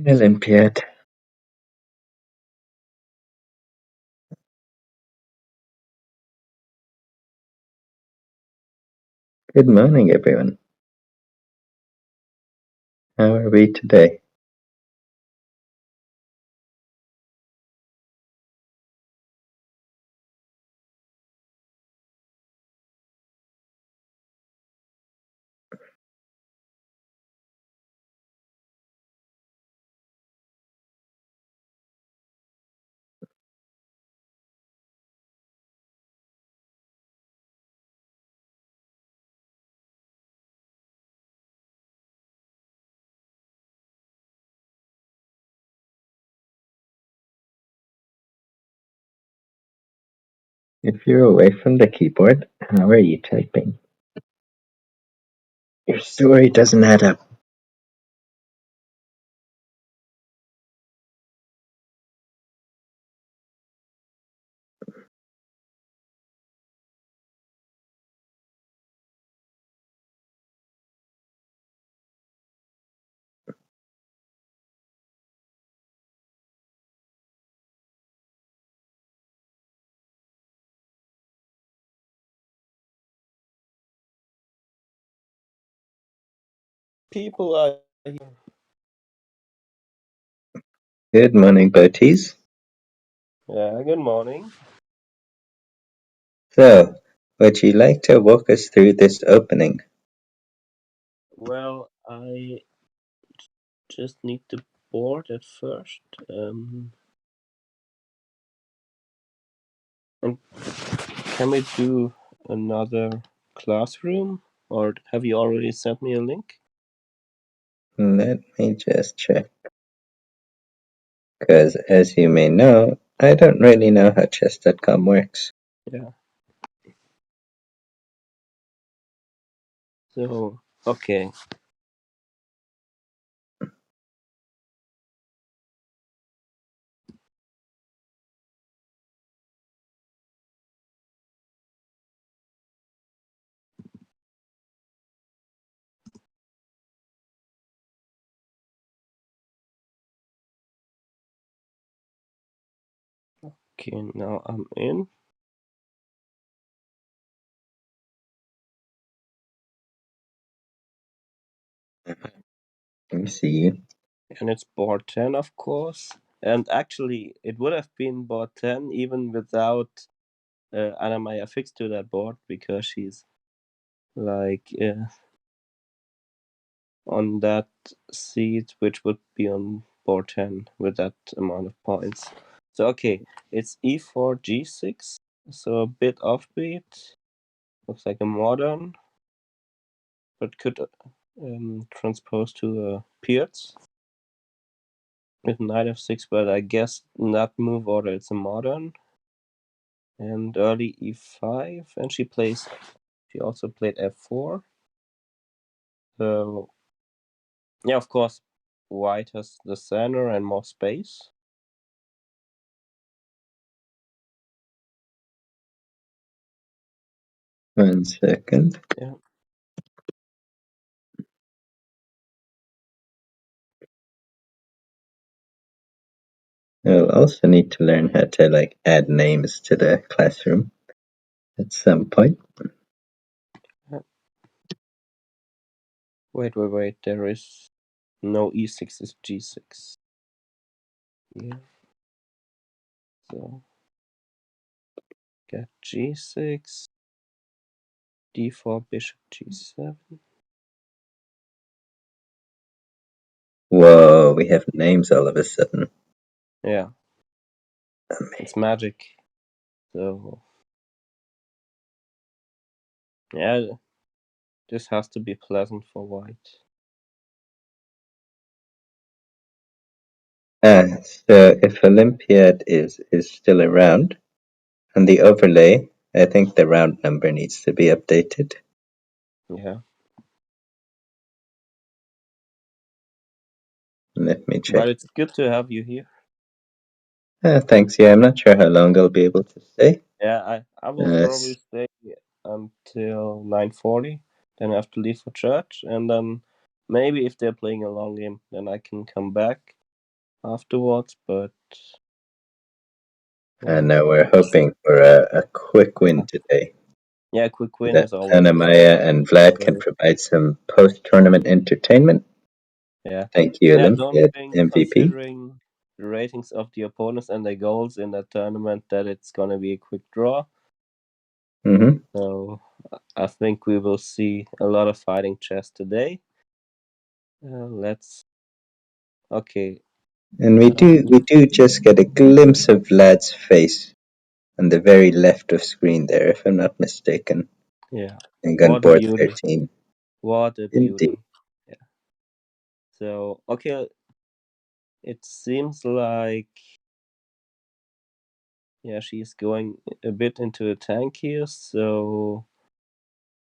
Olympiad. Good morning, everyone. How are we today? If you're away from the keyboard, how are you typing? Your story doesn't add up. People are here. Good morning, Boaties. Yeah, good morning. So, would you like to walk us through this opening? Well, I just need the board at first. And can we do another classroom? Or have you already sent me a link? Let me just check. Because, as you may know, I don't really know how chess.com works. Yeah. So, okay. Okay, now I'm in. Let me see you. And it's board 10, of course. And actually, it would have been board 10 even without Anna-Maja fixed to that board because she's like on that seat, which would be on board 10 with that amount of points. So, okay, it's e4, g6, so a bit offbeat. Looks like a modern, but could transpose to a Pierce with knight f6, but I guess in that move order it's a modern. And early e5, and she also played f4. So, yeah, of course, white has the center and more space. 1 second. Yeah. I'll also need to learn how to add names to the classroom at some point. Wait. There is no e6 is g6. Yeah. So get g6, d4, bishop g7. Whoa, we have names all of a sudden. Yeah. It's magic. So yeah, this has to be pleasant for white. So if Olympiad is still around, on the overlay, I think the round number needs to be updated. Yeah. Let me check. But it's good to have you here. Thanks. Yeah, I'm not sure how long I'll be able to stay. Yeah, I will probably stay until 9:40. Then I have to leave for church, and then maybe if they're playing a long game, then I can come back. afterwards, but And well, now we're hoping for a quick win today, yeah, quick so win that is always Anna-Maja and Vlad can great. provide some post-tournament entertainment. Yeah, Thank you, yeah. I don't Olympiad think, MVP. considering the ratings of the opponents and their goals in that tournament, that it's gonna be a quick draw. Hmm. So I think we will see a lot of fighting chess today. Let's okay. And we do just get a glimpse of Vlad's face on the very left of screen there, if I'm not mistaken. Yeah, And on what a board beauty! 13. What a Indeed. beauty! Yeah. So okay, it seems like yeah, she's going a bit into a tank here. So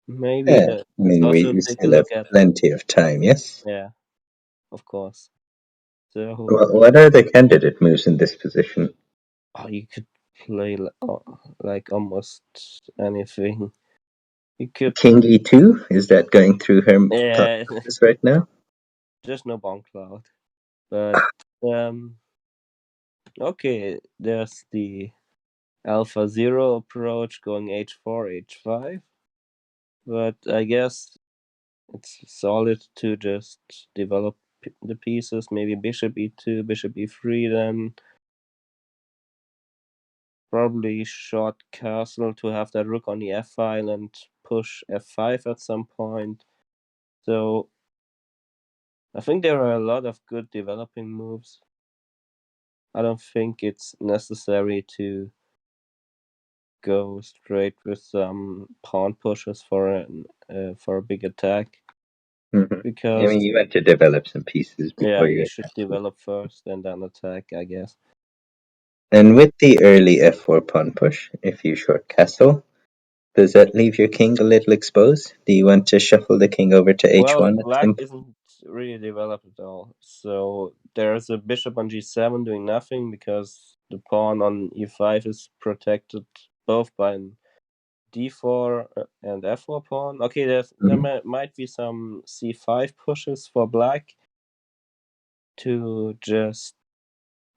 maybe Yeah, let's I mean, also we take a still have look at plenty of time, yes? yeah, of course. So What are the candidate moves in this position? oh, you could play like almost anything. You could King E2? Is that going through her thought yeah, process right now? just no bomb cloud. But um, okay, there's the Alpha Zero approach going H4, H5. But I guess it's solid to just develop the pieces. Maybe Bishop E2, Bishop E3, then probably short castle to have that rook on the F file and push F5 at some point. So I think there are a lot of good developing moves. I don't think it's necessary to go straight with some pawn pushes for a big attack Hmm. I because mean, you want to develop some pieces yeah, before you you should attack. develop first and then attack, I guess. And with the early F4 pawn push, if you short castle, does that leave your king a little exposed? Do you want to shuffle the king over to Well, H1 at black some point? isn't really developed at all. So there's a bishop on G7 doing nothing because the pawn on E5 is protected both by an D4 and F4 pawn. Okay, there Hmm. might be some C5 pushes for black to just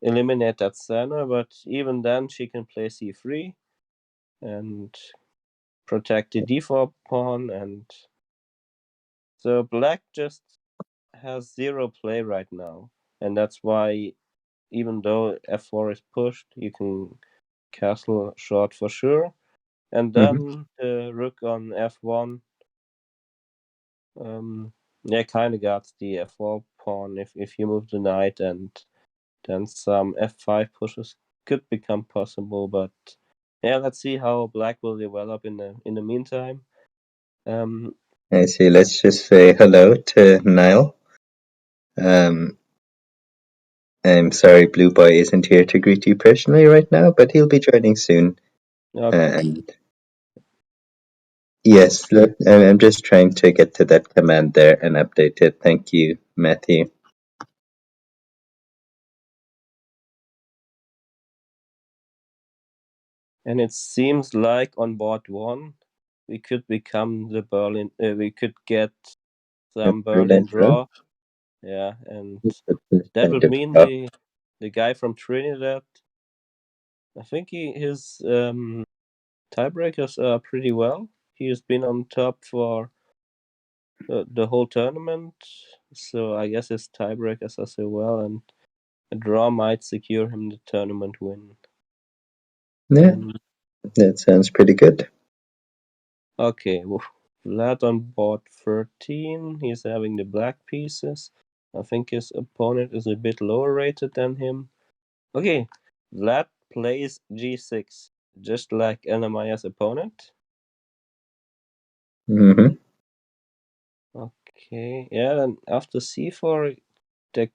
eliminate that center, but even then she can play C3 and protect the D4 pawn, and so black just has zero play right now, and that's why even though F4 is pushed, you can castle short for sure, and Hmm. then the rook on F1, yeah, kind of guards the F4 pawn if you move the knight, and then some F5 pushes could become possible, but yeah, let's see how black will develop in the meantime. Um, I see. Let's just say hello to Niall. Um, I'm sorry Blue Boy isn't here to greet you personally right now, but he'll be joining soon. okay, And yes, look, I'm just trying to get to that command there and update it. Thank you, Matthew. and it seems like on board one, we could become the Berlin. We could get A some Berlin Berlin draw. draw. Yeah, and But this that kind would of mean draw. the guy from Trinidad. I think his tiebreakers are pretty well. He has been on top for the whole tournament, so I guess his tiebreakers are so well, and a draw might secure him the tournament win. Yeah, Um, that sounds pretty good. okay, Vlad on board 13. He's having the black pieces. I think his opponent is a bit lower rated than him. Okay, Vlad plays g6, just like Anna-Maja's opponent. Hmm. Okay, yeah, and after c4, there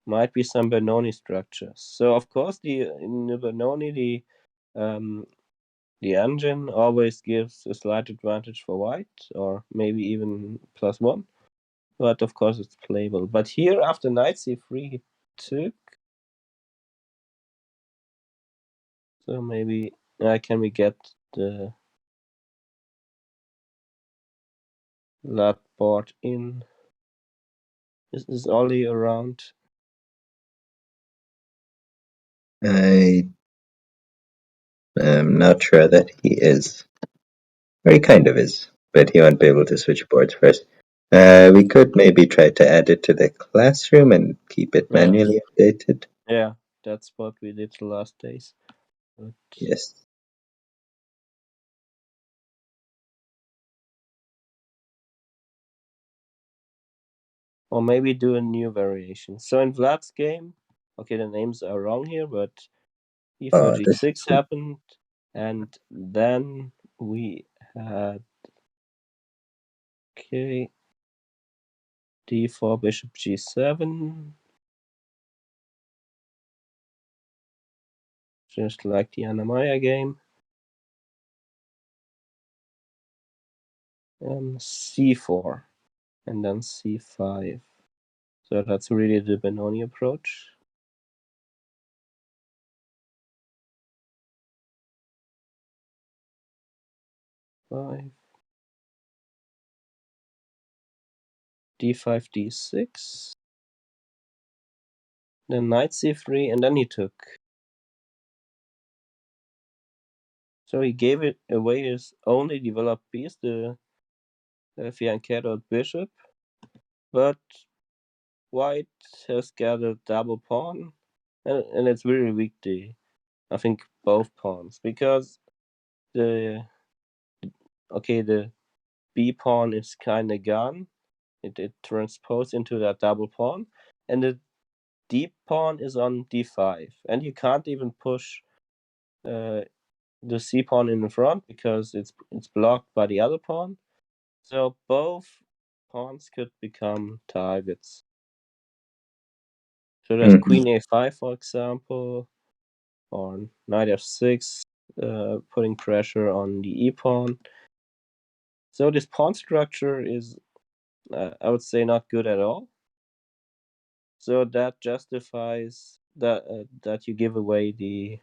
might be some Benoni structures. So of course, in the Benoni, the engine always gives a slight advantage for white, or maybe even +1. But of course, it's playable. But here, after knight c3, he took. So maybe can we get the lat board in? Is Ollie around? I am not sure that he is. Or he kind of is, but he won't be able to switch boards first. We could maybe try to add it to the classroom and keep it Yeah, manually updated. yeah, that's what we did the last days. But Yes. or maybe do a new variation. So in Vlad's game, okay, the names are wrong here, but e4 Oh, this g6 happened, and then we had okay d4 bishop g7, just like the Anna-Maja game. C4 and then c5. So that's really the Benoni approach. Five. d5, d6. Then knight c3, and then he took. So he gave it away his only developed piece, the fianchettoed bishop. But white has gathered double pawn, and it's really weak, I think both pawns, because the b pawn is kind of gone. It transposed into that double pawn, and the d pawn is on d5, and you can't even push the c pawn in the front because it's blocked by the other pawn. So both pawns could become targets. So there's queen a5, for example, or knight f6, putting pressure on the e pawn. So this pawn structure is, I would say, not good at all. So that justifies that you give away the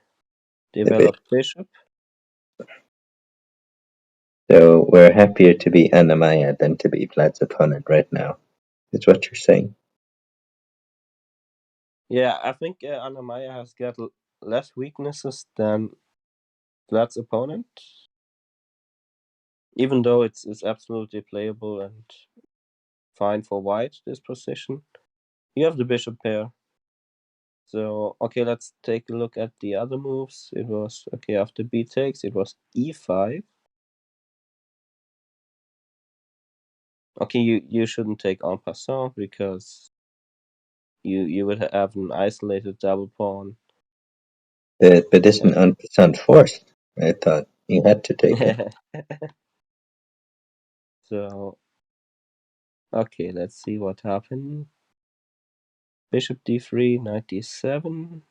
developed bishop. So we're happier to be Anna-Maja than to be Vlad's opponent right now. Is what you're saying. Yeah, I think Anna-Maja has got less weaknesses than Vlad's opponent, even though it's absolutely playable and fine for white, this position. You have the bishop pair. So, okay, let's take a look at the other moves. It was, okay, after b takes, it was e5. Okay, you shouldn't take en passant because you would have an isolated double pawn. But isn't unpercent forced? I thought you had to take it. So, okay, let's see what happened. Bishop d3, knight d7.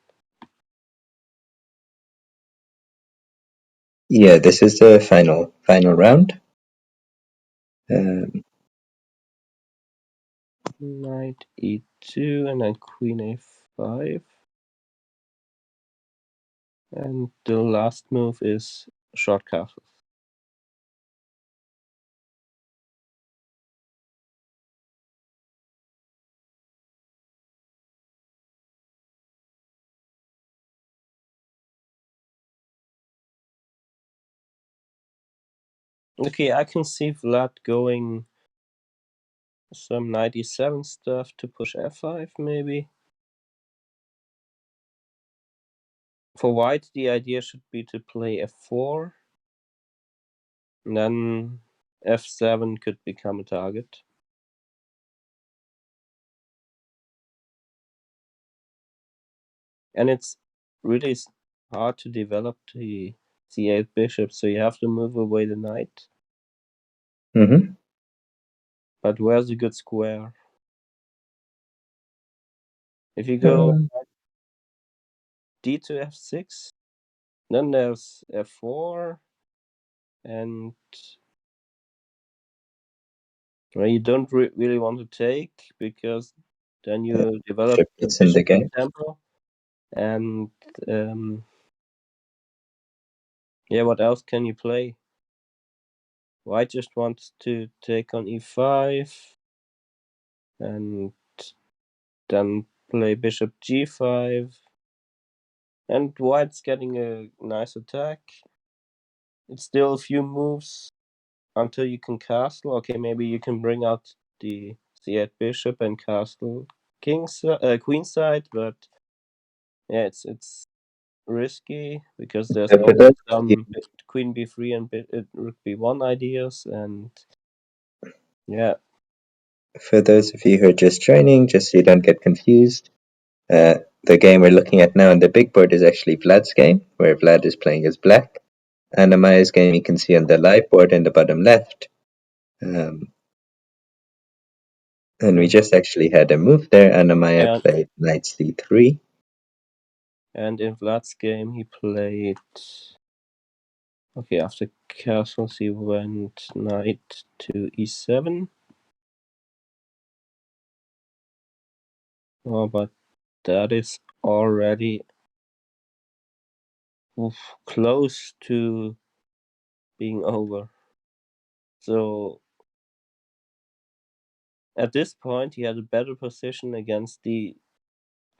Yeah, this is the final round. Knight e2 and then queen a5. And the last move is short castles. Okay, I can see Vlad going some knight e7 stuff to push f5 maybe. For white, the idea should be to play f4. And then f7 could become a target. And it's really hard to develop the c8 bishop, so you have to move away the knight. Mm-hmm. But where's a good square? If you go d to f6, then there's f4, and well, you don't really want to take because then you develop Bishop the gets in the bishop in game. tempo. And yeah, what else can you play? White just wants to take on e5 and then play bishop g5. And white's getting a nice attack. It's still a few moves until you can castle. Okay, maybe you can bring out the c8 bishop and castle queen side, but yeah, it's risky because there's So for always those of you, some queen b3 and rook b1 ideas, and yeah. who are just joining, just so you don't get confused, the game we're looking at now on the big board is actually Vlad's game, where Vlad is playing as black. Anna-Maja's game you can see on the live board in the bottom left. And we just actually had a move there. Anna-Maja Yeah, played knight c3. and in Vlad's game he played. Okay, after castles he went knight to e7. Oh, but that is already close to being over. So at this point he had a better position against the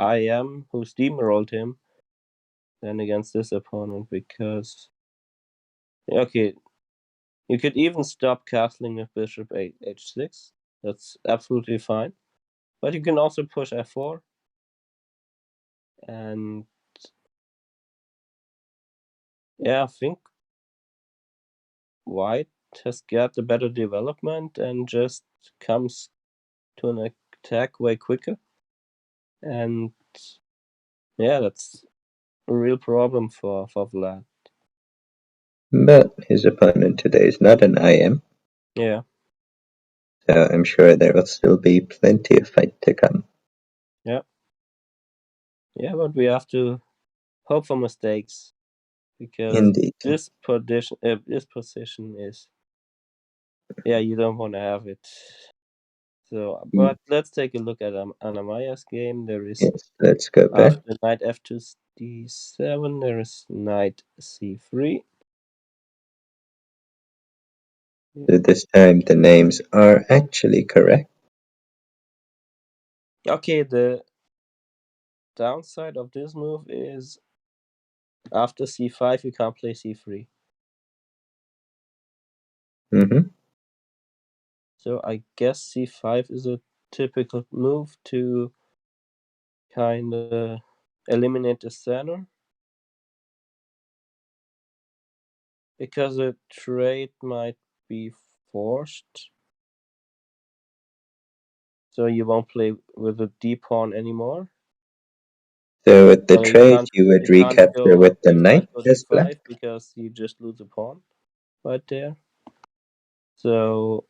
IM who steamrolled him than against this opponent, because okay, you could even stop castling with bishop h6. That's absolutely fine. But you can also push f4, and yeah, I think white has got a better development and just comes to an attack way quicker. And yeah, that's a real problem for Vlad. But his opponent today is not an IM, Yeah, so I'm sure there will still be plenty of fight to come. yeah, yeah. But we have to hope for mistakes, because Indeed. this position is, yeah, you don't want to have it. So, but let's take a look at Anna-Maja's game. There is, Yes, let's go back. after knight f2 d7, there is knight c3. So this time the names are actually correct. Okay, the downside of this move is after c5 you can't play c3. Mm-hmm. So I guess c5 is a typical move to kind of eliminate the center, because a trade might be forced. So you won't play with a d pawn anymore. So with the So trade, you would you can't recapture go with the knight go as black. d5 because you just lose a pawn right there. So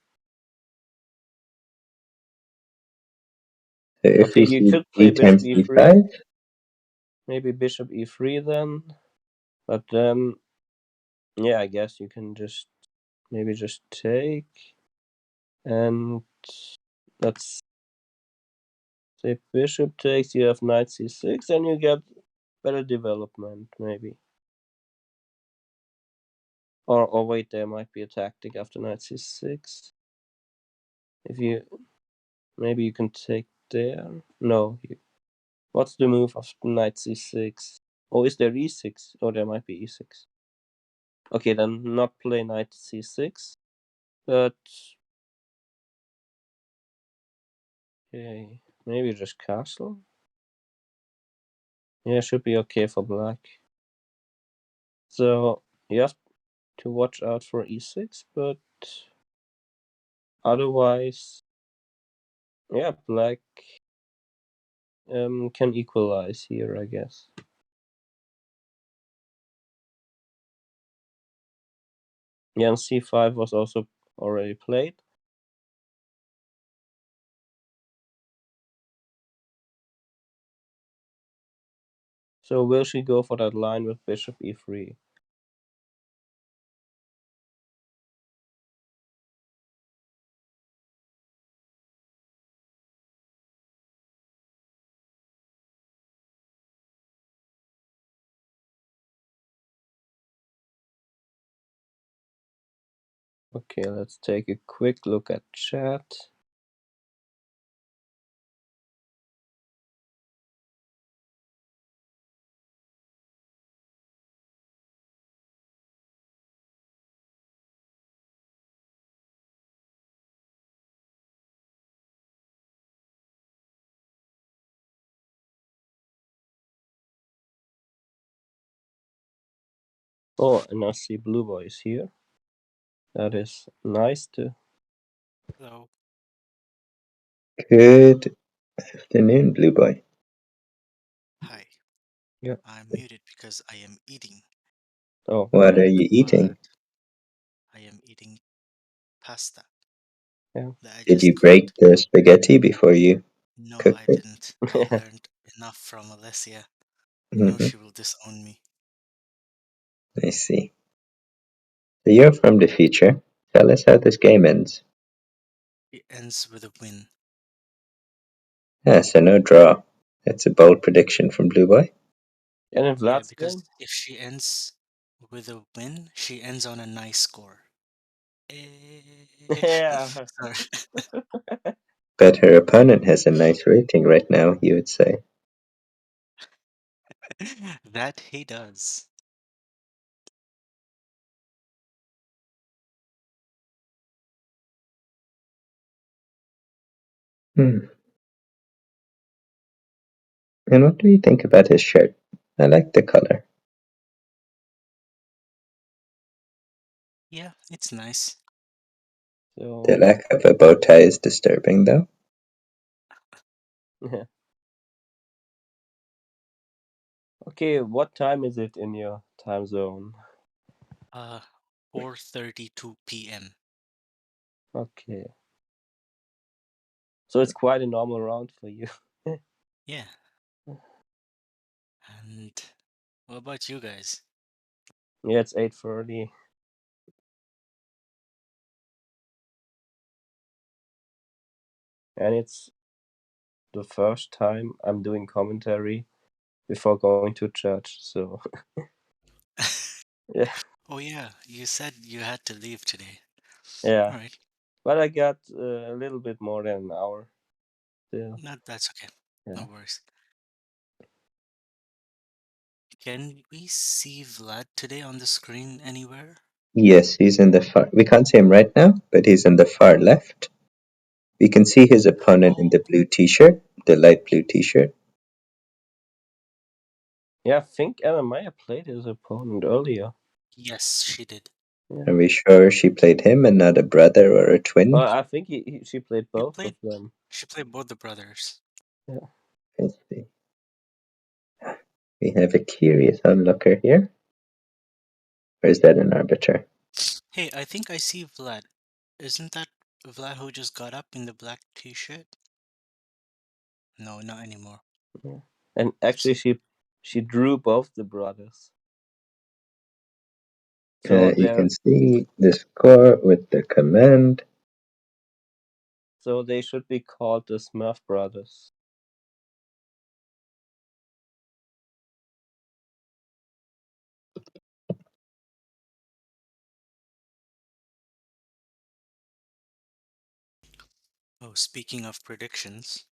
So if okay, we you see could play d bishop times e3, d5, maybe bishop e3 then, but then yeah, I guess you can just maybe just take, and let's say bishop takes, you have knight c6, and you get better development maybe. Or wait, there might be a tactic after knight c6. If you, maybe you can take there. No, what's the move of knight c6? Oh, is there e6? Oh, there might be e6. Okay, then not play knight c6, but okay, maybe just castle. Yeah, should be okay for black. So you have to watch out for e6, but otherwise, yeah, black can equalize here, I guess. Yeah, and c5 was also already played. So will she go for that line with bishop e3? Okay, let's take a quick look at chat. Oh, and I see Blue Boy is here. That is nice to. Hello. Good afternoon, Blue Boy. Hi. Yeah. I'm muted because I am eating, Oh, What are you eating? but I am eating pasta yeah. that I Did just you break cooked. the spaghetti before you No, cooked I it? didn't. I learned enough from Alessia. I know Hmm. she will disown me. I see. So you're from the future. Tell us how this game ends. It ends with a win. Ah, so no draw. That's a bold prediction from Blue Boy. And in Yeah, Vlad's because game? if she ends with a win, she ends on a nice score. Eh, Yeah. Sorry. Bet her opponent has a nice rating right now, you would say. That he does. Hmm. And what do you think about his shirt? I like the color. Yeah, it's nice. The So, lack of a bow tie is disturbing, though. yeah. Okay, what time is it in your time zone? 4:32 p.m. Okay. So it's quite a normal round for you. Yeah. And what about you guys? Yeah, it's 8:30. And it's the first time I'm doing commentary before going to church. So, yeah. Oh yeah, you said you had to leave today. Yeah. All right. But I got a little bit more than an hour still. No, that's okay. No Yeah. worries. Can we see Vlad today on the screen anywhere? Yes, he's in the far. We can't see him right now, but he's in the far left. We can see his opponent in Oh, the blue t-shirt, the light blue t-shirt. Yeah, I think Anna-Maja played his opponent earlier. yes, she did. Yeah. Are we sure she played him and not a brother or a twin? I think she played She both of played. them. She played both the brothers. Yeah. I see. We have a curious onlooker here. Or is that an arbiter? Hey, I think I see Vlad. Isn't that Vlad who just got up in the black t-shirt? No, not anymore. Yeah. And actually, See. she drew both the brothers. So You can see the score with the command. they should be called the Smurf brothers. Oh, speaking of predictions.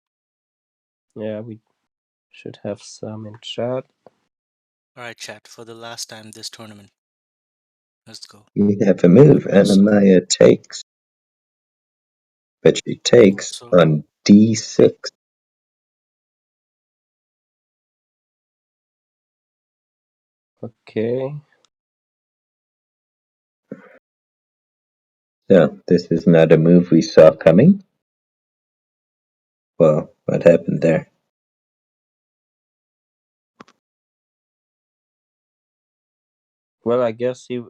Yeah, we should have some in chat. All right, chat. For the last time this tournament, let's go. We have a move. Also, Anna-Maja takes, but she takes also, on d6. Okay. So this is not a move we saw coming. Well, what happened there? Well, I guess he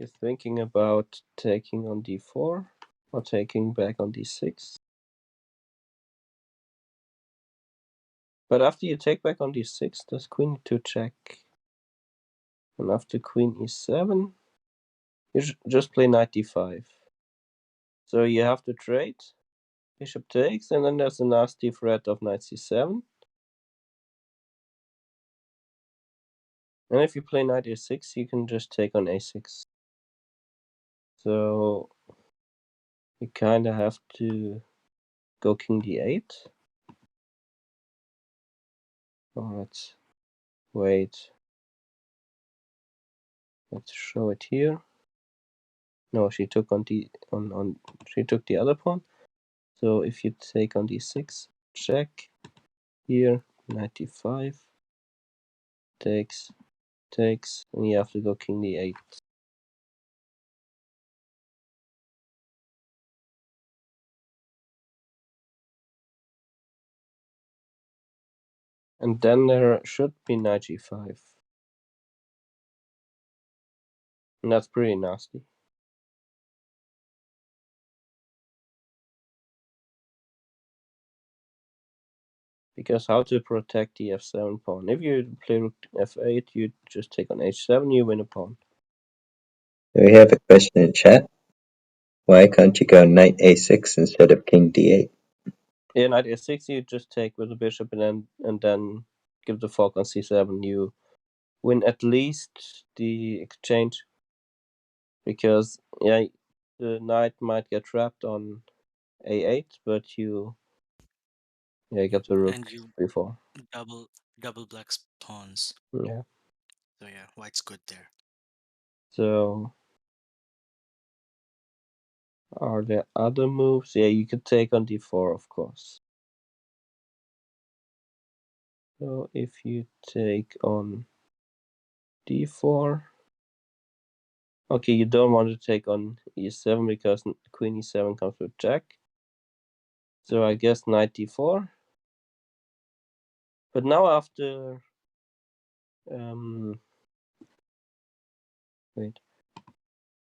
is thinking about taking on d4 or taking back on d6. But after you take back on d6, does queen e2 check? And after queen e7, you just play knight d5. So you have to trade. Bishop takes, and then there's a nasty threat of knight c7. And if you play knight a6, you can just take on a6. So you kind of have to go king d8. Oh, let's wait. Let's show it here. No, she took on she took the other pawn. So if you take on d6, check here, knight d5 takes, takes, and you have to go king d8. And then there should be knight g5. And that's pretty nasty. Because how to protect the f7 pawn? If you play rook f8, you just take on h7, you win a pawn. We have a question in chat. Why can't you go knight a6 instead of king d8? Yeah, knight a6, you just take with the bishop and then give the fork on c7. You win at least the exchange. Because, yeah, the knight might get trapped on a8, but you got the rook And you before. double black's pawns. Yeah. So yeah, white's good there. So, are there other moves? Yeah, you could take on d4, of course. So, if you take on d4... Okay, you don't want to take on e7 because queen e7 comes with jack. So I guess knight d4. But now after... wait.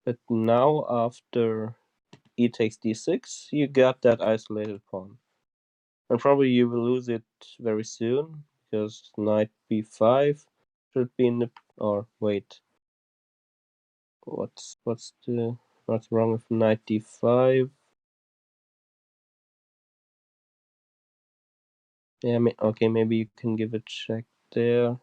But now after e takes d6, you got that isolated pawn. And probably you will lose it very soon, because knight b5 should be in the... Or, wait. What's wrong with knight d5? Yeah, okay, maybe you can give a check there.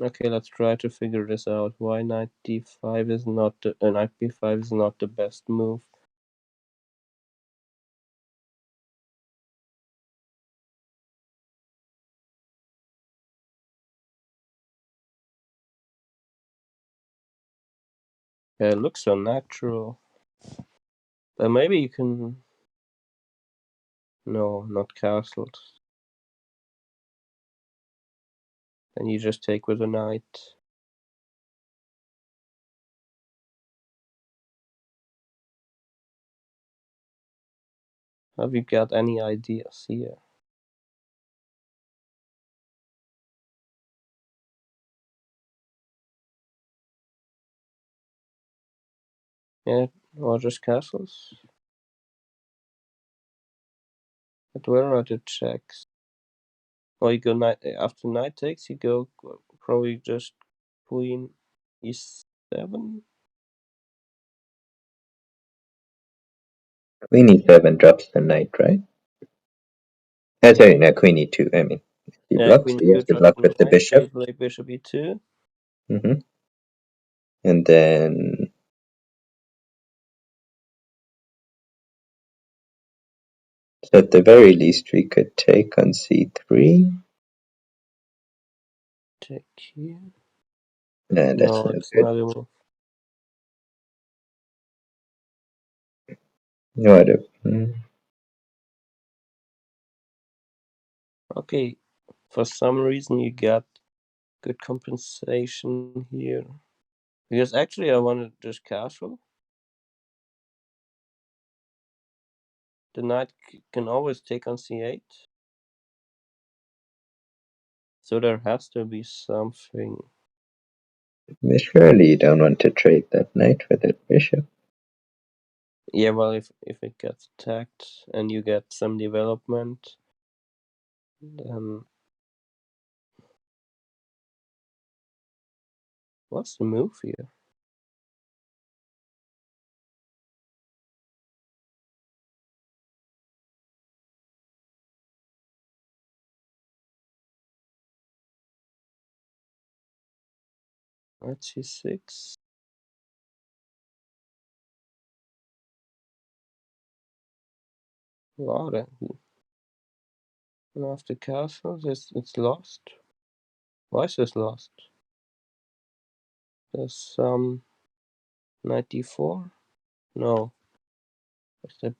Okay, let's try to figure this out. Why knight d5 is not knight b5 is not the best move. Yeah, it looks so natural. But maybe you can... No, not castled. Then you just take with a knight. Have you got any ideas here? Yeah, or just castles? But where are the checks? Or you go knight after knight takes, you go probably just queen e7. Queen e7 drops the knight, right? Sorry, no, queen e2. I mean, he Yeah, blocks. queen He has e2 to drops block the with the knight, so you bishop. play bishop e2. And then so at the very least, we could take on c3. Take here. No, that's No, no it's good. not a move. No other. Okay, for some reason you got good compensation here. Because actually I wanted just castle. The knight can always take on c8. So there has to be something. Surely you don't want to trade that knight for that bishop. Yeah, well, if it gets attacked and you get some development, then what's the move here? Knight c6. Wow, then after castle, it's lost. Why is this lost? There's some knight d4. No.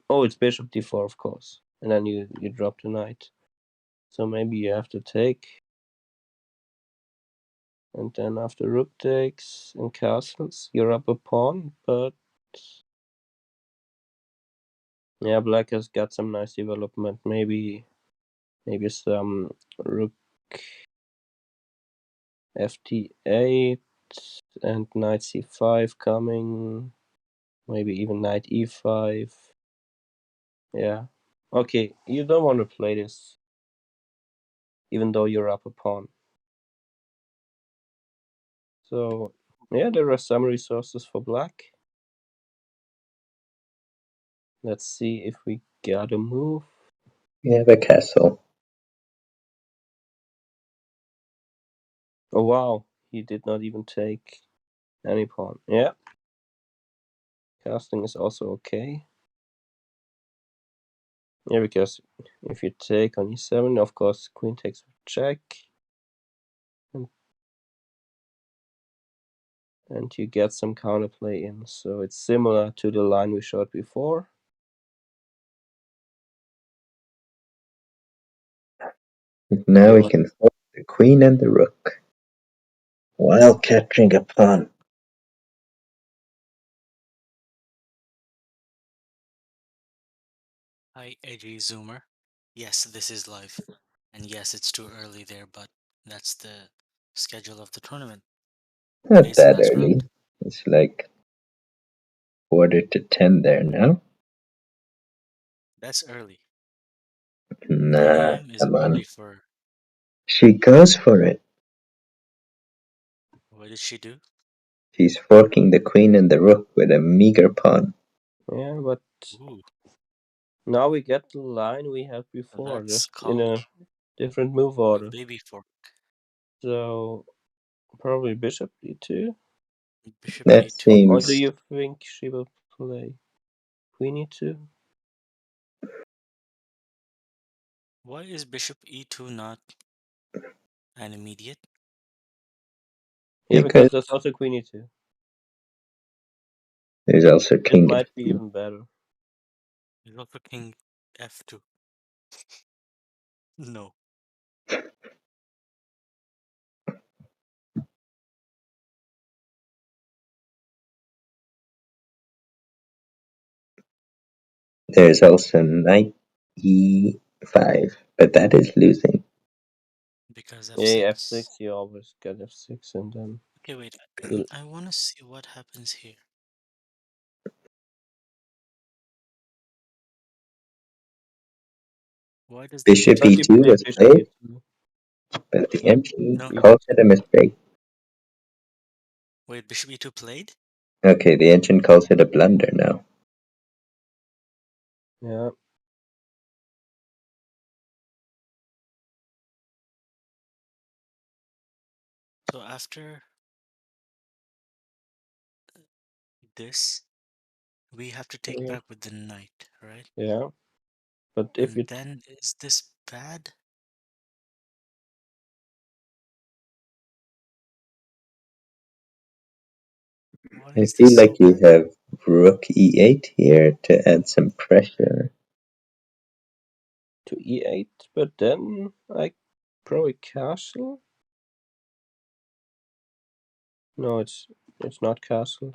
Oh, it's bishop d4, of course. and then you drop the knight. So maybe you have to take, and then after rook takes and castles, you're up a pawn, but yeah, black has got some nice development. Maybe some rook ft8 and knight c5 coming. Maybe even knight e5. Yeah. Okay, you don't want to play this, even though you're up a pawn. So yeah, there are some resources for black. Let's see if we got a move. We have a castle. Oh wow, he did not even take any pawn. Yeah. Casting is also okay. Yeah, because if you take on e7, of course, queen takes check. And you get some counterplay in. So it's similar to the line we showed before. Now we can force the queen and the rook while capturing a pawn. Hi, AJ Zoomer. Yes, this is live. And yes, it's too early there, but that's the schedule of the tournament. Not Today's the that last early. round. It's like quarter to 10 there now. That's early. 9 Nah, a.m. is come early on. for. She goes for it. What did she do? She's forking the queen and the rook with a meager pawn. Yeah, but Ooh, now we get the line we had before, that's just in called a different move a order. baby fork. So probably bishop e2. Bishop That e2. Or do seems you think she will play queen e2? Why is bishop e2 not an immediate? Yeah, because because there's also queen e2. there's also It king might be f2. even better. There's also king f2. No. There's also knight e5, but that is losing. Because Yeah, f6. f6, you always get f6 and then Okay, wait. you I want to see what happens here. Why does the Bishop but engine you e2 played was bishop played, e2. but the engine No. calls it a mistake. Wait, bishop e2 played? Okay, the engine calls it a blunder now. Yeah. So after this, we have to take Yeah. back with the knight, right? Yeah. But if And you then is this bad? Why I is this feel so like you bad? have rook e8 here to add some pressure. to e8, but then I probably castle. No, it's not castle.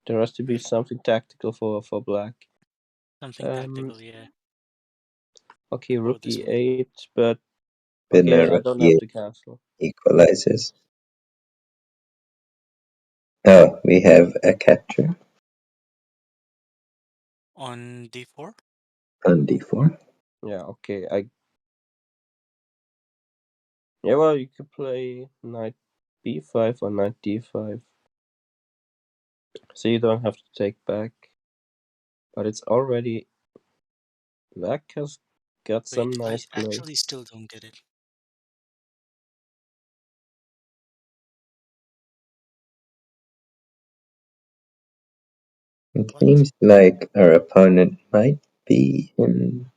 There has to be something tactical for black. Something Um. tactical, yeah. Okay, Oh, rook this one. e8, but But now okay, I rook don't have e8 to castle. equalizes. Oh, we have a capture On d4? on d4. Yeah. Okay. Yeah. Well, you could play knight b5 or knight d5, so you don't have to take back. But it's already black has got some Wait, I nice play. actually still don't get it. It What? seems like our opponent might be in.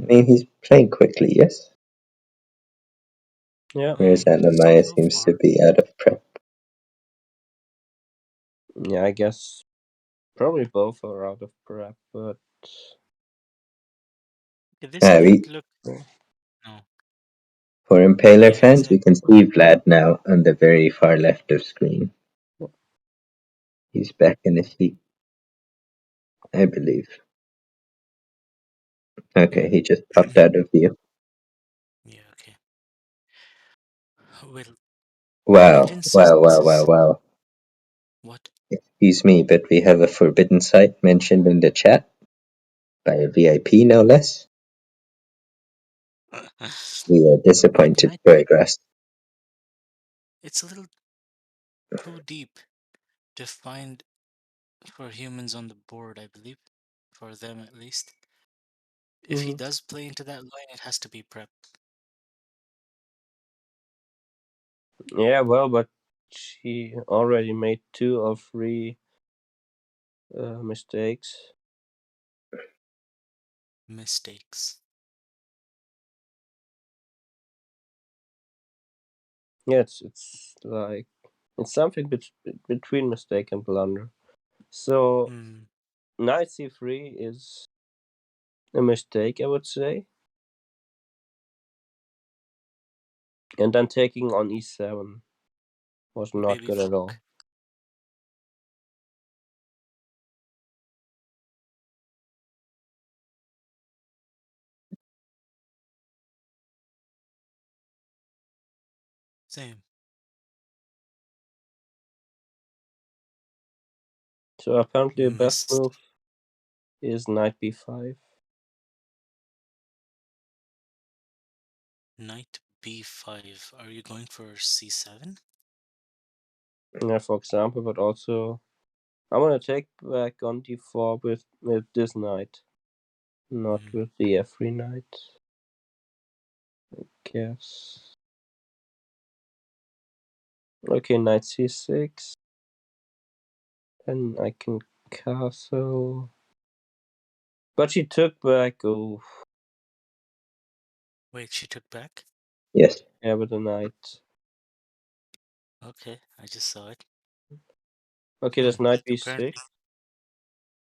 I mean, he's playing quickly, yes? Yeah. Whereas Anna-Maja So seems to far. be out of prep. Yeah. I guess probably both are out of prep, but This We might look Oh, no. For Impaler Yeah, fans, we can see Vlad now on the very far left of screen. He's back in his seat, I believe. Okay, yeah. he just popped out of view. Yeah, okay. Well, Wow, Engine says wow, this wow, wow, is wow. what? Excuse me, but we have a forbidden site mentioned in the chat by a VIP, no less. We are Wait, disappointed, Joygrass. it's a little too deep to find for humans on the board, I believe. For them at least. If he mhm. does play into that line, it has to be prep. Yeah, well, but she already made 2 or 3 mistakes. Mistakes. Yeah, it's like it's something between mistake and blunder. So Hmm. knight c3 is a mistake, I would say, and then taking on e7 was not Maybe good at all. fork. Same. So apparently the best Missed. move is knight b5. Knight b5. Are you going for c7? Yeah, for example, but also I want to take back on d4 with this knight, not Hmm. with the f3 knight. Guess. Okay, knight c6, and I can castle. But she took back. Oh, Wait, she took back? Yes. yeah, with the knight. Okay, I just saw it. Okay, Hmm. that's knight Apparently, b6.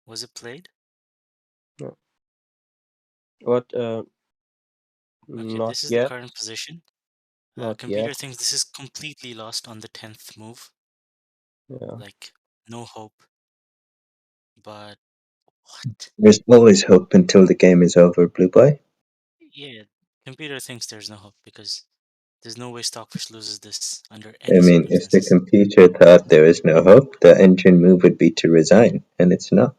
was it played? No. What? Okay, Not this is the yet. current position. Not yet. Computer thinks this is completely lost on the 10th move. Yeah. Like, no hope. But what? There's always hope until the game is over, Blue Boy. Yeah, computer thinks there's no hope because there's no way Stockfish loses this under I any mean, if the circumstances. computer thought there was no hope, the engine move would be to resign, and it's not.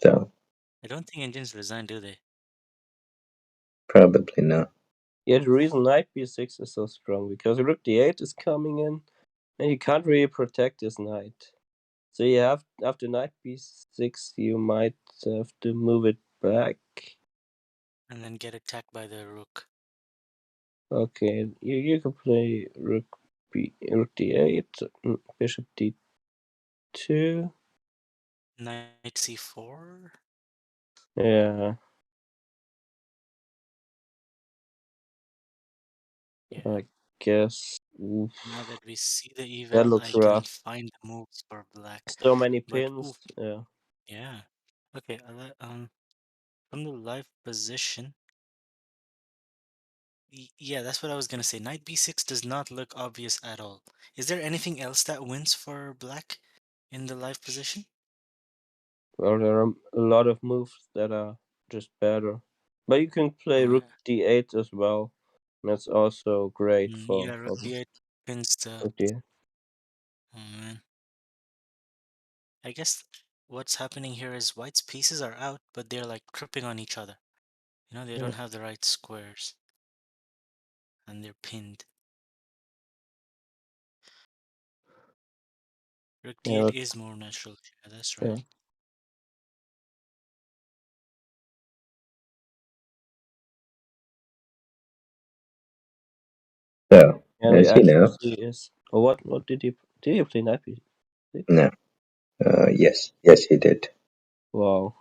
So, I don't think engines resign, do they? probably not. Yeah, the reason knight b6 is so strong because rook d8 is coming in, and you can't really protect this knight. So you have after knight b6, you might have to move it back. And then get attacked by the rook. Okay, you can play rook d8, bishop d2. Knight c4. Yeah, Yeah. I guess. Oof, Now that we see the that eval, looks I can't rough. find the moves for black. So many But pins. oof, Yeah. yeah. Okay, from the live position, yeah, that's what I was gonna say. Knight b6 does not look obvious at all. Is there anything else that wins for black in the live position? Well, there are a lot of moves that are just better. But you can play Oh, rook d8 as well. That's also great yeah, for rook d8 pins the. rook d8. Oh man, I guess what's happening here is white's pieces are out, but they're like tripping on each other. You know, they Yeah. don't have the right squares, and they're pinned. Rook Yeah, d8 but, is more natural. Yeah, that's yeah. right. So, And the as you know, accuracy is. Oh, what did he play knight b6? no. Yes, yes, he did. Wow,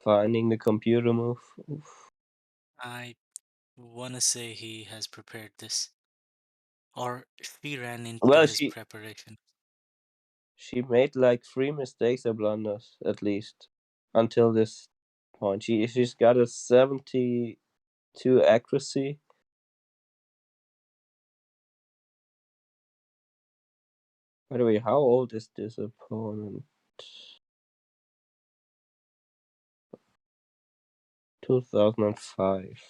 finding the computer move. Oof. I want to say he has prepared this, or she ran into Well, his she preparation. she made like 3 mistakes or blunders at least until this. point. She's got a 72 accuracy. By the way, how old is this opponent? 2005.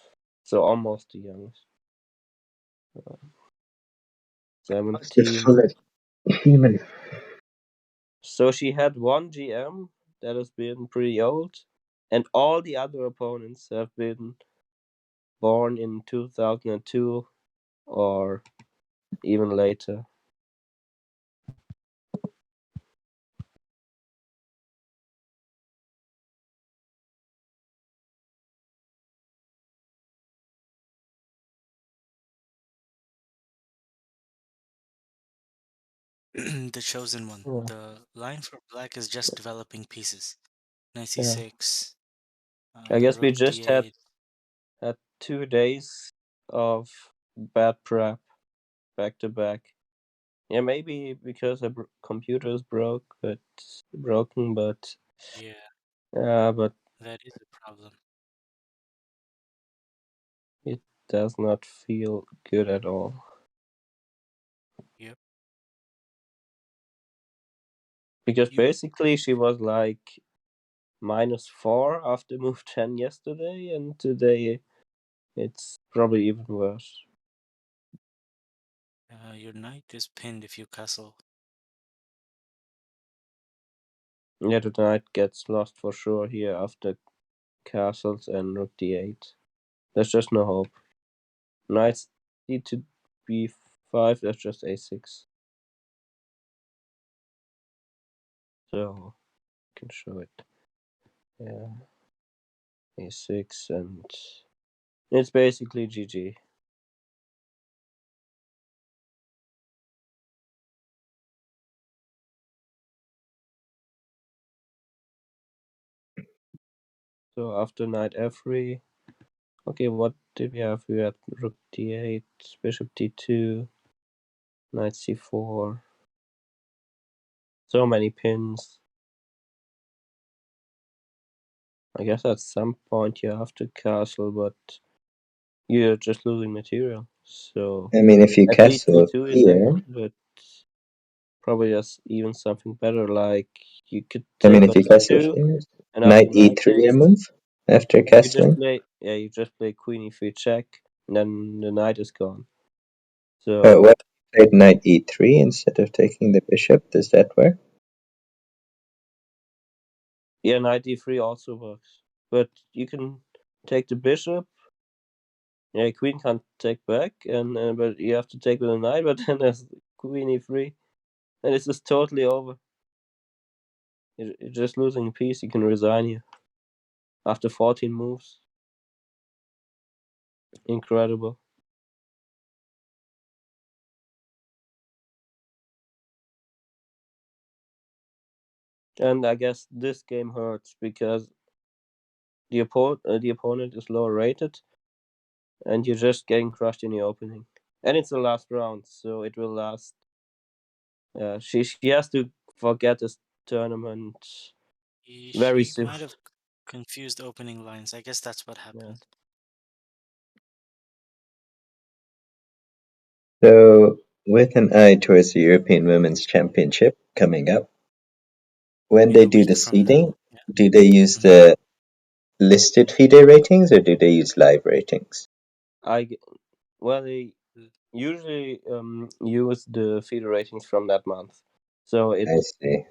So almost the youngest. 17. Human. So she had one GM that has been pretty old, and all the other opponents have been born in 2002 or even later. The chosen one. Yeah. The line for black is just developing pieces. Knight Yeah. c6, I guess we rook just had d8. 2 days of bad prep back to back. Yeah, maybe because the computer is broken, but Yeah, but that is a problem. it does not feel good at all. Yep. Because You basically she was like -4 after move 10 yesterday, and today it's probably even worse. your knight is pinned if you castle. Yeah, the knight gets lost for sure here after castles and rook d8. There's just no hope. Knights need to b5, that's just a6. So, I can show it. Yeah, a6, and it's basically GG. So after knight f3, okay, what did we have? We had rook d8, bishop d2, knight c4. So many pins. I guess at some point you have to castle, but you're just losing material. So I mean, if you at least castle c2 is here, in, but probably just even something better, like you could I mean, take if on you castle c2, here, and knight after knight e3 a takes, move after castling. you just play queen e3 check, and then the knight is gone. What So if you played knight e3 instead of taking the bishop? Does that work? yeah, knight e3 also works, but you can take the bishop. Yeah, queen can't take back, and but you have to take with a knight. But then there's queen e3, and this is totally over. You're just losing a piece. You can resign here after 14 moves. Incredible. And I guess this game hurts because the opponent is lower rated, and you're just getting crushed in the opening. And it's the last round, so it will last. She has to forget this tournament very She soon. might have confused opening lines. I guess that's what Yeah. happened. So, with an eye towards the European Women's Championship coming up, when In they a do the week from now. seeding, do they use Mhm. the listed FIDE ratings or do they use live ratings? They usually use the feeder ratings from that month. So I see.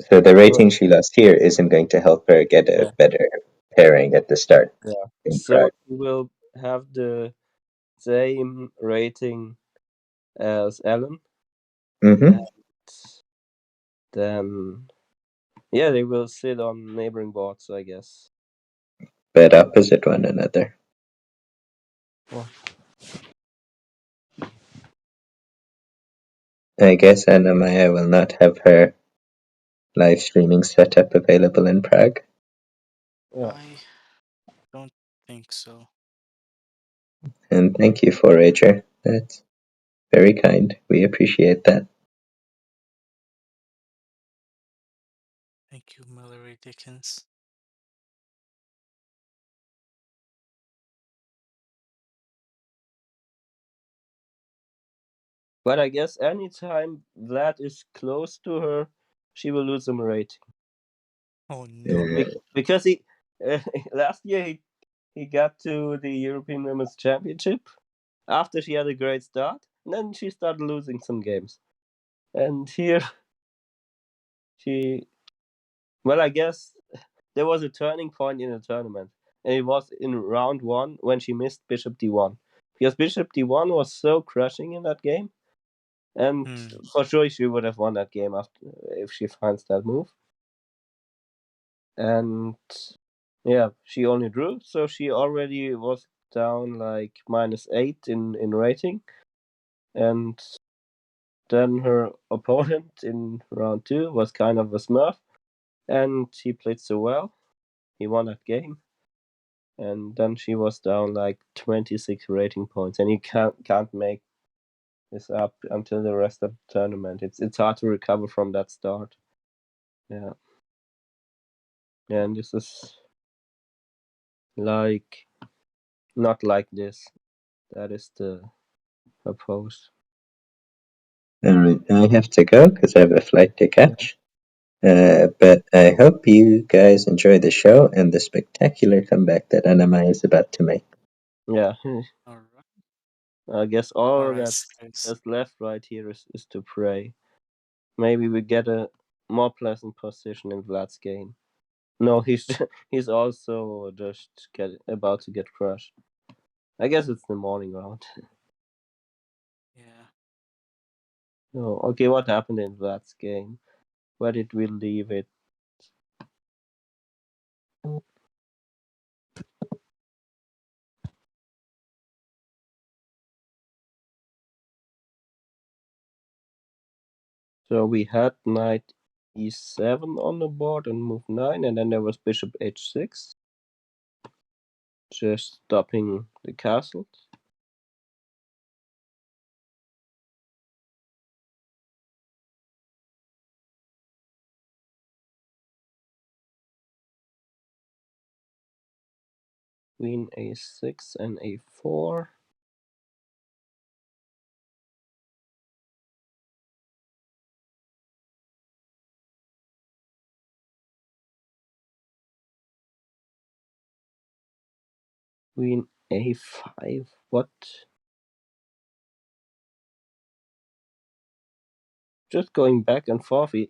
So the so rating she lost here isn't going to help her get a yeah, better pairing at the start yeah. in So Prague. you will have the same rating as Ellen, Mm-hmm. and then yeah, they will sit on neighboring boards, I guess. But opposite one another. Oh. I guess Anna-Maja will not have her live streaming setup available in Prague. Yeah. I don't think so. And thank you, Forager. That's very kind. We appreciate that. Thank you, Mallory Dickens. But I guess anytime Vlad is close to her, she will lose some rating. Oh no. Because he last year he got to the European Women's Championship after she had a great start, and then she started losing some games. And here she, well, I guess there was a turning point in the tournament, and it was in round one when she missed Bishop D1, because Bishop D1 was so crushing in that game, and for sure she would have won that game after if she finds that move. And yeah, she only drew, so she already was down like -8 in rating, and then her opponent in round two was kind of a smurf, and he played so well, he won that game, and then she was down like 26 rating points, and you can't make this up until the rest of the tournament. It's hard to recover from that start. Yeah, and this is like not like this. That is the purpose. Alright, I have to go because I have a flight to catch. But I hope you guys enjoy the show and the spectacular comeback that Anna-Maja is about to make. Yeah, Alright. I guess all Alright, that's left right here is to pray. Maybe we get a more pleasant position in Vlad's game. No, he's he's also just about to get crushed. I guess it's the morning round. Yeah. Oh, okay, what happened in Vlad's game? Where did we leave it? So we had knight e7 on the board and move 9, and then there was bishop h6, just stopping the castles. Queen a6 and a4. Queen a5. What? Just going back and forth. He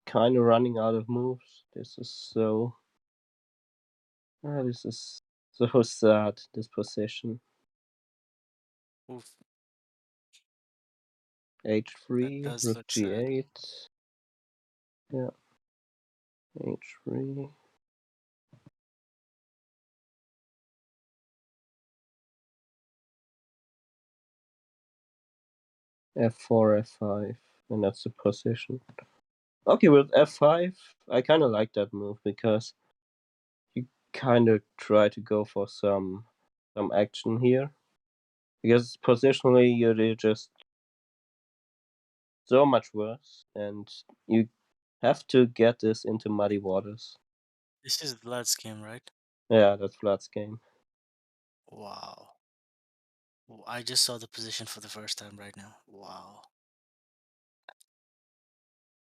kind of running out of moves. This is so. This is so sad. This position. Oof. That h3, does rook look sad. g8. Yeah. h3. f4, f5. And that's the position. Okay, with f5, I kind of like that move because you kind of try to go for some action here. Because positionally, you're just so much worse, and you have to get this into muddy waters. This is Vlad's game, right? Yeah, that's Vlad's game. Wow. I just saw the position for the first time right now. Wow.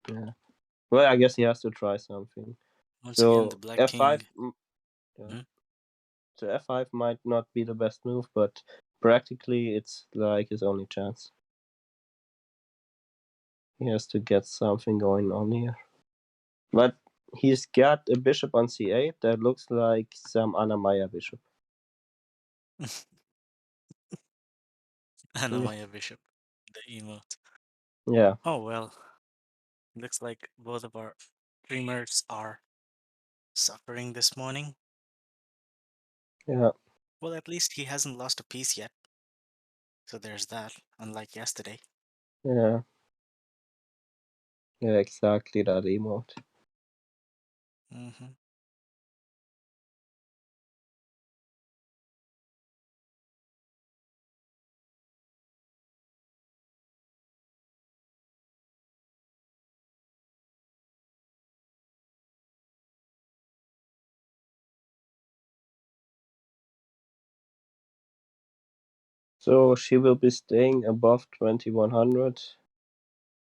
Yeah. Well, I guess he has to try something. Once again, the So Black f5. King. Yeah. Hmm? So f5 might not be the best move, but practically it's like his only chance. He has to get something going on here. But he's got a bishop on c8 that looks like some Anna-Maja bishop. Anna-Maja Bishop. The emote. Yeah. Oh well. Looks like both of our streamers are suffering this morning. Yeah. Well, at least he hasn't lost a piece yet. So there's that, unlike yesterday. Yeah. Yeah, exactly that emote. Mm-hmm. So she will be staying above 2100,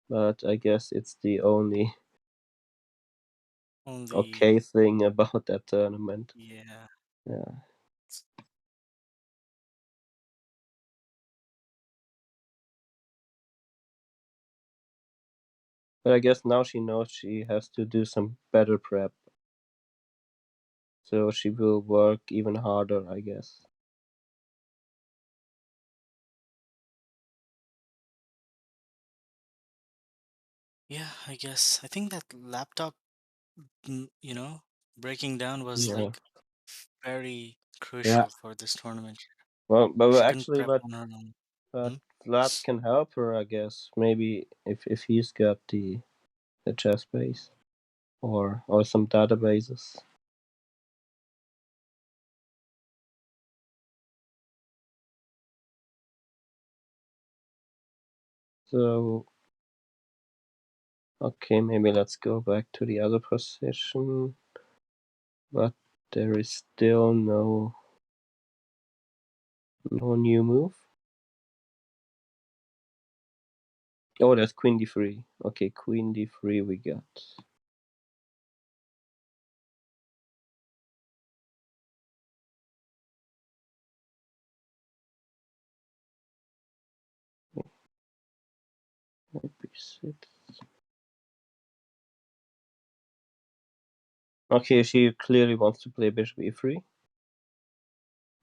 but I guess it's the only okay thing about that tournament. Yeah. Yeah. But I guess now she knows she has to do some better prep. So she will work even harder, I guess. Yeah, I guess. I think that laptop, breaking down was Yeah. like very Yeah. crucial for this tournament. Well, but She couldn't actually, prep but on her own. but Hmm? Vlad can help her, I guess. Maybe if he's got the chess base or some databases. So okay, maybe let's go back to the other position. But there is still no new move. Oh, that's queen d3. Okay, queen d3 we got. b6. Okay, she clearly wants to play bishop e3,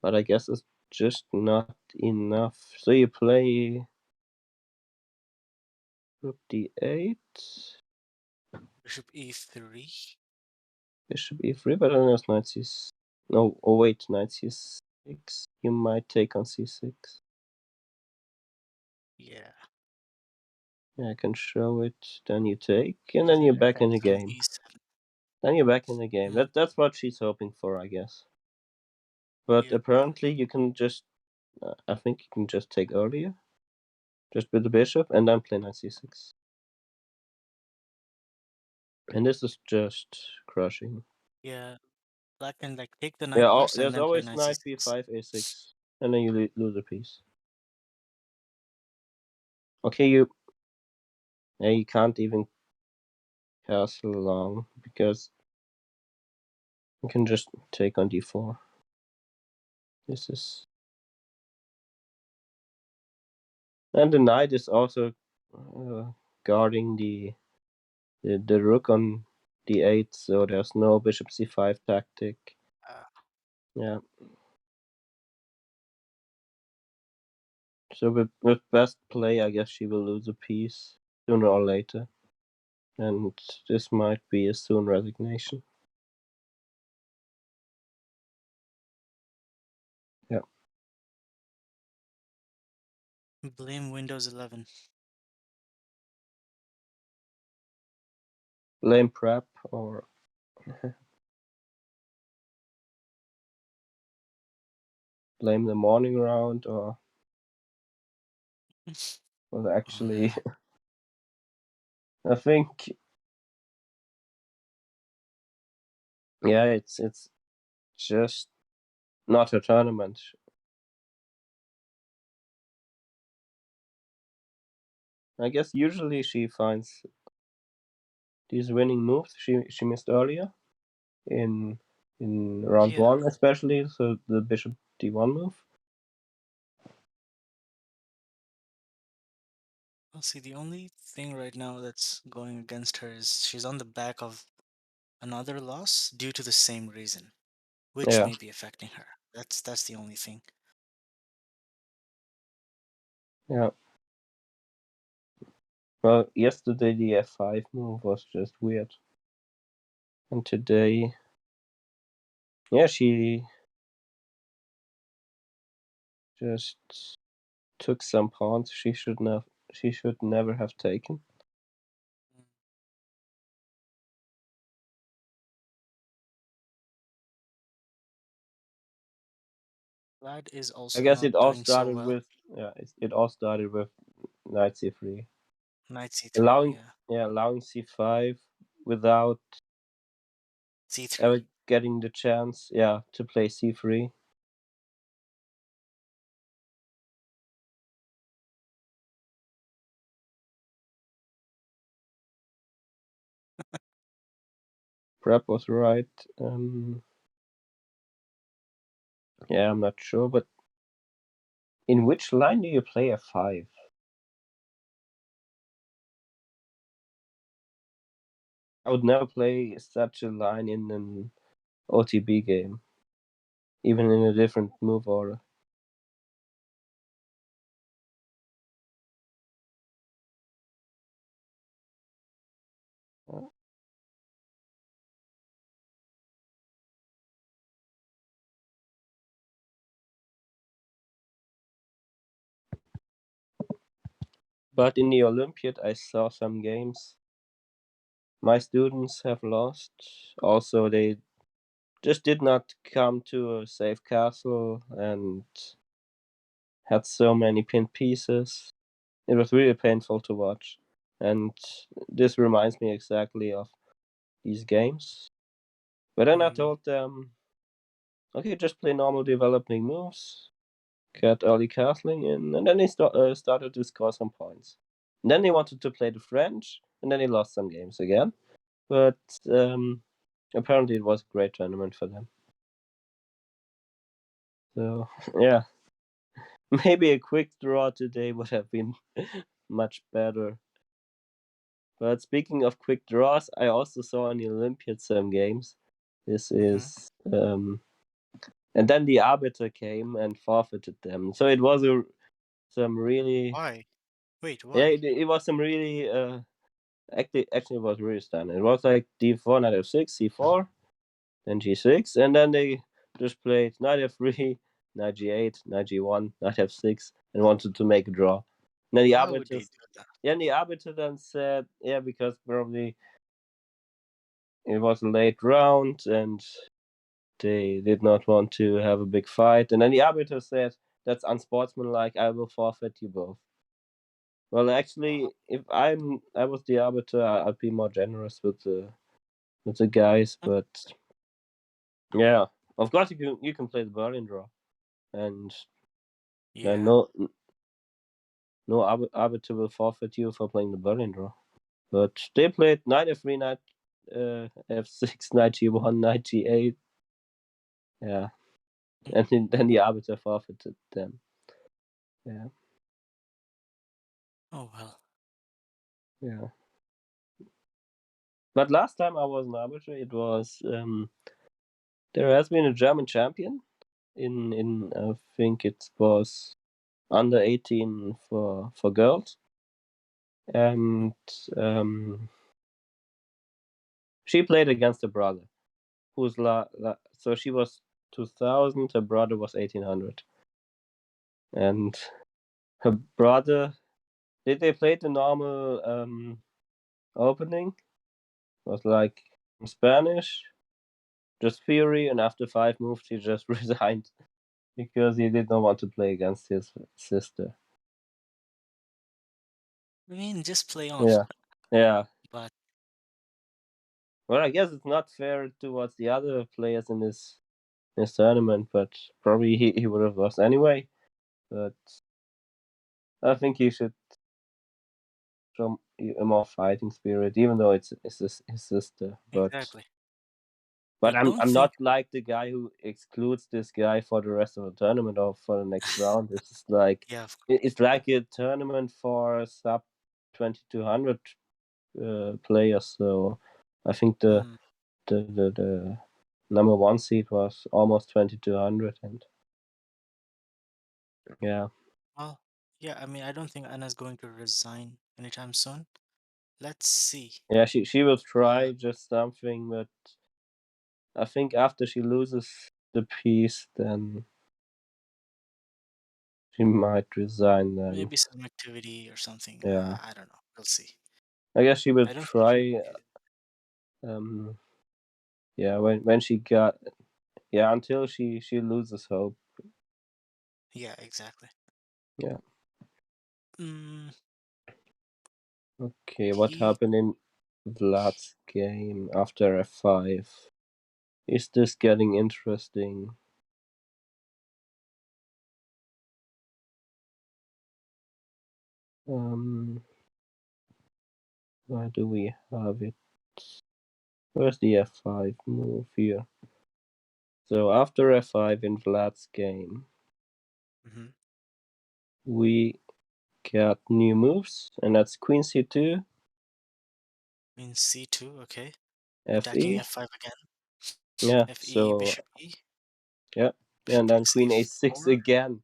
but I guess it's just not enough. So you play rook d8, Bishop e3. bishop e3, but then there's knight c6. No, oh wait, knight c6. You might take on c6. Yeah. Yeah, I can show it. Then you take, and Because then you're it back in the attacks on game. e7. Then you're back in the game. Mm, That's what she's hoping for, I guess. But yep. apparently, you can just. I think you can just take earlier, just with the bishop, and then play knight c6. And this is just crushing. Yeah. Black can like take the Yeah, knight first and there's then play always knight knight c6. b5, a6, and then you lose a piece. Okay, you can't even castle long because you can just take on d4. This is, and the knight is also guarding the rook on d8, so there's no bishop c5 tactic. Uh, Yeah. So with best play, I guess she will lose a piece sooner or later, and this might be a soon resignation. Yeah. blame Windows 11. Blame prep or blame the morning round or well, Oh actually, man. I think yeah, it's just not a tournament. I guess usually she finds these winning moves she missed earlier in round Yeah. one, especially. So the bishop d1 move. Well, see, the only thing right now that's going against her is she's on the back of another loss due to the same reason, which Yeah, may be affecting her. That's the only thing. yeah. Well, yesterday the f5 move was just weird, and today, yeah, she just took some pawns she should never have taken. Vlad is I also guess not it all doing so started well. with it all started with knight c3, Knight c3, allowing yeah. allowing c5 without c3. ever getting the chance to play c3. Prep was right. Yeah, I'm not sure, but in which line do you play f5? I would never play such a line in an OTB game, even in a different move order. But in the Olympiad, I saw some games. My students have lost. Also, they just did not come to a safe castle and had so many pinned pieces. It was really painful to watch. And this reminds me exactly of these games. But then I told them, okay, just play normal developing moves, get early castling in, and then they started to score some points. And then they wanted to play the French, and then they lost some games again. But apparently it was a great tournament for them. So, yeah. Maybe a quick draw today would have been much better. But speaking of quick draws, I also saw on the Olympiad some games. This is and then the arbiter came and forfeited them. So it was some really Why? Wait, yeah, why? it was some really actually it was really stunning. It was like d4, knight f6, c4, then g6, and then they just played knight f3, knight g8, knight g1, knight f6, and wanted to make a draw. And then the Why would they arbiters, do that? yeah, and the arbiter then said, yeah, because probably it was a late round and they did not want to have a big fight. And then the arbiter said, that's unsportsmanlike, I will forfeit you both. Well, actually, if I was the arbiter, I'd be more generous with the guys, but yeah, of course you can play the Berlin draw, and then Yeah. no arbiter will forfeit you for playing the Berlin draw. But they played knight f3, knight f6, knight g1, knight g8. Yeah, and then the arbiter forfeited them. Yeah. Oh well. Yeah. But last time I was an arbiter, it was there has been a German champion in I think it was under 18 for girls, and she played against her brother, who's so she was 2000, her brother was 1800, and her brother they played the normal opening, it was like Spanish, just theory, and after 5 moves he just resigned because he did not want to play against his sister. I mean, just play off. Yeah, yeah. But Well, I guess it's not fair towards the other players in this tournament, but probably he would have lost anyway. But I think he should show a more fighting spirit, even though it's his sister. exactly. But I don't I'm think. not like the guy who excludes this guy for the rest of the tournament or for the next round. This is like Yeah, of it's like a tournament for sub 2200 players. So I think course. the number one seed was almost 2200, and yeah, Well, yeah. I mean, I don't think Anna's going to resign anytime soon. Let's see. yeah, she will Uh, try just something, but I think after she loses the piece, then she might resign. Then maybe some activity or something. yeah, I don't know. We'll see. I guess she will I don't think she. try. Um, yeah, when she got yeah until she loses hope. Yeah, exactly. Yeah. Mm, Okay, what he. happened in Vlad's game after f5? Is this getting interesting? Where do we have it? Where's the f5 move here? So after f5 in Vlad's game, we got new moves, and that's queen c2, Means c2, okay. Attacking fe. f5 again. Yeah, Fe, so bishop e. yeah, Bishop and then takes queen a6 c4. again.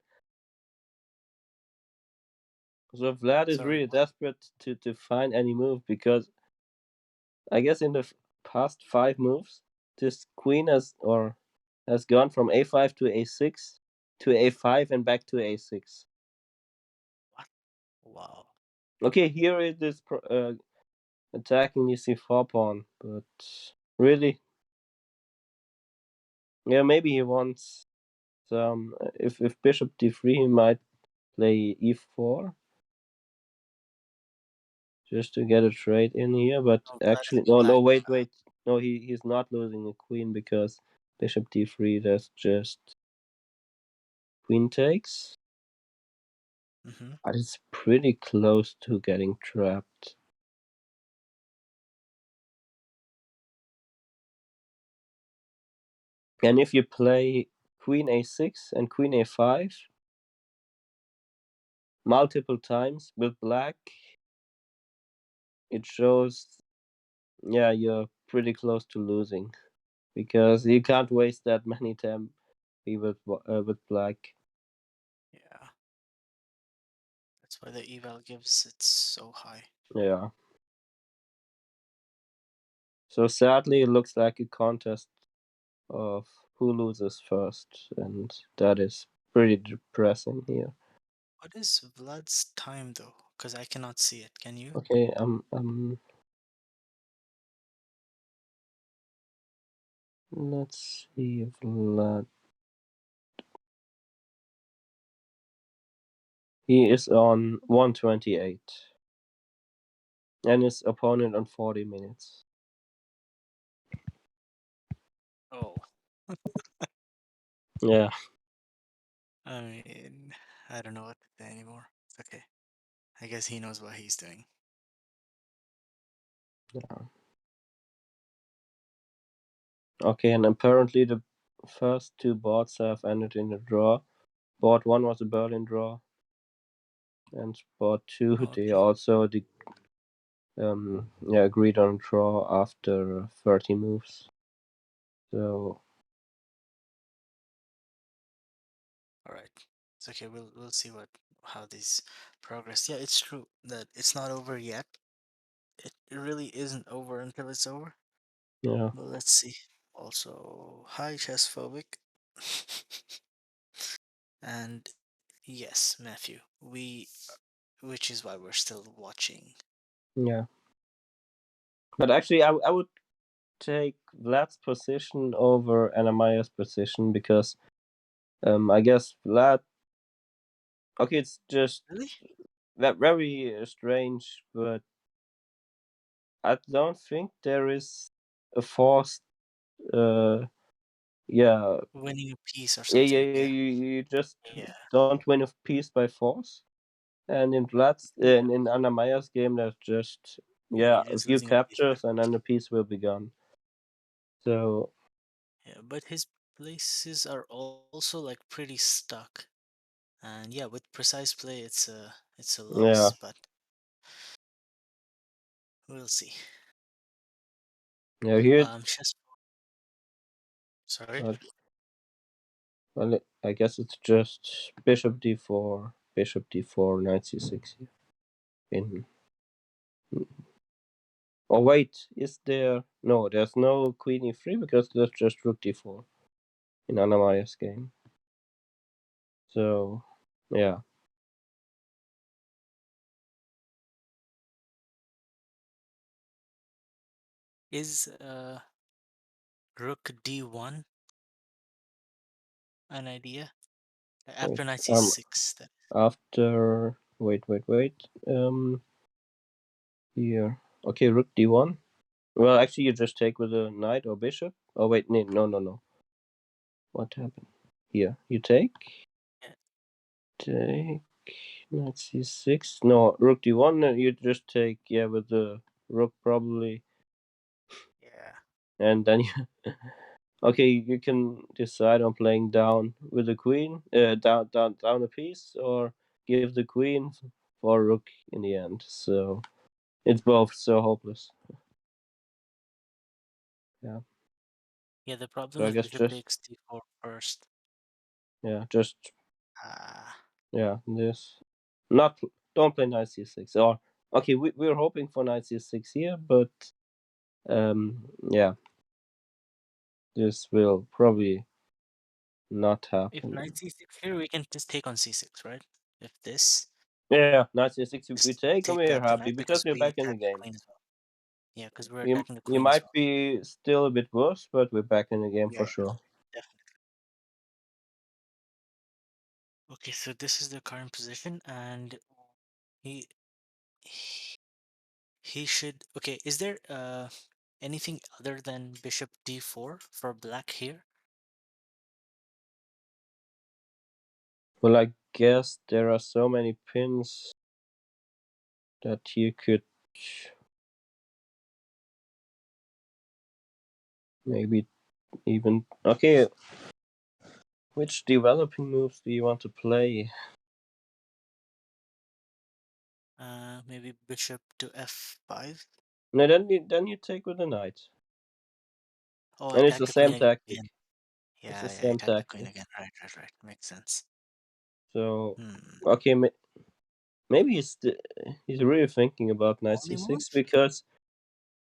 So Vlad is Sorry, really what? desperate to find any move, because I guess in the past 5 moves, this queen has gone from a5 to a6 to a5 and back to a6. What? Wow. Okay, here it is attacking the c4 pawn, but really, yeah, maybe he wants some. If bishop d3, he might play e4 just to get a trade in here. But Oh, Vlad is actually, no, black. wait, no, he's not losing the queen, because bishop d3, that's just queen takes. But it's pretty close to getting trapped. And if you play queen a6 and queen a5 multiple times with black, it shows, yeah, you're pretty close to losing, because you can't waste that many time with black. Yeah. That's why the eval gives it so high. Yeah. So sadly, it looks like a contest of who loses first, and that is pretty depressing here. What is Vlad's time though? Because I cannot see it. Can you? Okay, let's see if Vlad. He is on 128, and his opponent on 40 minutes. Oh. Yeah. I mean, I don't know what to say anymore. It's okay. I guess he knows what he's doing. Yeah. Okay, and apparently the first 2 boards have ended in a draw. Board 1 was a Berlin draw, and board 2 they Okay. also agreed on a draw after 30 moves. So All right. It's okay. We'll see how these progress. Yeah, it's true that it's not over yet. It really isn't over until it's over. yeah, But let's see. Also, hi, chess phobic. And yes, Matthew, which is why we're still watching. yeah. But actually, I would take Vlad's position over Anna-Maja's position, because I guess Vlad. Okay, it's just Really? very strange, but I don't think there is a forced. Uh, yeah, Winning a piece or yeah. something, yeah? You just Yeah. don't win a piece by force. And in Vlad's Yeah. in Anna-Maja's game, there's just You're a just few losing a piece by captures, and then force. the piece will be gone. So Yeah, but his places are also like pretty stuck. And yeah, with precise play it's a yeah, loss, but we'll see. yeah. Here, Chess sorry. uh, well, I guess it's just bishop d4, knight c6 here. In Oh wait, is there? No, there's no queen e3, because there's just rook d4 in Anna-Maja's game. So yeah, Is rook d1 an idea? wait. After knight c6 then. After wait. Here. Okay, rook d1. Well, actually, you just take with a knight or bishop. Oh wait, no. What happened? Here, you take. Yeah. Take. Knight c6. No, rook d1. You just take. Yeah, with the rook probably. Yeah. and then you okay, you can decide on playing down with the queen, down a piece, or give the queen for rook in the end. So it's both so hopeless. Yeah. Yeah, the So problem I is guess bishop just takes d4 first. just Ah, this. Not don't play knight c6 or okay. We're hoping for knight c6 here, but yeah, this will probably not if happen. knight c6 here, we can just take on c6, right? If this, Yeah, knight c6 we just take and take we're back the happy knight because because we're we back in the attack the game. queen as well. Yeah, because we're We attacking the we queen as might well. be still a bit worse, but we're back in the game Yeah, for sure. yeah, definitely. Okay, so this is the current position, and he he should. Okay, is there anything other than bishop d4 for black here? Well, I guess there are so many pins that you could maybe even okay. Which developing moves do you want to play? Maybe bishop to f5. No, then you take with the knight, Oh, and it's attack the the queen same tactic. again. It's Yeah, the yeah, same attack the queen tactic. again. Right, right, right. Makes sense. So Hmm. okay, maybe he's really thinking about knight Only c6 move? because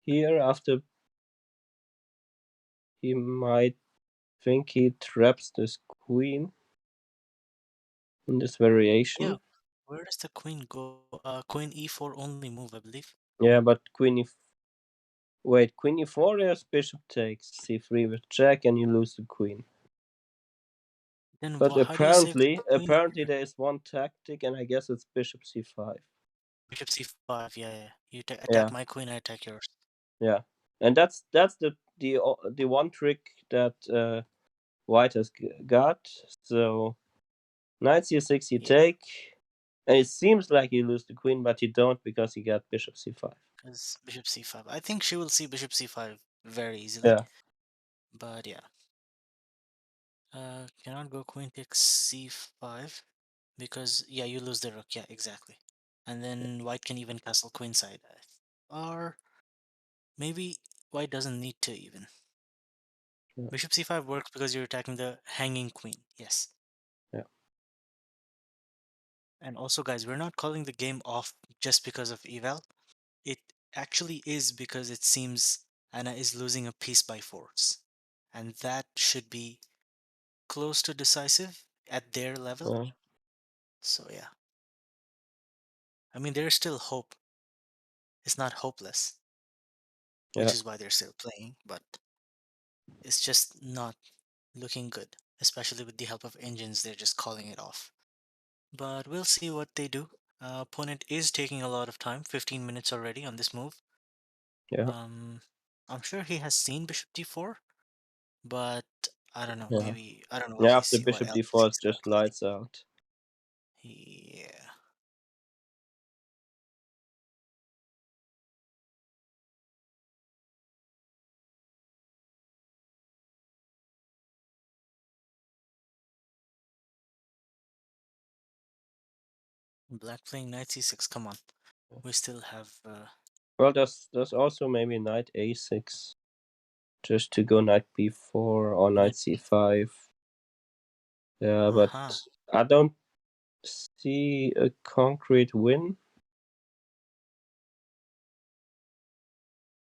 here after he might think he traps this queen in this Yeah. variation. Where does the queen go? Queen e4 only move, I believe. Yeah, but queen e4 there's bishop takes c3 with check and you lose the queen. Then But how do you save the queen apparently here? there is one tactic, and I guess it's bishop c5. Bishop c5. Yeah, yeah. You attack Yeah, my queen, I attack yours. yeah, and that's the one trick that white has got. So knight c6 you Yeah, take, and it seems like you lose the queen, but you don't because you got bishop c5. because bishop c5. I think she will see bishop c5 very easily. Yeah, But yeah. Cannot go queen takes c5 because yeah, you lose the rook. Yeah, exactly. And then white can even castle queenside. Or maybe white doesn't need to even. yeah, Bishop c5 works because you're attacking the hanging queen. Yes. yeah, And also, guys, we're not calling the game off just because of eval. It actually is because it seems Anna is losing a piece by force. And that should be close to decisive at their level. yeah, So yeah. I mean, there's still hope. It's not hopeless, which yeah, is why they're still playing, but it's just not looking good. Especially with the help of engines, they're just calling it off. But we'll see what they do. Opponent is taking a lot of time, 15 minutes already on this move. yeah, Um, I'm sure he has seen Bishop d4, but I don't know. yeah. Maybe I don't know what Yeah, after what bishop else d4, it's he's just calculating. lights out. Yeah. Black playing knight c6. Come on. We still have. Well, there's also maybe knight a6, just to go knight b4 or knight Knight. c5. Yeah, Uh but huh. I don't see a concrete win.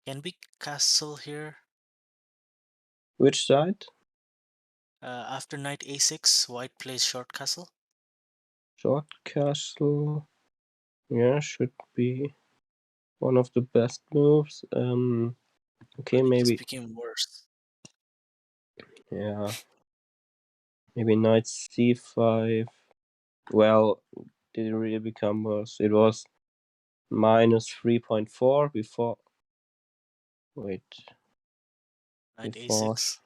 Can we castle here? Which side? After knight a6, white plays short castle. Short castle. Yeah, should be one of the best moves. Okay, But it just maybe. became worse. Yeah, maybe knight c5. Well, did it really become worse? It was minus 3.4 before. Wait, Knight before. a6.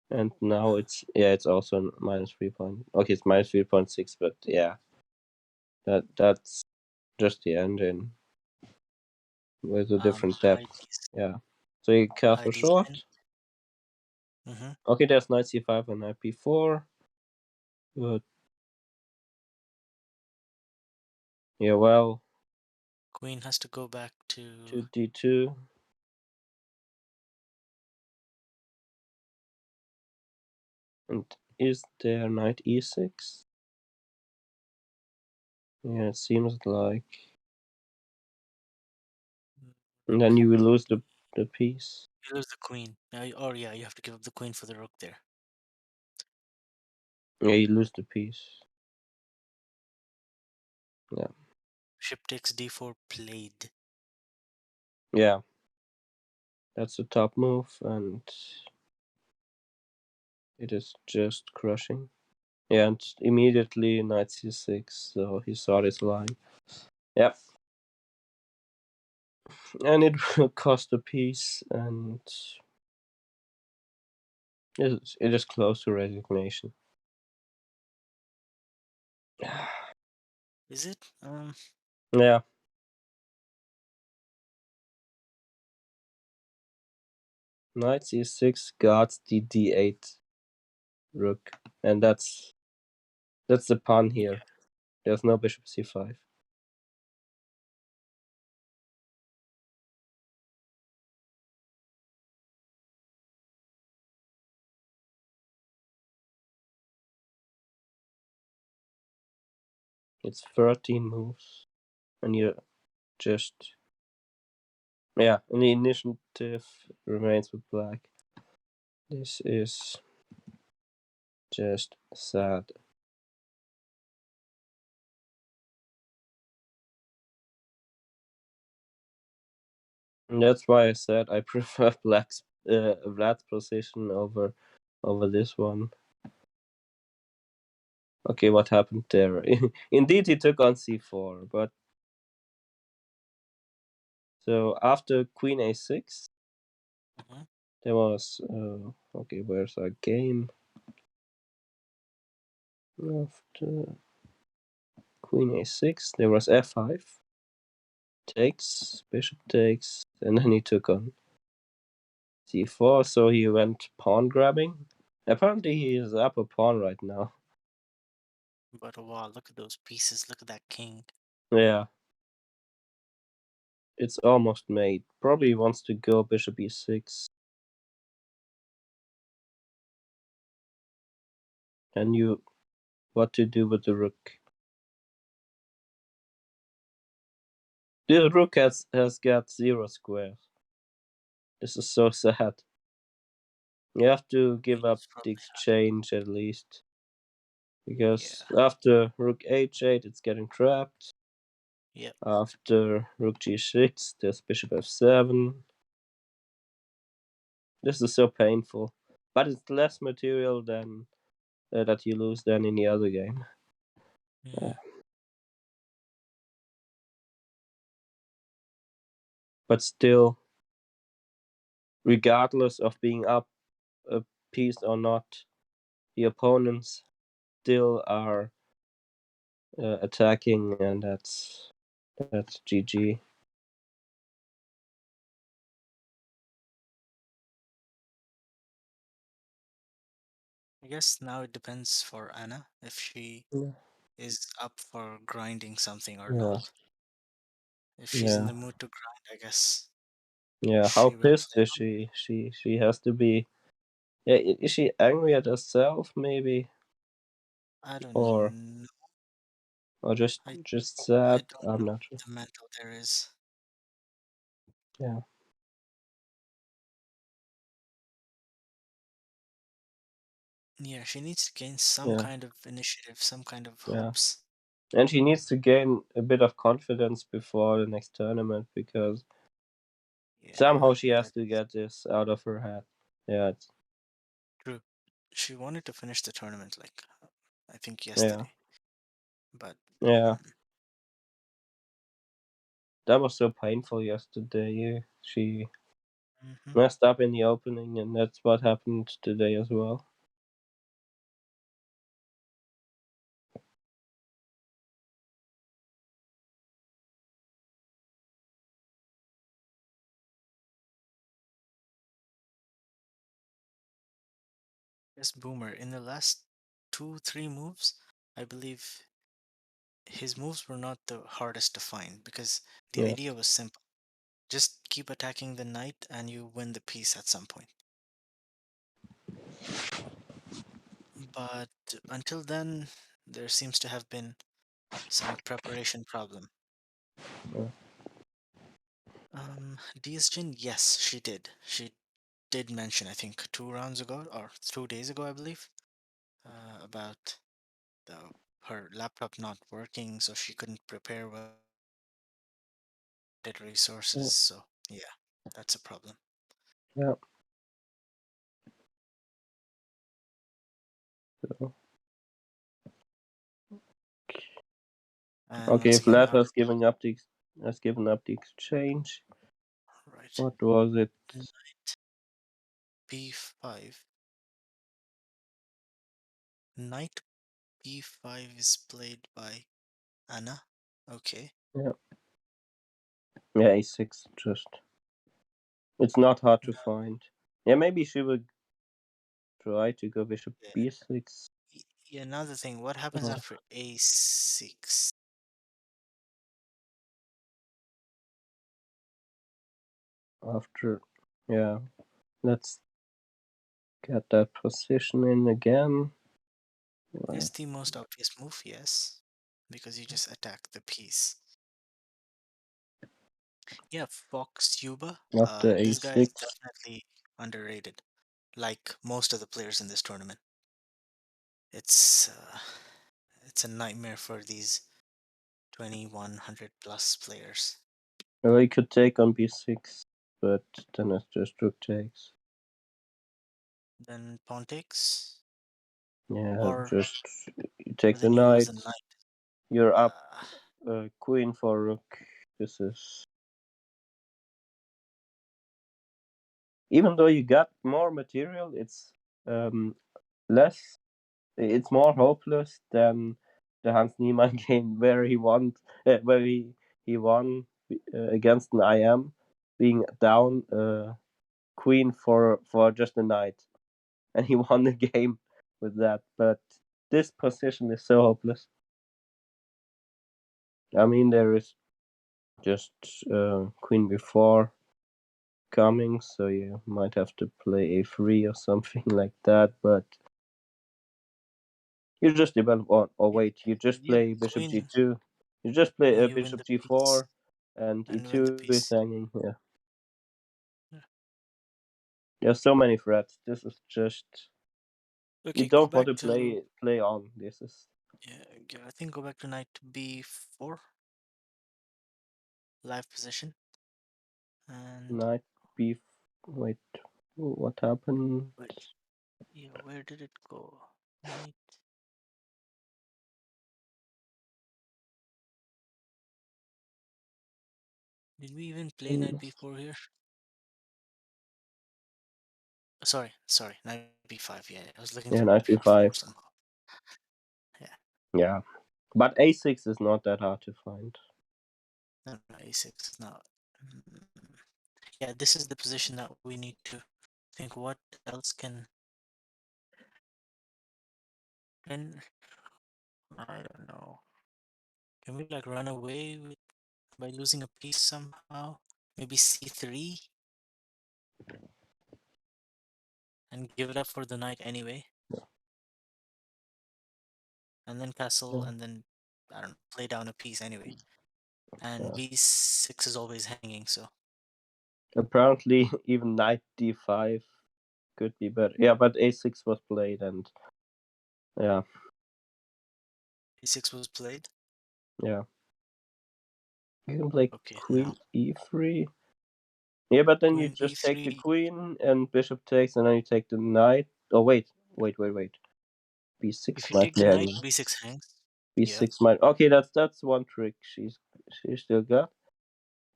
And now it's also minus 3 point. Okay, it's minus 3.6, but yeah, that's just the engine with a different High depth. d Yeah. So you high castle short. d7. Mm-hmm. Okay, there's knight c5 and knight b4. But yeah, well, Queen has to go back to. to d2. And is there knight e6? Yeah, it seems like. And then you will lose the piece. You lose the queen. Or yeah, you have to give up the queen for the rook there. Yeah, you lose the piece. Yeah. Ship takes d4 played. Yeah. That's the top move, and it is just crushing. Yeah, and immediately knight c6, so he saw this line. Yep. And it will cost a piece, and it is close to resignation. Is it? Yeah. Knight c6 guards the d8 rook, and that's the pawn here. There's no bishop c5. It's 13 moves, and you just and the initiative remains with black. This is just sad. And that's why I said I prefer black's Vlad's position over this one. Okay, what happened there? Indeed, he took on c4, but so after queen a6, there was okay. Where's our game? After queen a6, there was f5, takes, bishop takes, and then he took on c4. So he went pawn grabbing. Apparently, he is up a pawn right now. But wow, look at those pieces. Look at that king. Yeah. It's almost made. Probably wants to go bishop e6. And you, what to do with the rook? The rook has got 0 squares. This is so sad. You have to give up He's the probably exchange at least. yeah. Because after rook h8, it's getting trapped. Yep. After rook g6, there's bishop f7. This is so painful. But it's less material than that you lose than in the other game. But still, regardless of being up a piece or not, the opponents still are attacking, and that's GG. I guess now it depends for Anna if she Yeah. is up for grinding something or Yeah. not. If she's in Yeah. the mood to grind, I guess Yeah. How she will pissed play is she? She has to be. Yeah, is she angry at herself maybe, on. I or don't know. just I sad? don't I'm know not what sure. the mental there is. Yeah. Yeah, she needs to gain some Yeah. kind of initiative, some kind of Yeah. hopes. And she needs to gain a bit of confidence before the next tournament because Yeah, somehow she has that to is get this out of her head. Yeah. true. She wanted to finish the tournament like I think Yeah. yesterday, but Yeah. That was so painful yesterday. She mhm. messed up in the opening, and that's what happened today as well. Yes, Boomer. In the last 2, 3 moves, I believe his moves were not the hardest to find because the Yes. idea was simple. Just keep attacking the knight and you win the piece at some point. But until then, there seems to have been some preparation problem. Yeah. Diasjin, yes, she did. She did mention, I think, 2 rounds ago or 2 days ago, I believe, about the her laptop not working, so she couldn't prepare well, did resources. Yeah. So yeah, that's a problem. Yeah. So, And okay, once again, Vlad our has given up the exchange. right What was it? knight b5. Knight b5 is played by Anna. Okay. Yeah. Yeah, a6. Just it's not hard to find. Yeah, maybe she would try to go bishop Yeah. b6. Yeah, another thing, what happens Or after a6? after, yeah. Let's get that position in again. Is the most obvious move, yes, because you just attack the piece. Yeah, Fox Yuba. After This guy is a6. definitely underrated, like most of the players in this tournament. It's uh, it's a nightmare for these 2100 plus players. Well, he could take on b6, but then it's just rook takes. Then pawn takes, Yeah, or just you take but the then you lose knight. the knight. You're up Uh, queen for rook. This is even though you got more material, it's um, less. It's more hopeless than the Hans Niemann game where he won against an IM, being down queen for just a knight, and he won the game with that. But this position is so hopeless. I mean, there is just queen b4 coming, so you might have to play a3 or something like that. But you just develop or yeah, wait, you just yeah, play bishop queen, g2. You just play and you win bishop the piece g4, and and win the e2 is piece. hanging. Yeah, Yeah. there's so many threats. This is just you Okay, go don't want back to to play on. This is I think go back to knight b4 live position and knight b. Wait, what happened? wait. Yeah, where did it go? Knight. Did we even play knight b4 here? Sorry, knight b5. Yeah, I was looking Yeah, for knight b4 b5. somehow. Yeah, Yeah, but a6 is not that hard to find. no, a6 now. Yeah, this is the position that we need to think. What else can I don't know. Can we like run away by losing a piece somehow? Maybe c3 and give it up for the knight anyway, and then castle, Yeah, and then I don't know, play down a piece anyway. And yeah. b6 is always hanging, so Apparently, even knight d5 could be better. Yeah, but a6 was played, and yeah, b6 was played. yeah. You can play Okay, queen now e3. Yeah, but then you queen just take the e3. queen and bishop takes, and then you take the knight. Oh wait. If b6 you might take be the knight, hanging. b6 hangs. Yeah, b6 might. Okay, that's one trick she still got.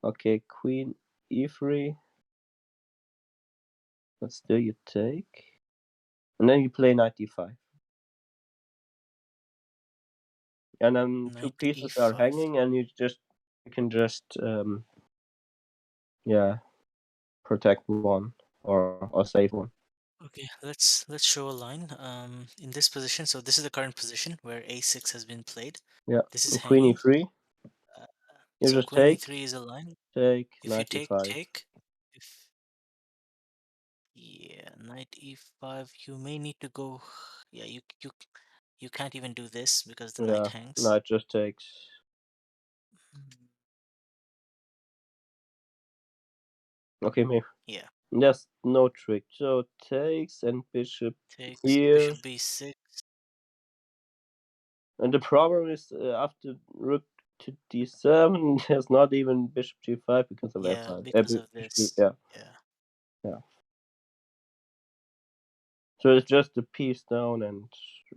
Okay, queen e3, but still you take, and then you play knight d5, and then two knight pieces are e5. hanging, and you can just yeah protect one or save one. Okay, let's show a line. In this position, so this is the current position where a6 has been played. Yeah. This is Queen hanging. e3. Uh, You so just queen take, e3 is a line. If you knight e5. take, if yeah, knight e5, you may need to go. Yeah, you can't even do this because the knight Yeah, hangs. knight just takes. Mm, Okay, maybe. yeah, There's no trick. So takes and bishop takes here. bishop b6. And the problem is after rook to d7, there's not even bishop g5 because of Yeah, f5. because of Bishop g, this. yeah, Yeah, yeah. So it's just a piece down and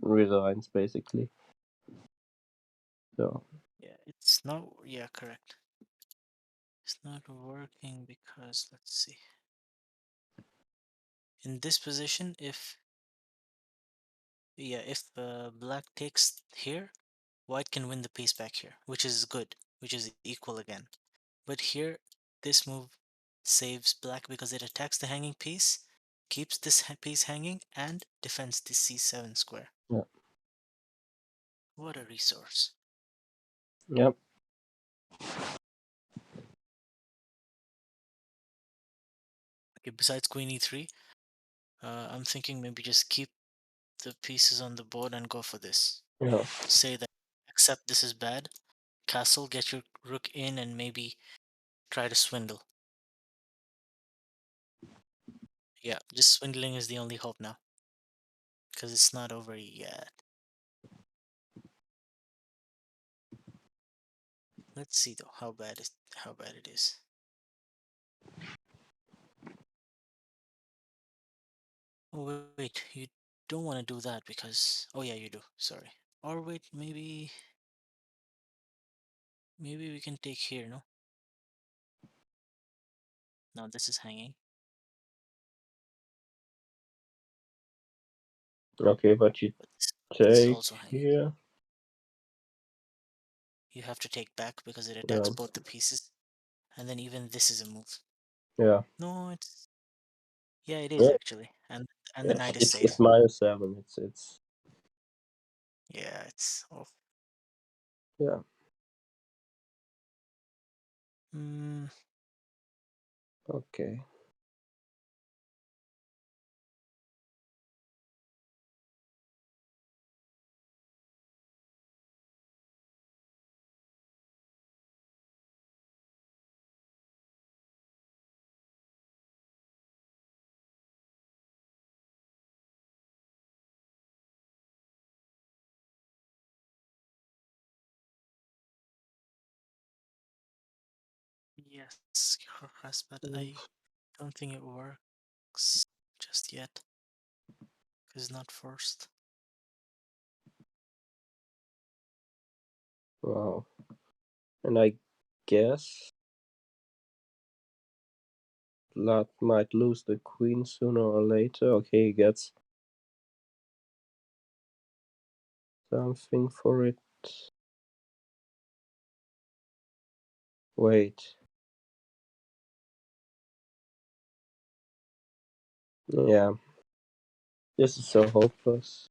resigns basically. So yeah, it's not. Yeah, correct. It's not working because let's see. In this position, if black takes here, white can win the piece back here, which is good, which is equal again. But here, this move saves black because it attacks the hanging piece, keeps this piece hanging, and defends the c7 square. yeah, What a resource. yeah, Okay, besides queen e3, I'm thinking maybe just keep the pieces on the board and go for this. yeah. Say that accept this is bad, castle, get your rook in, and maybe try to swindle. Yeah, just swindling is the only hope now. Because it's not over yet. Let's see though how bad it is. Oh wait, you don't want to do that because oh yeah you do. Sorry. Or wait, maybe we can take here, no? No, this is hanging. Okay, but you But this is take also hanging. here. You have to take back because it attacks Yeah, both the pieces. And then even this is a move. yeah, No, it's yeah, it is yeah. actually. And the knight is It's safe. -7. It's Yeah, it's off. yeah. Mm, Okay. yes, Jorge, but I don't think it works just yet. Because it's not forced. Wow. And I guess Vlad might lose the queen sooner or later. Okay, he gets something for it. Wait. Yeah, this is so hopeless.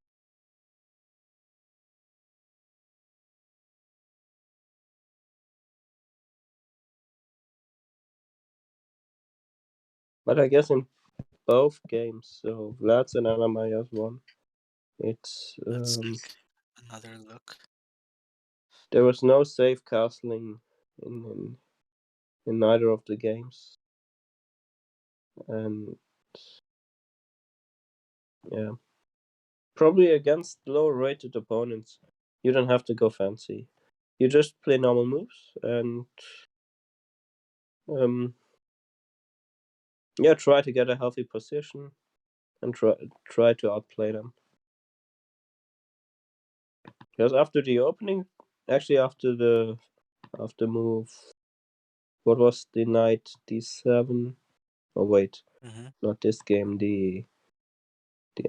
But I guess in both games, so Vlad's and Anna-Maja's won. It's Let's take another look. there was no safe castling in in neither of the games, and yeah, probably against lower rated opponents, you don't have to go fancy. You just play normal moves and um, yeah, try to get a healthy position and try to outplay them. Because after the opening, actually after move, what was the knight d7? Oh wait, Mm-hmm. not this game. The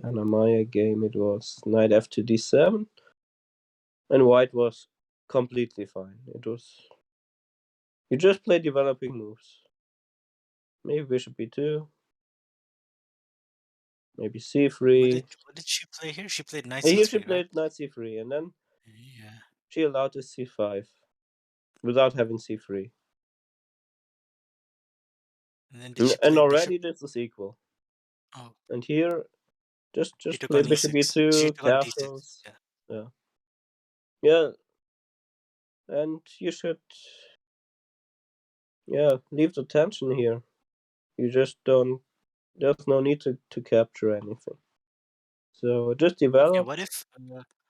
Anna-Maja game. It was knight f2 d7, and white was completely fine. It was you just play developing moves. Maybe bishop b2. maybe c3. What did she play here? She played knight And here she c3, right? played knight c3, and then Yeah. she allowed to c5 without having c3. And then did she And play bishop? already this is equal. Oh, And here, she just took play on bishop e6. She e2, took on d6. castles. Yeah. Yeah, yeah, and you should, yeah, leave the tension here. You just don't. There's no need to capture anything. So just Okay. develop.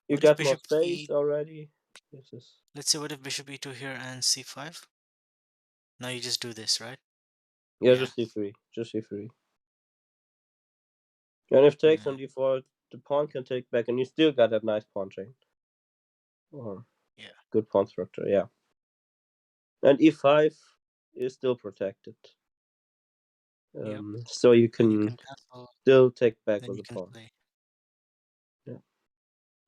You What if got more bishop space e? already. This is, Let's say what if bishop e2 here and c5? Now you just do this, right? yeah, Yeah. just c3, just c3. And if takes on Uh, d4, the pawn can take back, and you still got that nice pawn chain or yeah. good pawn structure. Yeah, and e5 is still protected. Yep. So you And you can can castle. still take back Then with you the can pawn. play. Yeah.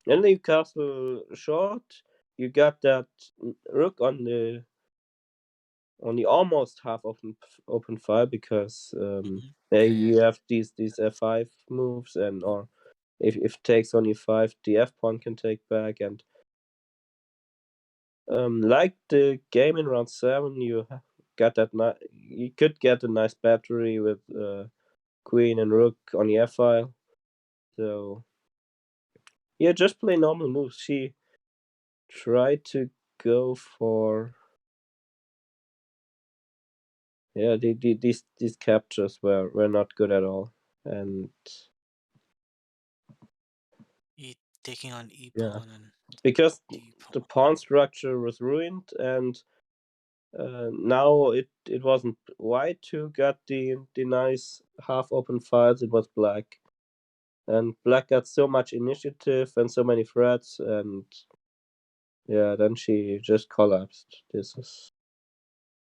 And then you castle short. You got that rook on the almost half open file because Yeah, yeah. you have these f5 moves, and or if takes on e5, the f pawn can take back, and like the game in round 7, you got that you could get a nice battery with queen and rook on the f file. So yeah, just play normal moves. She tried to go for, yeah, these captures were not good at all, and E taking on e yeah, pawn and because d pawn. the pawn structure was ruined, and now it wasn't white who got the nice half open files. It was black, and black got so much initiative and so many threats, and yeah, then she just collapsed. It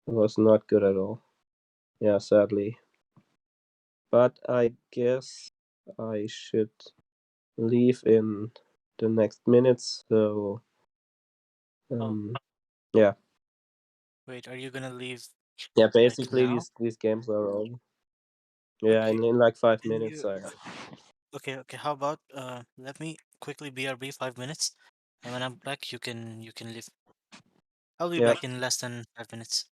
was not good at all. Yeah, sadly. But I guess I should leave in the next minutes. So Oh, yeah, wait. Are you gonna leave yeah. like Basically, now? these games are over. Yeah, Okay. in like 5 minutes, You I okay? Okay. How about let me quickly BRB 5 minutes, and when I'm back, you can leave. I'll be yeah. back in less than 5 minutes.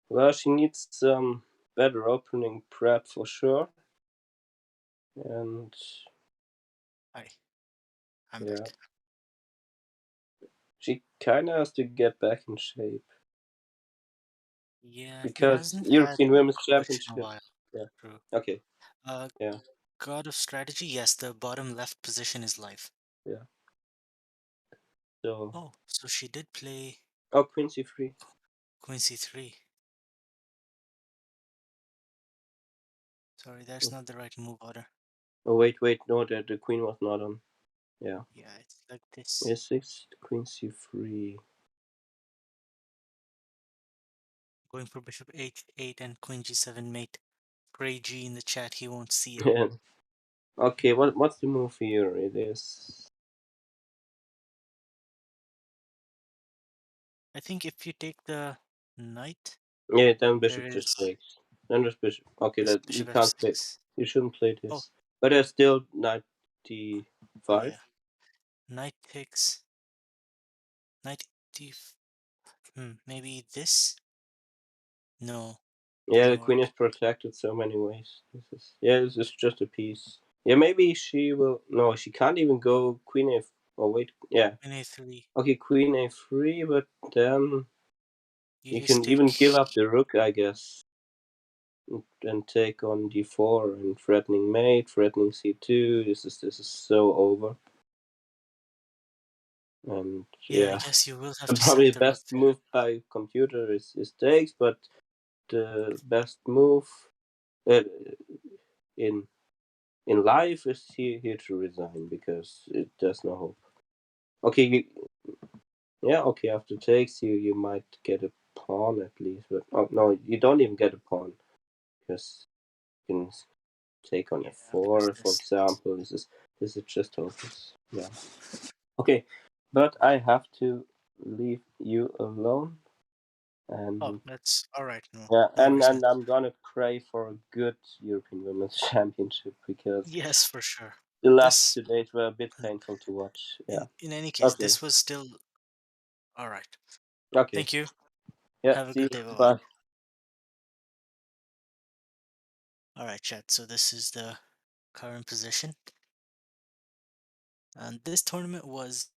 Well, she needs some better opening prep for sure. And Hi, I'm yeah, back. she kind of has to get back in shape Yeah, he because hasn't had European Women's push in a while. Championships. Yeah. True. Okay. Uh, Yeah. God of Strategy, yes, the bottom left position is live. Yeah. So. Oh, so she did play Oh, Queen C3. Queen C3. Sorry, that's not the right move order. Oh wait, no, the queen was not on. Yeah. Yeah, it's like this. A6, Queen C3. Going for bishop h8 and queen g7 mate. Gray G in the chat, he won't see it. Okay, what's the move here? It is. I think if you take the knight, Yeah, then there bishop just is takes. Then just bishop. Okay, this that you bishop can't play. f6. You shouldn't play Oh, this. But there's still knight d5. yeah. Knight takes knight d. Maybe this? No, Yeah, the doesn't queen is work. protected so many ways. This is just a piece. Yeah, maybe she will. No, she can't even go queen a. Oh wait, yeah. Queen a3. Okay, queen a3, but then You you just can even give take. up the rook, I guess, and take on d4 and threatening mate, threatening c2. This is so over. And Yeah, I yeah, guess you will have to probably sack the the rook best there. move by computer is takes, but the best move uh, in in life is here to resign because there's no hope. Okay, yeah, okay. After takes, you might get a pawn at least, but oh no, you don't even get a pawn because you can take on Yeah, because f4, for this. example. This is just hopeless. Yeah. Okay, but I have to leave you alone, Oh, and that's alright. No, yeah, no and worries, man. and I'm gonna pray for a good European Women's Championship because Yes, for sure. the last This, 2 days were a bit painful to watch. Yeah. in any case, Okay. this was still alright. Okay. Thank you. Yeah. Have a See good you. day. Bye bye. Bye. Alright, chat. So this is the current position. And this tournament was,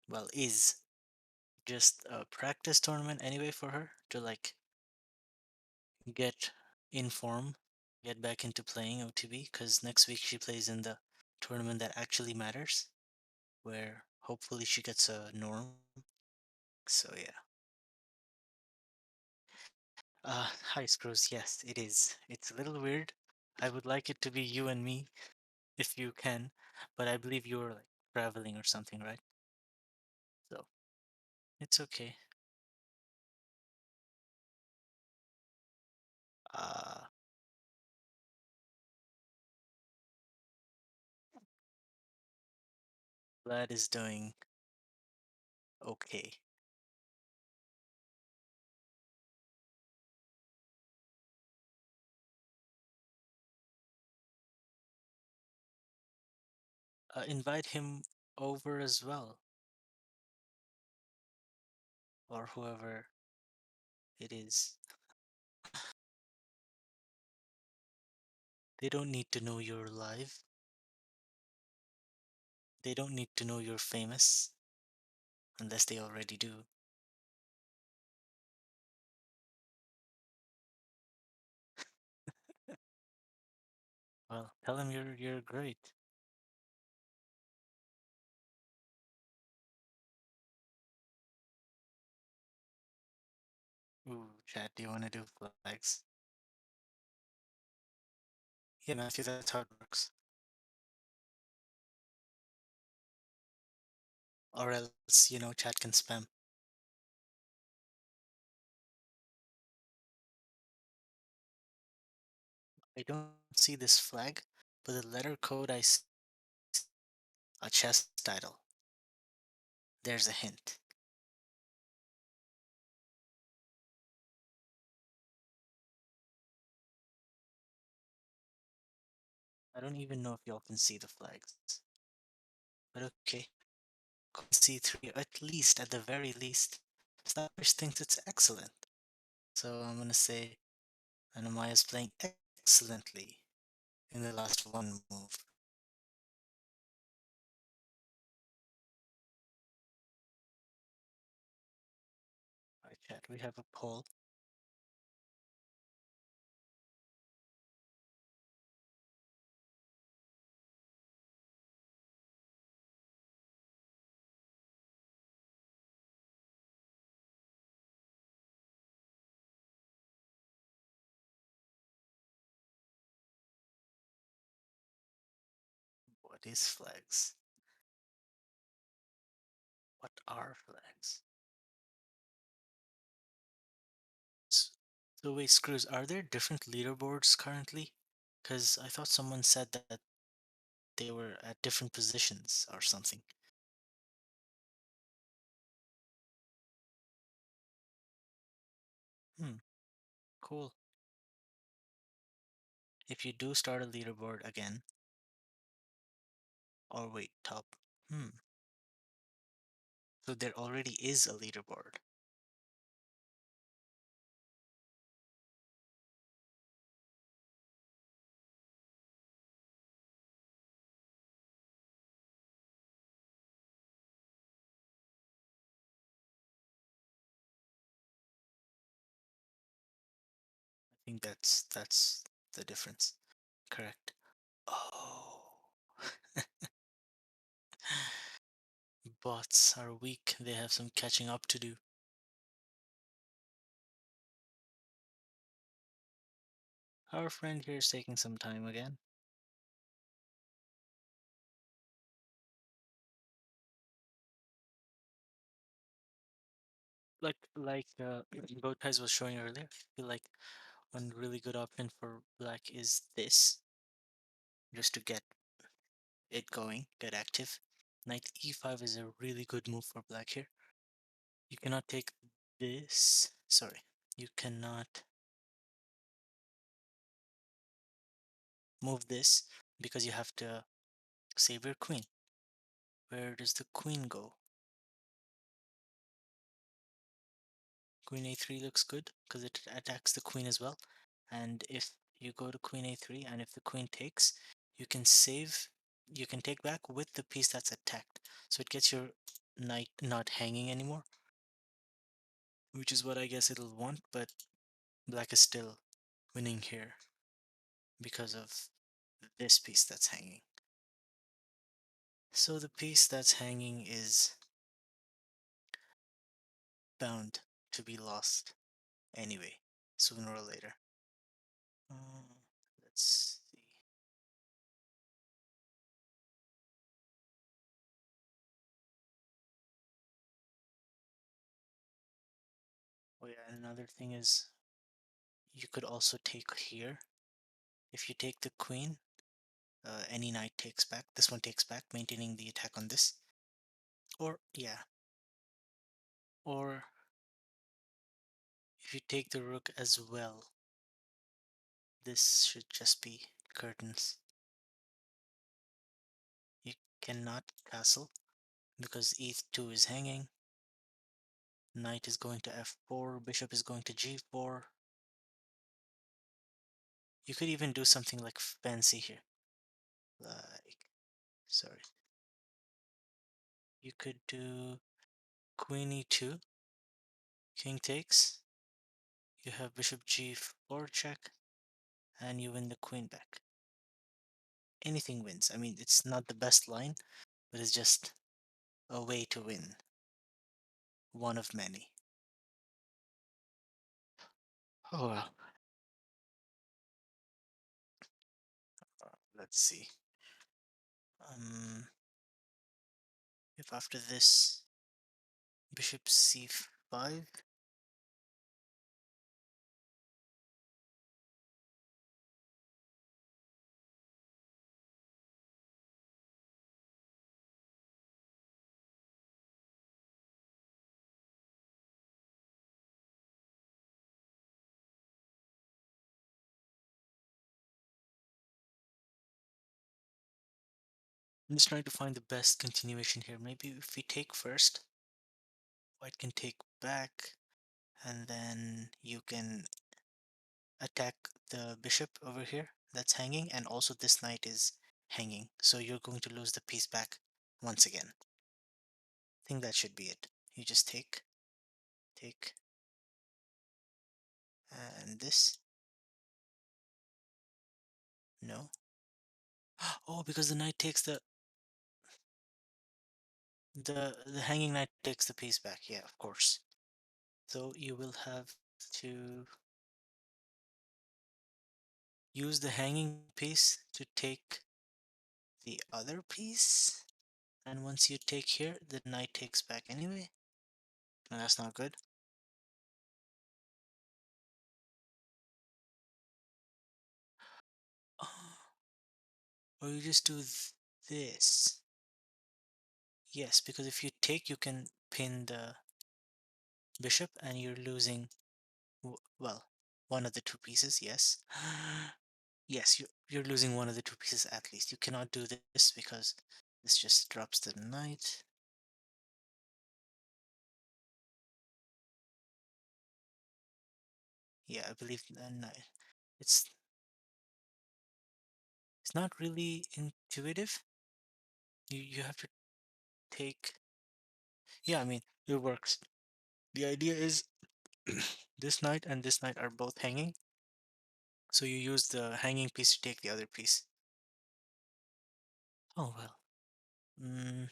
well, is just a practice tournament anyway for her to like get in form, get back into playing OTB, because next week she plays in the tournament that actually matters, where hopefully she gets a norm. So yeah. Hi Spruce, yes, it is. It's a little weird. I would like it to be you and me, if you can, but I believe you're like traveling or something, right? So it's okay. Uh, Vlad is doing okay. Invite him over as well, or whoever it is. They don't need to know you're live. They don't need to know you're famous, unless they already do. Well, tell him you're great. Ooh, chat, do you want to do flags? Yeah, Matthew, that's how it works. Or else, chat can spam. I don't see this flag, but the letter code I see a chess title. There's a hint. I don't even know if y'all can see the flags. But okay. Queen C3, at least, at the very least. Snipers thinks it's excellent. So I'm gonna say Anna-Maja is playing excellently in the last one move. Alright, chat, we have a poll. What is flags? What are flags? S- So wait, Screws, are there different leaderboards currently? Because I thought someone said that they were at different positions or something. Hmm, cool. If you do start a leaderboard again, or wait, top. Hmm, so there already is a leaderboard. I think that's the difference. Correct. Oh. Bots are weak. They have some catching up to do. Our friend here is taking some time again. Like Bowties was showing earlier. I feel like one really good option for black is this, just to get it going, get active. Knight e5 is a really good move for black here. You cannot take this. Sorry, you cannot move this because you have to save your queen. Where does the queen go? Queen a3 looks good because it attacks the queen as well. And if you go to queen a3 and if the queen takes, you can save, you can take back with the piece that's attacked. So it gets your knight not hanging anymore, which is what I guess it'll want, but black is still winning here because of this piece that's hanging. So the piece that's hanging is bound to be lost anyway, sooner or later. Let's see. Oh yeah, and another thing is you could also take here. If you take the queen, any knight takes back. This one takes back, maintaining the attack on this. Or, yeah. Or, if you take the rook as well, this should just be curtains. You cannot castle, because e2 is hanging. Knight is going to f4, bishop is going to g4. You could even do something like fancy here. Like, sorry. You could do queen e2, king takes. You have bishop g4 check, and you win the queen back. Anything wins. I mean, it's not the best line, but it's just a way to win. One of many. Oh well. Let's see. If after this bishop c5, I'm just trying to find the best continuation here. Maybe if we take first, white can take back, and then you can attack the bishop over here that's hanging, and also this knight is hanging, so you're going to lose the piece back once again. I think that should be it. You just take, and this. No. Oh, because the knight takes the hanging knight takes the piece back. Yeah, of course. So you will have to use the hanging piece to take the other piece. And once you take here, the knight takes back anyway. No, that's not good. Or you just do this. Yes, because if you take, you can pin the bishop and you're losing, well, one of the two pieces, yes. Yes, you're losing one of the two pieces at least. You cannot do this because this just drops the knight. Yeah, I believe the knight. It's it's not really intuitive. You have to take. Yeah, I mean it works. The idea is this knight and this knight are both hanging, so you use the hanging piece to take the other piece. Oh well. Mm,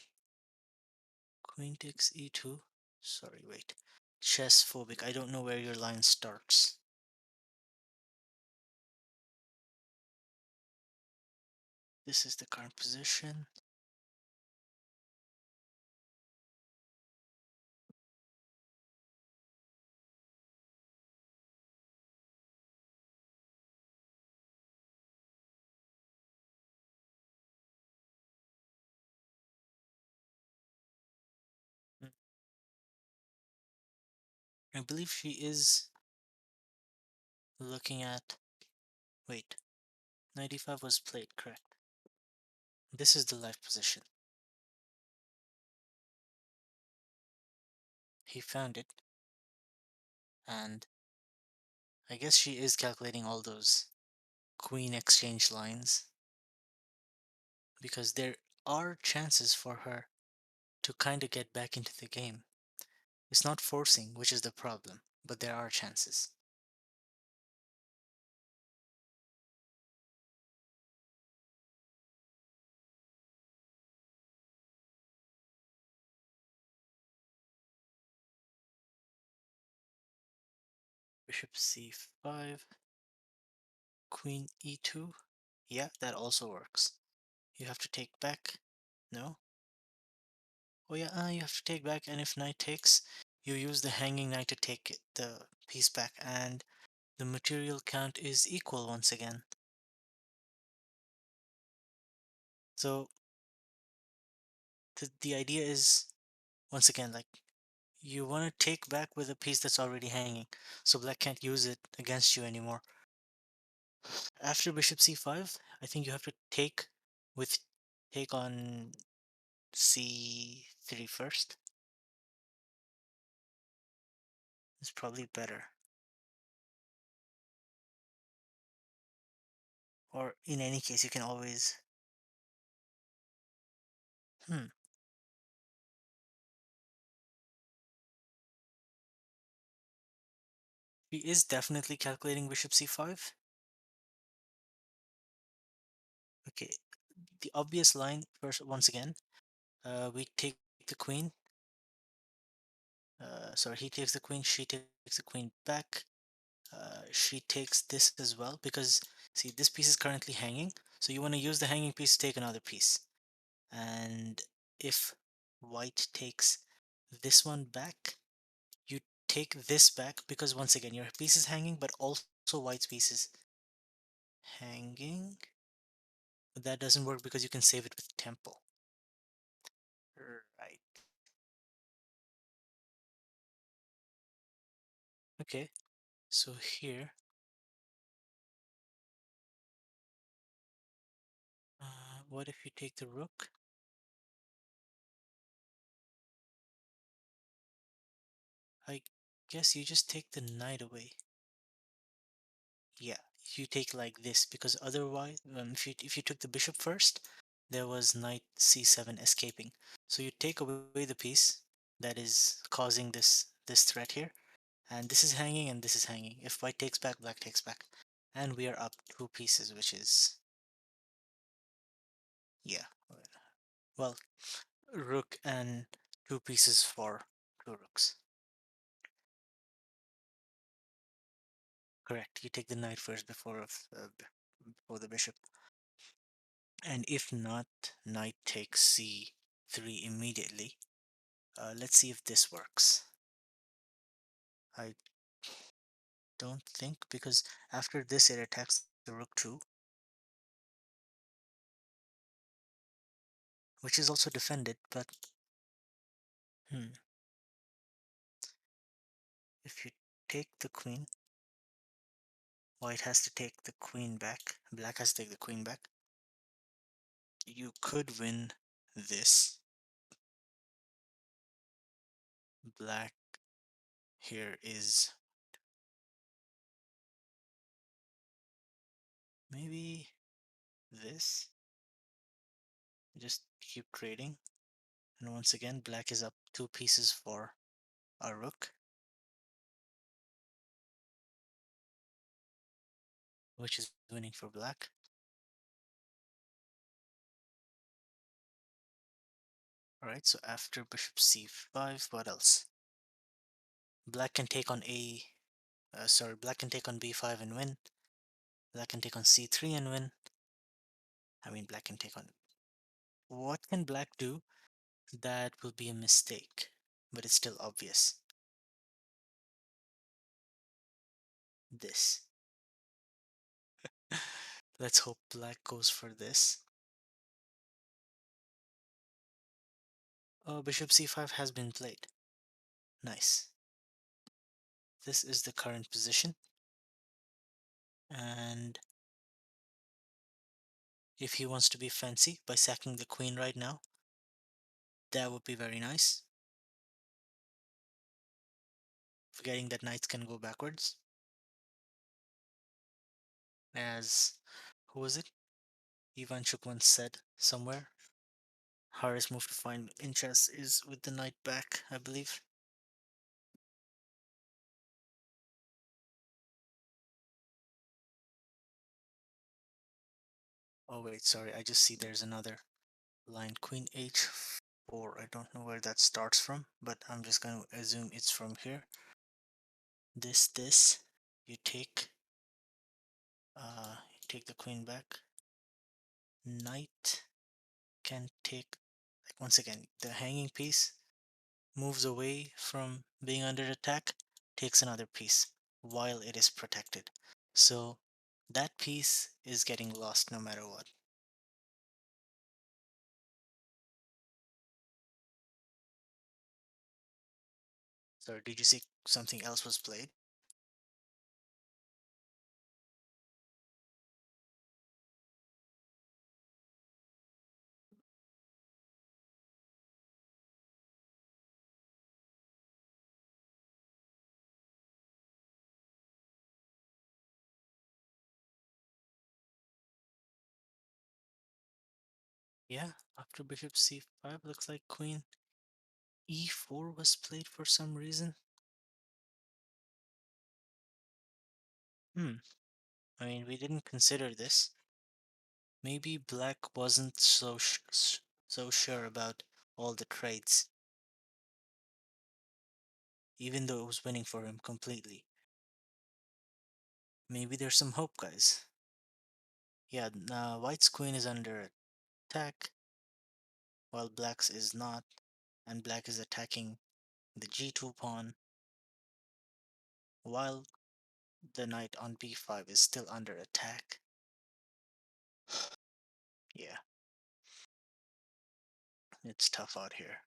Queen takes e2. Sorry, wait. Chess phobic. I don't know where your line starts. This is the current position. Mm, I believe she is looking at. Wait, 95 was played, correct? This is the life position. He found it, and I guess she is calculating all those queen exchange lines because there are chances for her to kind of get back into the game. It's not forcing, which is the problem, but there are chances. Bishop c5, queen e2. Yeah, that also works. You have to take back. No? Oh yeah, you have to take back, and if knight takes, you use the hanging knight to take the piece back, and the material count is equal once again. So the idea is, once again, like, you want to take back with a piece that's already hanging, so black can't use it against you anymore. After bishop c5, I think you have to with take on c3 first. It's probably better. Or in any case, you can always. Hmm. He is definitely calculating bishop c5. Okay, the obvious line first, once again, we take the queen. Sorry, he takes the queen, she takes the queen back. She takes this as well because, see, this piece is currently hanging, so you want to use the hanging piece to take another piece. And if white takes this one back, you take this back because, once again, your piece is hanging, but also white's piece is hanging. But that doesn't work because you can save it with tempo. Right. Okay, so here, what if you take the rook? I guess you just take the knight away. Yeah, you take like this because otherwise, if you took the bishop first, there was knight c7 escaping. So you take away the piece that is causing this threat here, and this is hanging and this is hanging. If white takes back, black takes back, and we are up two pieces, which is yeah. Well, rook and two pieces for two rooks. Correct. You take the knight first before the bishop. And if not, knight takes c3 immediately. Let's see if this works. I don't think, because after this it attacks the rook too, which is also defended, but hmm, if you take the queen, white has to take the queen back, black has to take the queen back. You could win this. Black here is maybe this. Just keep trading. And once again, black is up two pieces for a rook, which is winning for black. Alright, so after bishop c5, what else? Black can take on black can take on b5 and win. Black can take on c3 and win. I mean, black can take on... What can black do that will be a mistake, but it's still obvious? This. Let's hope black goes for this. Oh, bishop c5 has been played. Nice. This is the current position. And if he wants to be fancy by sacking the queen right now, that would be very nice. Forgetting that knights can go backwards. As, who was it? Ivanchuk once said somewhere. Hardest move to find in chess is with the knight back, I believe. Oh wait, sorry, I just see there's another line. Queen h4. I don't know where that starts from, but I'm just going to assume it's from here. This. You take the queen back. Knight can take, like, once again, the hanging piece moves away from being under attack, takes another piece while it is protected. So that piece is getting lost no matter what. So did you see something else was played? Yeah, after bishop c5, looks like queen e4 was played for some reason. I mean, we didn't consider this. Maybe black wasn't so sure about all the trades, even though it was winning for him completely. Maybe there's some hope, guys. Yeah, white's queen is under attack, while black's is not, and black is attacking the g2 pawn, while the knight on b5 is still under attack. Yeah, it's tough out here.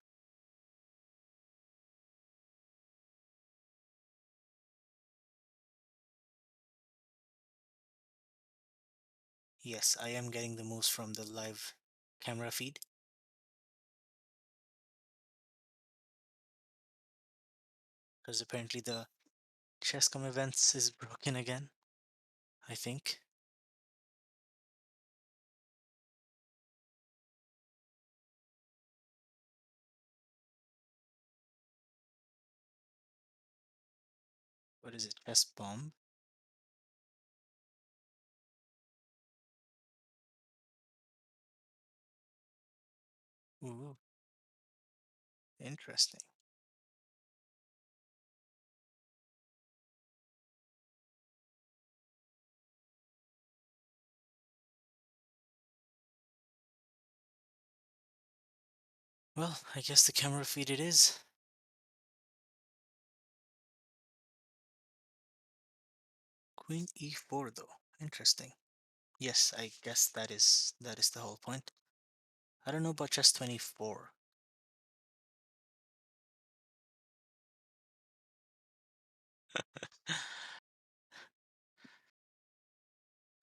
Yes, I am getting the moves from the live camera feed. Because apparently the Chess.com events is broken again, I think. What is it? Chess bomb? Ooh, interesting. Well, I guess the camera feed it is. Queen e4 though. Interesting. Yes, I guess that is the whole point. I don't know about chess 24.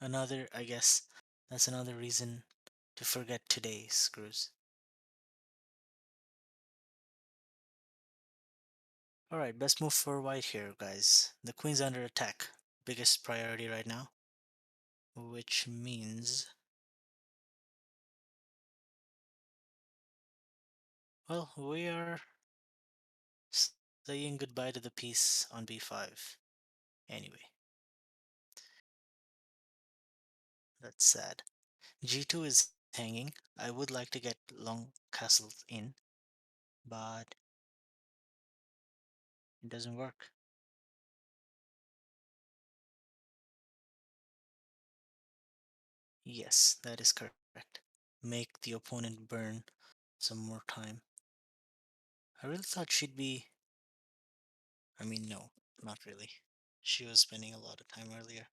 Another, I guess, that's another reason to forget today, screws. Alright, best move for white here, guys. The queen's under attack. Biggest priority right now. Which means... Well, we are saying goodbye to the piece on b5. Anyway, that's sad. g2 is hanging. I would like to get long castles in, but it doesn't work. Yes, that is correct. Make the opponent burn some more time. I really thought she'd be... I mean, no, not really. She was spending a lot of time earlier.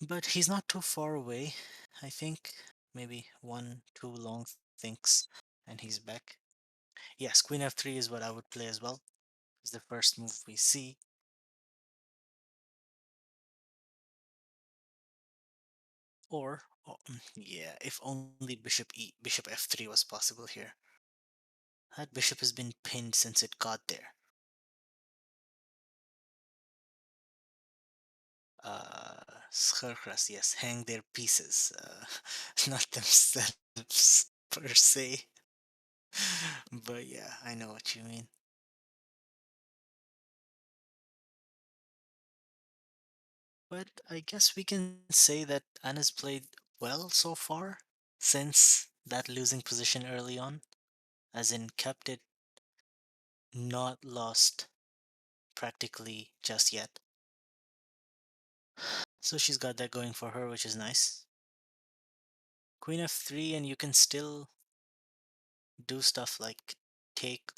But he's not too far away. I think maybe one, two long thinks, and he's back. Yes, queen f3 is what I would play as well. It's the first move we see. Or, oh, yeah, if only bishop f3 was possible here. That bishop has been pinned since it got there. Scherkras, yes, hang their pieces, not themselves per se. But yeah, I know what you mean. But I guess we can say that Anna's played well so far since that losing position early on, as in kept it not lost practically just yet. So she's got that going for her, which is nice. Queen f3, and you can still do stuff like take,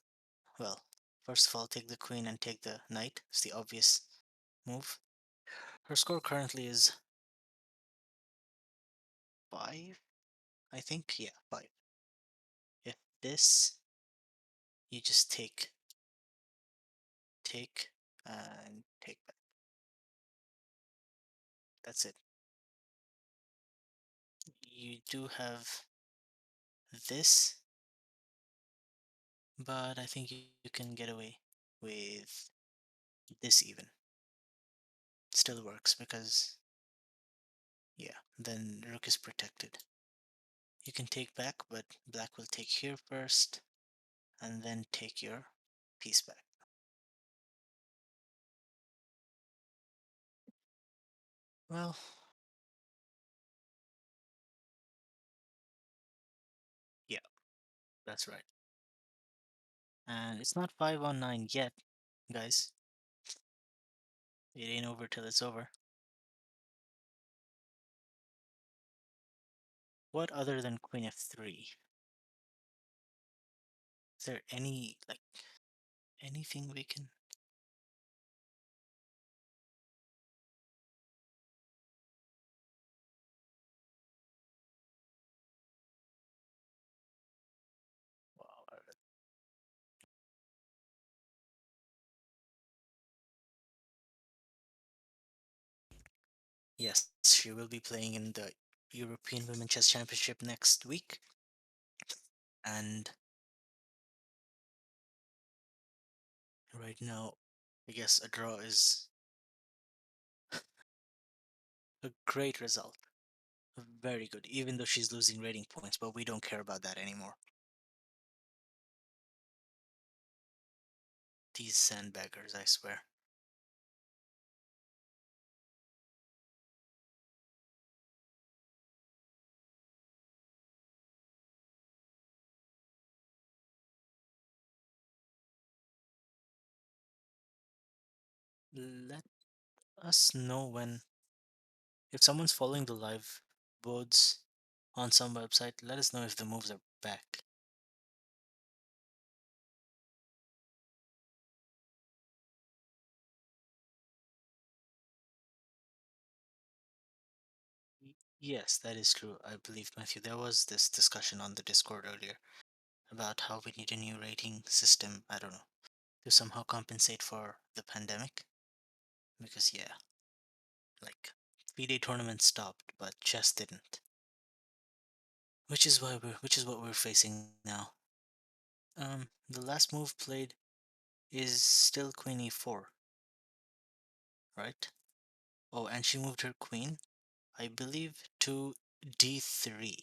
well, first of all, take the queen and take the knight. It's the obvious move. Her score currently is 5, I think. Yeah, 5. If this, you just take, and take back. That's it. You do have this, but I think you can get away with this even. Still works because, yeah, then rook is protected. You can take back, but black will take here first, and then take your piece back. Well, yeah, that's right. And it's not 5 on 9 yet, guys. It ain't over till it's over. What other than queen f3? Is there any, like, anything we can... Wow, yes, she will be playing in the European Women's Chess Championship next week. And right now, I guess a draw is a great result. Very good, even though she's losing rating points, but we don't care about that anymore. These sandbaggers, I swear. Let us know when, if someone's following the live boards on some website, let us know if the moves are back. Yes, that is true. I believe, Matthew, there was this discussion on the Discord earlier about how we need a new rating system, I don't know, to somehow compensate for the pandemic. Because, yeah, like, FIDE tournament stopped, but chess didn't. Which is what we're facing now. The last move played is still queen e4, right? Oh, and she moved her queen, I believe, to d3,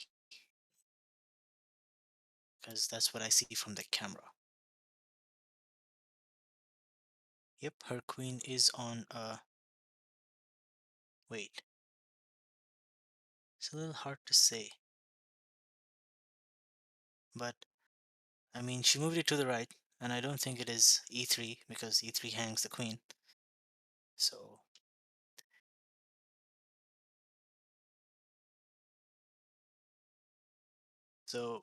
because that's what I see from the camera. Yep, her queen is on wait. It's a little hard to say, but I mean, she moved it to the right, and I don't think it is e3 because e3 hangs the queen. So, so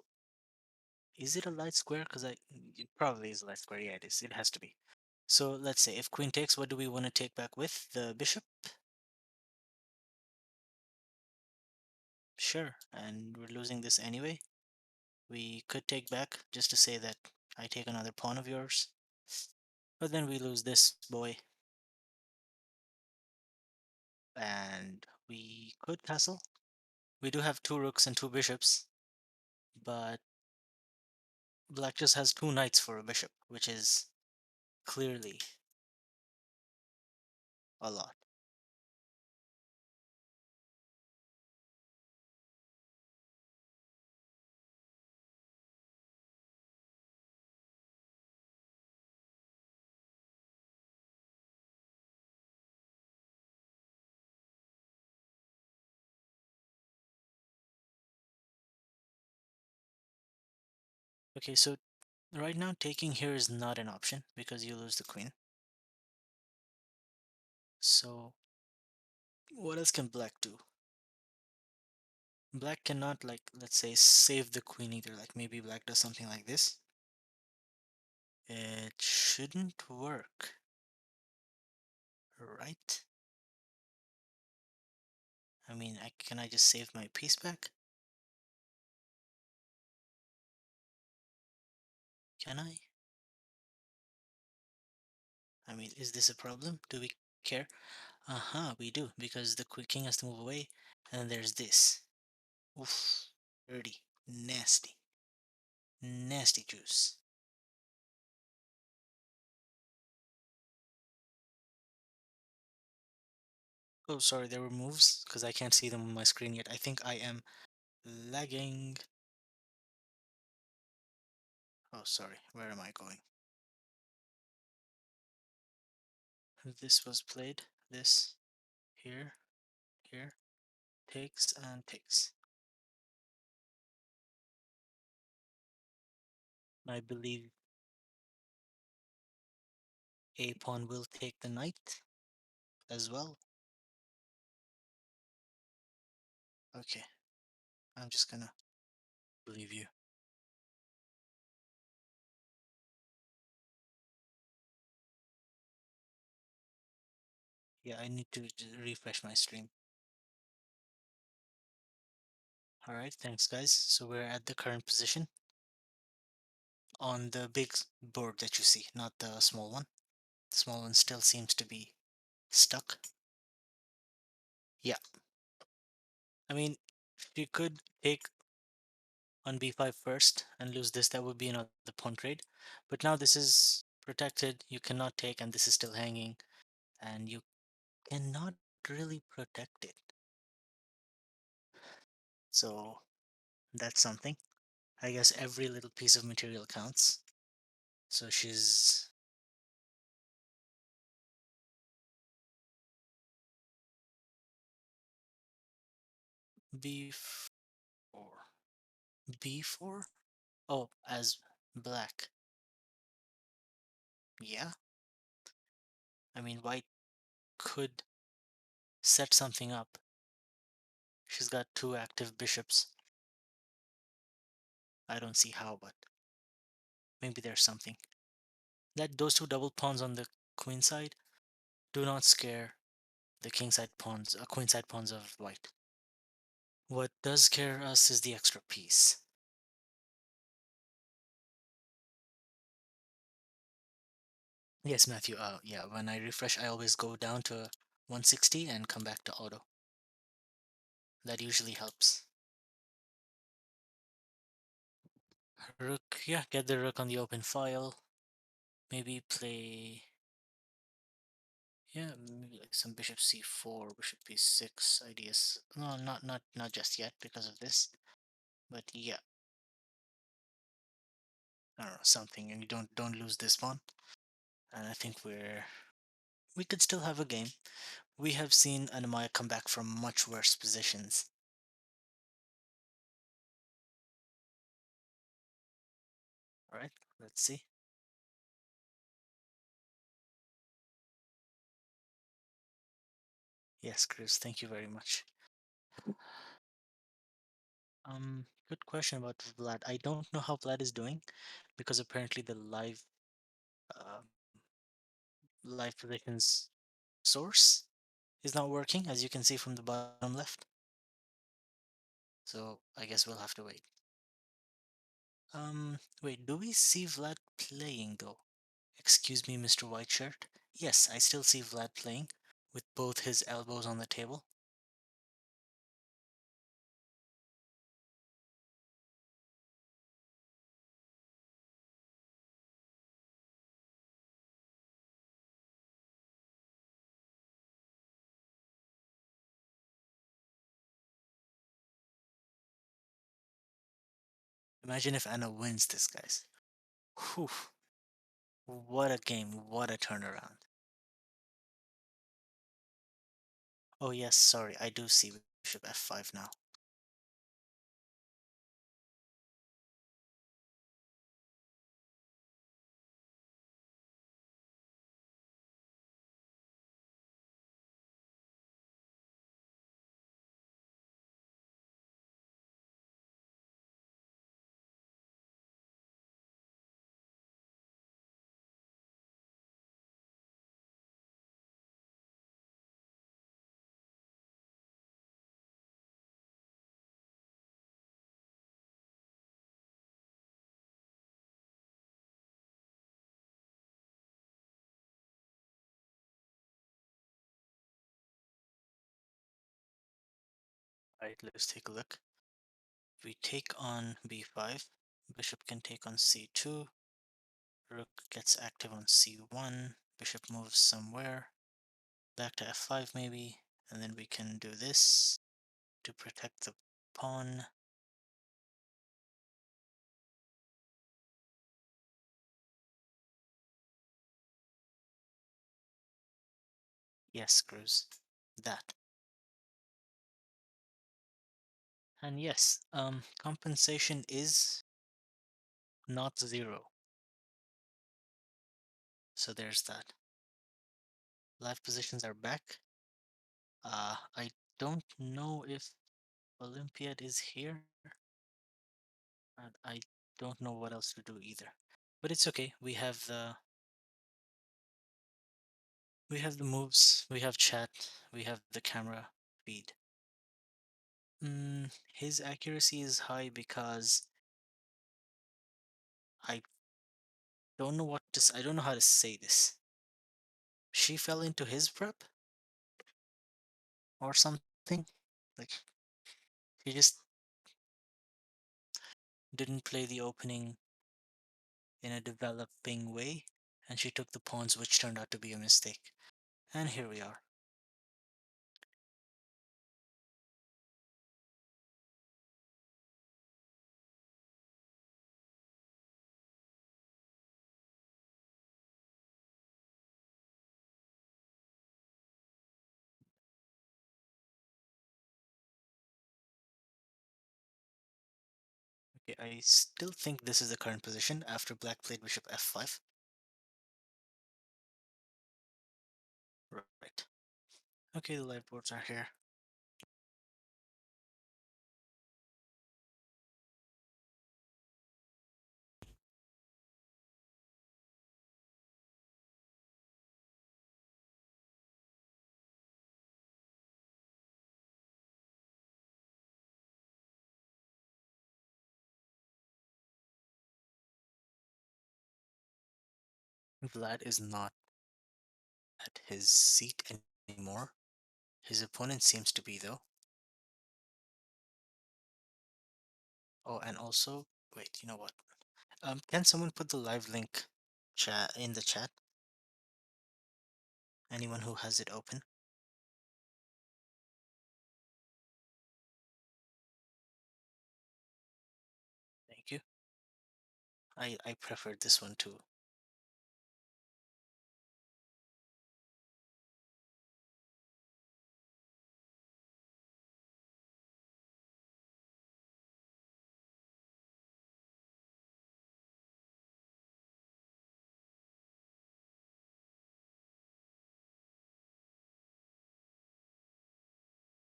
is it a light square? Because it probably is a light square. Yeah, it is. It has to be. So let's say if queen takes, what do we want to take back with? The bishop? Sure, and we're losing this anyway. We could take back just to say that I take another pawn of yours. But then we lose this boy. And we could castle. We do have two rooks and two bishops, but black just has two knights for a bishop, which is clearly a lot. Okay, so right now taking here is not an option because you lose the queen. So what else can black do? Black cannot, like, let's say, save the queen either. Like, maybe black does something like this. It shouldn't work, right? I mean, can I just save my piece back? Can I? I mean, is this a problem? Do we care? We do, because the king has to move away, and then there's this. Oof, dirty, nasty, nasty juice. Oh, sorry, there were moves, because I can't see them on my screen yet. I think I am lagging. Oh, sorry, where am I going? This was played, this, here, here, takes and takes. I believe a pawn will take the knight as well. Okay, I'm just gonna believe you. Yeah, I need to refresh my stream. Alright, thanks guys. So we're at the current position on the big board that you see, not the small one. The small one still seems to be stuck. Yeah. I mean, if you could take on b5 first and lose this, that would be another pawn trade. But now this is protected, you cannot take, and this is still hanging, and you cannot really protect it. So that's something. I guess every little piece of material counts. So she's B4. B4? Oh, as black. Yeah. I mean, white could set something up. She's got two active bishops. I don't see how, but maybe there's something. That those two double pawns on the queen side do not scare the king side pawns, queen side pawns of white. What does scare us is the extra piece. Yes, Matthew. Yeah. When I refresh, I always go down to 160 and come back to auto. That usually helps. Rook. Yeah, get the rook on the open file. Maybe play. Yeah, maybe like some bishop c4, bishop b6 ideas. No, not just yet because of this. But yeah, I don't know, something, and you don't lose this one. And I think we could still have a game. We have seen Anna-Maja come back from much worse positions. All right, let's see. Yes, Chris, thank you very much. Good question about Vlad. I don't know how Vlad is doing because apparently the uh, live positions source is not working, as you can see from the bottom left. So I guess we'll have to wait. Wait, do we see Vlad playing though? Excuse me, Mr. Whiteshirt. Yes, I still see Vlad playing with both his elbows on the table. Imagine if Anna wins this, guys. Whew. What a game, what a turnaround. Oh yes, sorry, I do see bishop f5 now. Alright, let's take a look. We take on b5, bishop can take on c2, rook gets active on c1, bishop moves somewhere, back to f5 maybe, and then we can do this to protect the pawn. Yes, screws that. And yes, compensation is not zero. So there's that. Live positions are back. I don't know if Olympiad is here. And I don't know what else to do either. But it's okay. We have the moves, we have chat, we have the camera feed. His accuracy is high because I I don't know how to say this. She fell into his prep or something. Like she just didn't play the opening in a developing way, and she took the pawns, which turned out to be a mistake. And here we are. Okay, I still think this is the current position after black played bishop f5. Right. Okay, the live boards are here. Vlad is not at his seat anymore. His opponent seems to be, though. Oh, and also, wait, you know what? Can someone put the live link chat in the chat? Anyone who has it open? Thank you. I preferred this one too.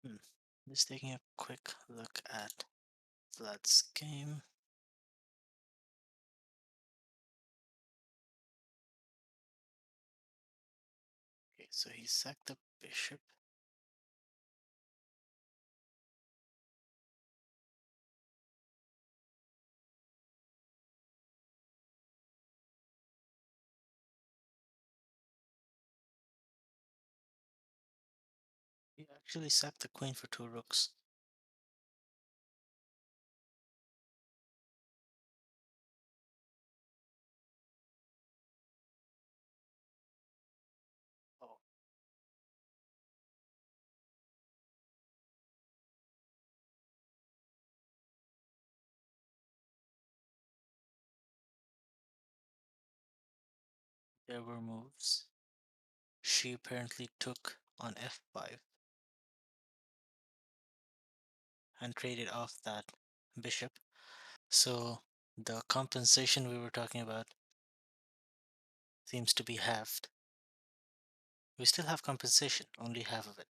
Hmm. Just taking a quick look at Vlad's game. Okay, so he sacked the bishop. He actually sacked the queen for two rooks. Oh, there were moves. She apparently took on f5 and traded off that bishop. So the compensation we were talking about seems to be halved. We still have compensation, only half of it.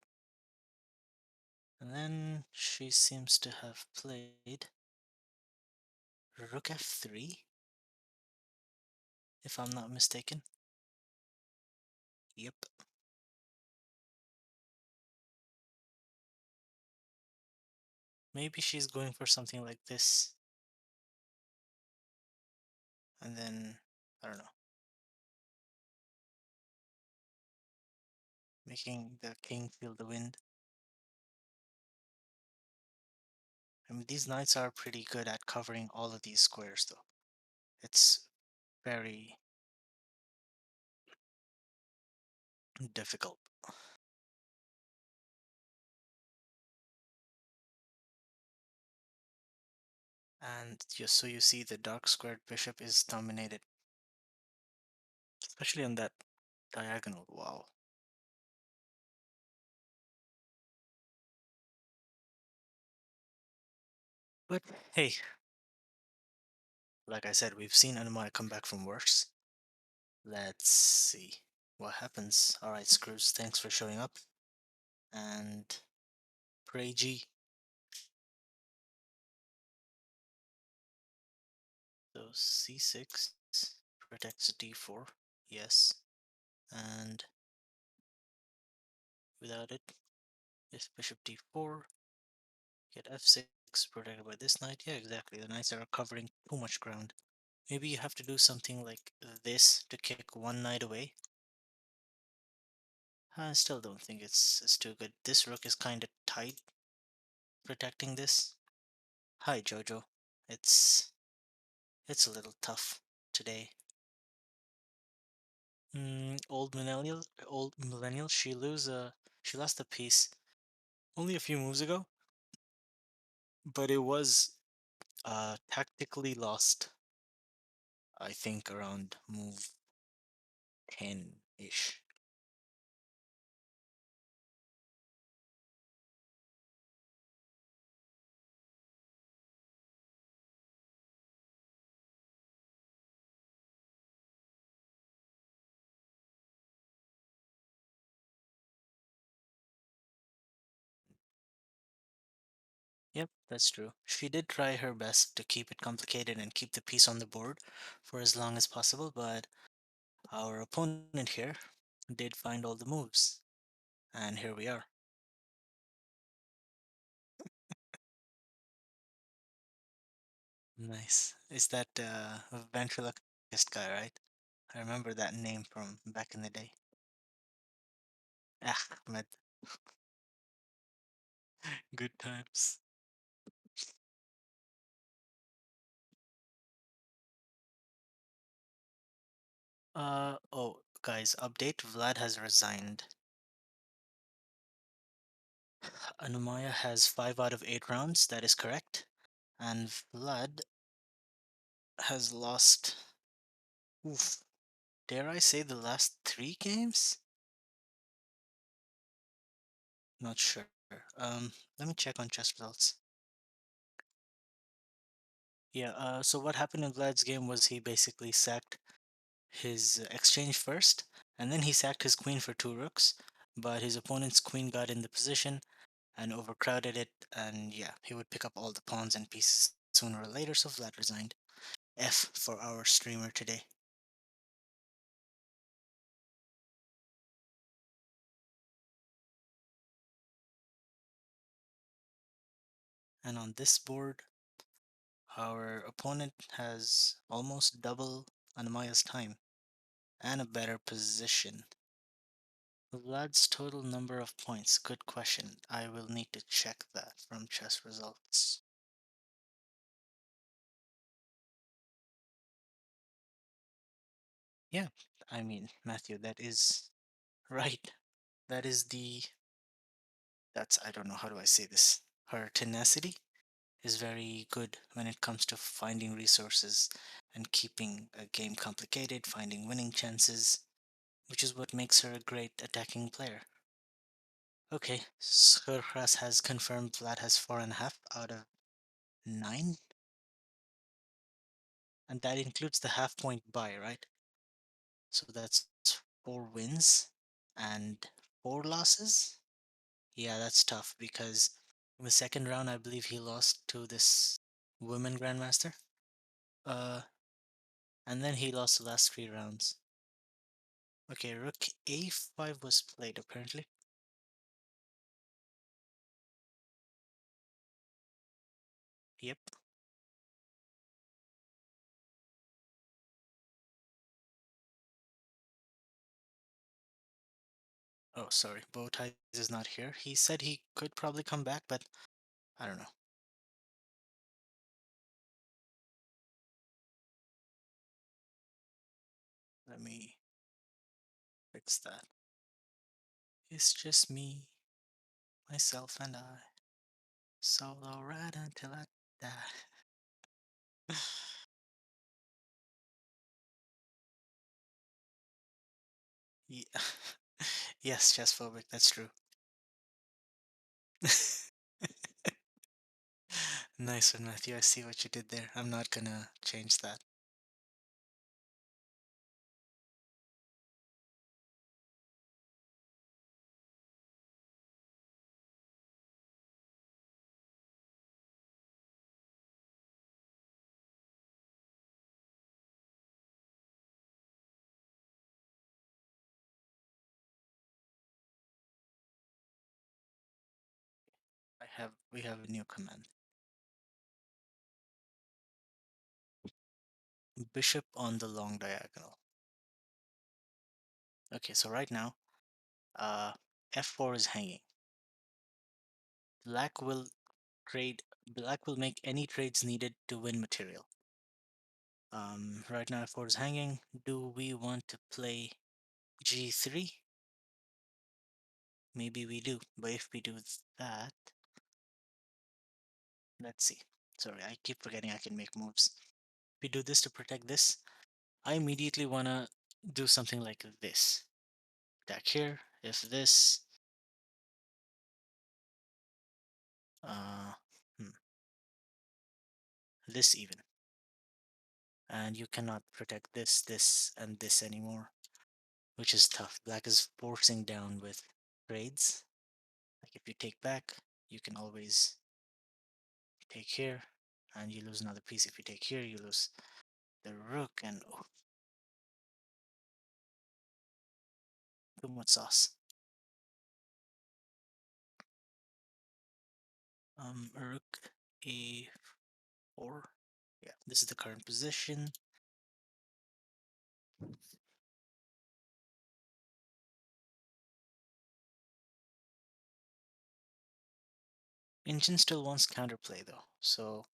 And then she seems to have played rook f3, if I'm not mistaken. Yep. Maybe she's going for something like this. And then, I don't know, making the king feel the wind. I mean, these knights are pretty good at covering all of these squares, though. It's very difficult. And just so you see, the dark squared bishop is dominated, especially on that diagonal. Wow. But hey, like I said, we've seen Anna-Maja come back from worse. Let's see what happens. Alright, Screws, thanks for showing up. And Pray G. So c6 protects d4, yes. And without it, if bishop d4, get f6 protected by this knight. Yeah, exactly. The knights are covering too much ground. Maybe you have to do something like this to kick one knight away. I still don't think it's too good. This rook is kind of tight protecting this. Hi Jojo. It's a little tough today. Old millennial. She lost the piece only a few moves ago, but it was tactically lost. I think around move 10-ish. Yep, that's true. She did try her best to keep it complicated and keep the piece on the board for as long as possible, but our opponent here did find all the moves, and here we are. Nice. Is that ventriloquist guy, right? I remember that name from back in the day. Ahmed. Good times. Oh, guys, update. Vlad has resigned. Anna-Maja has 5 out of 8 rounds, that is correct. And Vlad has lost, oof, dare I say the last 3 games? Not sure. Let me check on chess results. Yeah, so what happened in Vlad's game was he basically sacked his exchange first, and then he sacked his queen for 2 rooks, but his opponent's queen got in the position and overcrowded it, and yeah, he would pick up all the pawns and pieces sooner or later, so Vlad resigned. F for our streamer today. And on this board, our opponent has almost double Anamaya's time and a better position. Vlad's total number of points. Good question. I will need to check that from chess results. Yeah, I mean, Matthew, that is right. That is I don't know, how do I say this? Her tenacity is very good when it comes to finding resources and keeping a game complicated, finding winning chances, which is what makes her a great attacking player. Okay, Skurhras has confirmed Vlad has 4.5 out of 9, and that includes the half point buy, right? So that's 4 wins and 4 losses. Yeah, that's tough because in the second round, I believe he lost to this women grandmaster. Uh, and then he lost the last 3 rounds. Okay, rook a5 was played apparently. Yep. Oh, sorry, Bowties is not here. He said he could probably come back, but I don't know. Let me fix that. It's just me, myself, and I. Solo ride until I die. Yeah. Yes, chess phobic, that's true. Nice one, Matthew. I see what you did there. I'm not gonna change that. We have a new command. Bishop on the long diagonal. Okay, so right now, uh, f4 is hanging. Black will Black will make any trades needed to win material. Right now f4 is hanging. Do we want to play G3? Maybe we do, but if we do that, let's see. Sorry, I keep forgetting I can make moves. If we do this to protect this, I immediately wanna do something like this. Attack here. If this, uh, hmm, this even, and you cannot protect this, this, and this anymore, which is tough. Black is forcing down with trades. Like if you take back, you can always take here, and you lose another piece. If you take here, you lose the rook, and oh, too much sauce. Rook a4. Yeah, this is the current position. Engine still wants counterplay though. So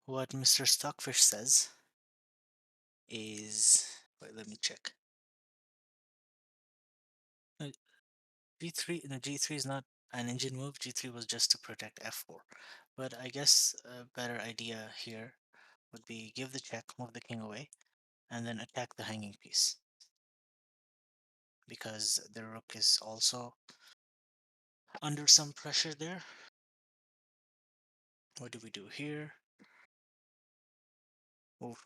what Mr. Stockfish says is, wait, let me check. Uh, G3, no, G3 is not an engine move. G3 was just to protect F4. But I guess a better idea here would be give the check, move the king away, and then attack the hanging piece. Because the rook is also under some pressure there. What do we do here? Oof.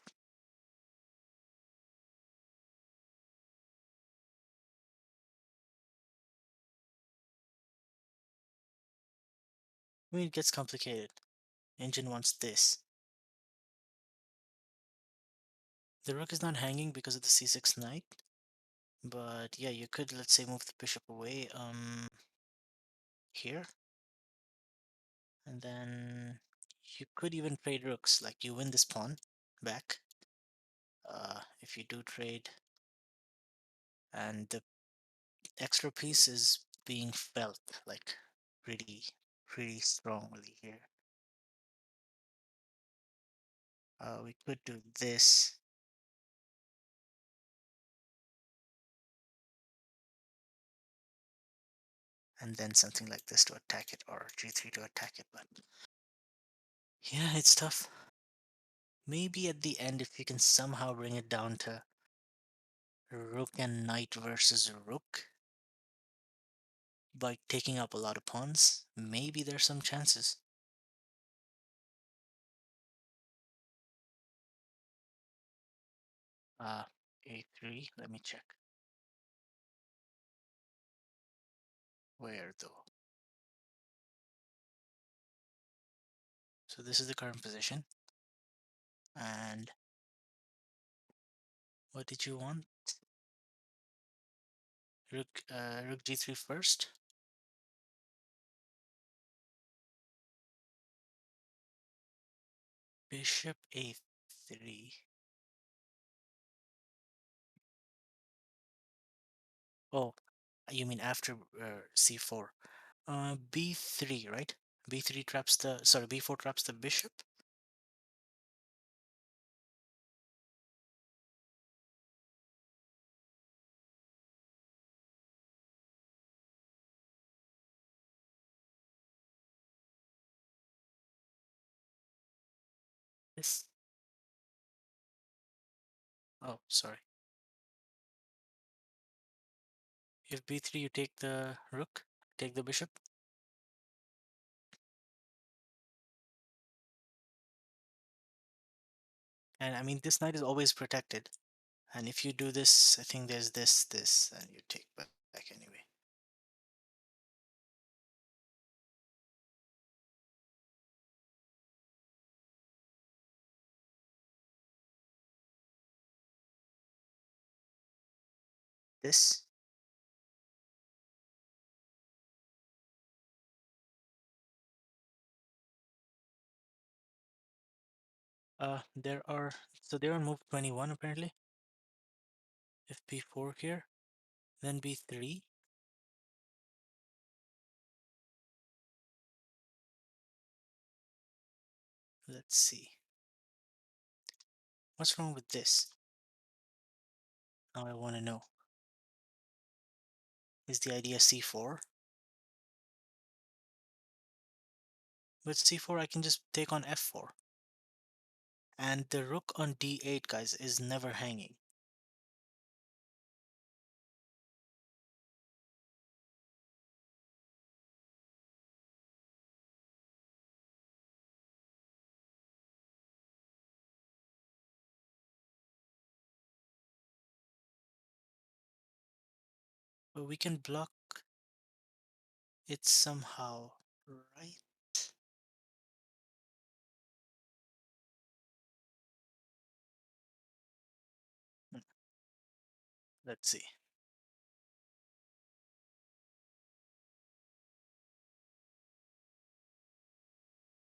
I mean, it gets complicated. Engine wants this. The rook is not hanging because of the c6 knight. But yeah, you could, let's say, move the bishop away, here. And then you could even trade rooks, like you win this pawn back. If you do trade, and the extra piece is being felt, like, pretty strongly here. We could do this. And then something like this to attack it, or g3 to attack it, but yeah, it's tough. Maybe at the end, if you can somehow bring it down to rook and knight versus rook by taking up a lot of pawns, maybe there's some chances. A3, let me check. Where though? So this is the current position. And what did you want? Rook g3 first. Bishop a3. Oh, you mean after c4? B3, right? B3 traps the, sorry, B4 traps the bishop. This. Oh, sorry. If B3, you take the rook, take the bishop. And I mean, this knight is always protected. And if you do this, I think there's this, and you take back anyway. This. So they're on move 21 apparently. If b4 here, then b3. Let's see. What's wrong with this? Now I want to know, is the idea c4? With c4 I can just take on f4. And the rook on d8, guys, is never hanging. But we can block it somehow, right? Hmm, let's see.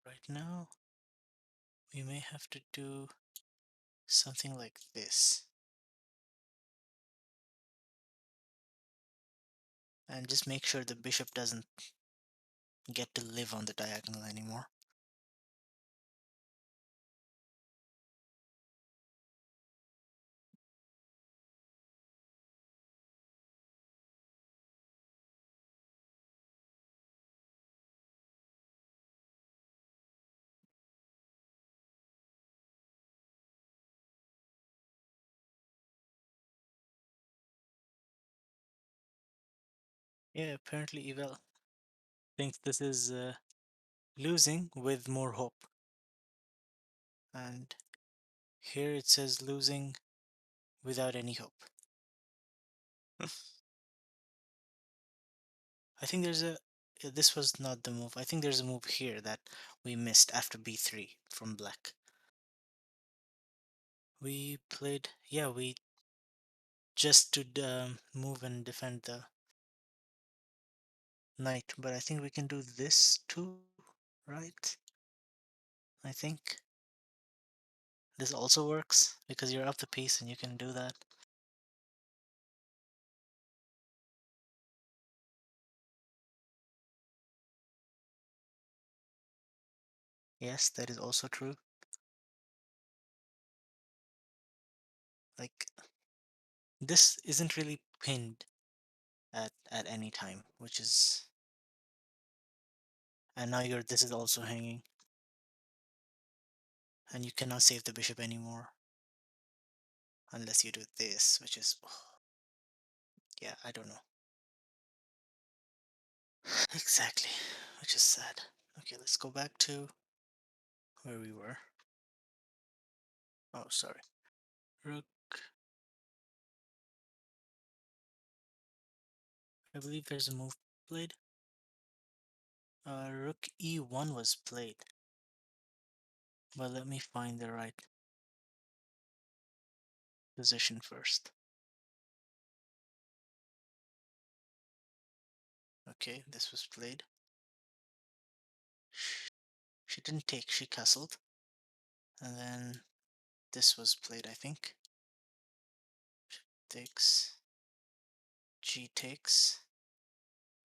Right now, we may have to do something like this. And just make sure the bishop doesn't get to live on the diagonal anymore. Yeah, apparently Evel thinks this is losing with more hope. And here it says losing without any hope. I think there's a... This was not the move. I think there's a move here that we missed after b3 from black. We played... Yeah, we just to move and defend the knight. But I think we can do this too, right? I think this also works because you're up the piece and you can do that. Yes, that is also true. Like, this isn't really pinned at any time, which is... And now this is also hanging. And you cannot save the bishop anymore. Unless you do this, which is... yeah, I don't know. Exactly, which is sad. Okay, let's go back to where we were. Oh, sorry. Rook... I believe there's a move played. Rook e1 was played. But let me find the right position first. Okay, this was played. She didn't take, she castled. And then this was played, I think. Takes, g takes,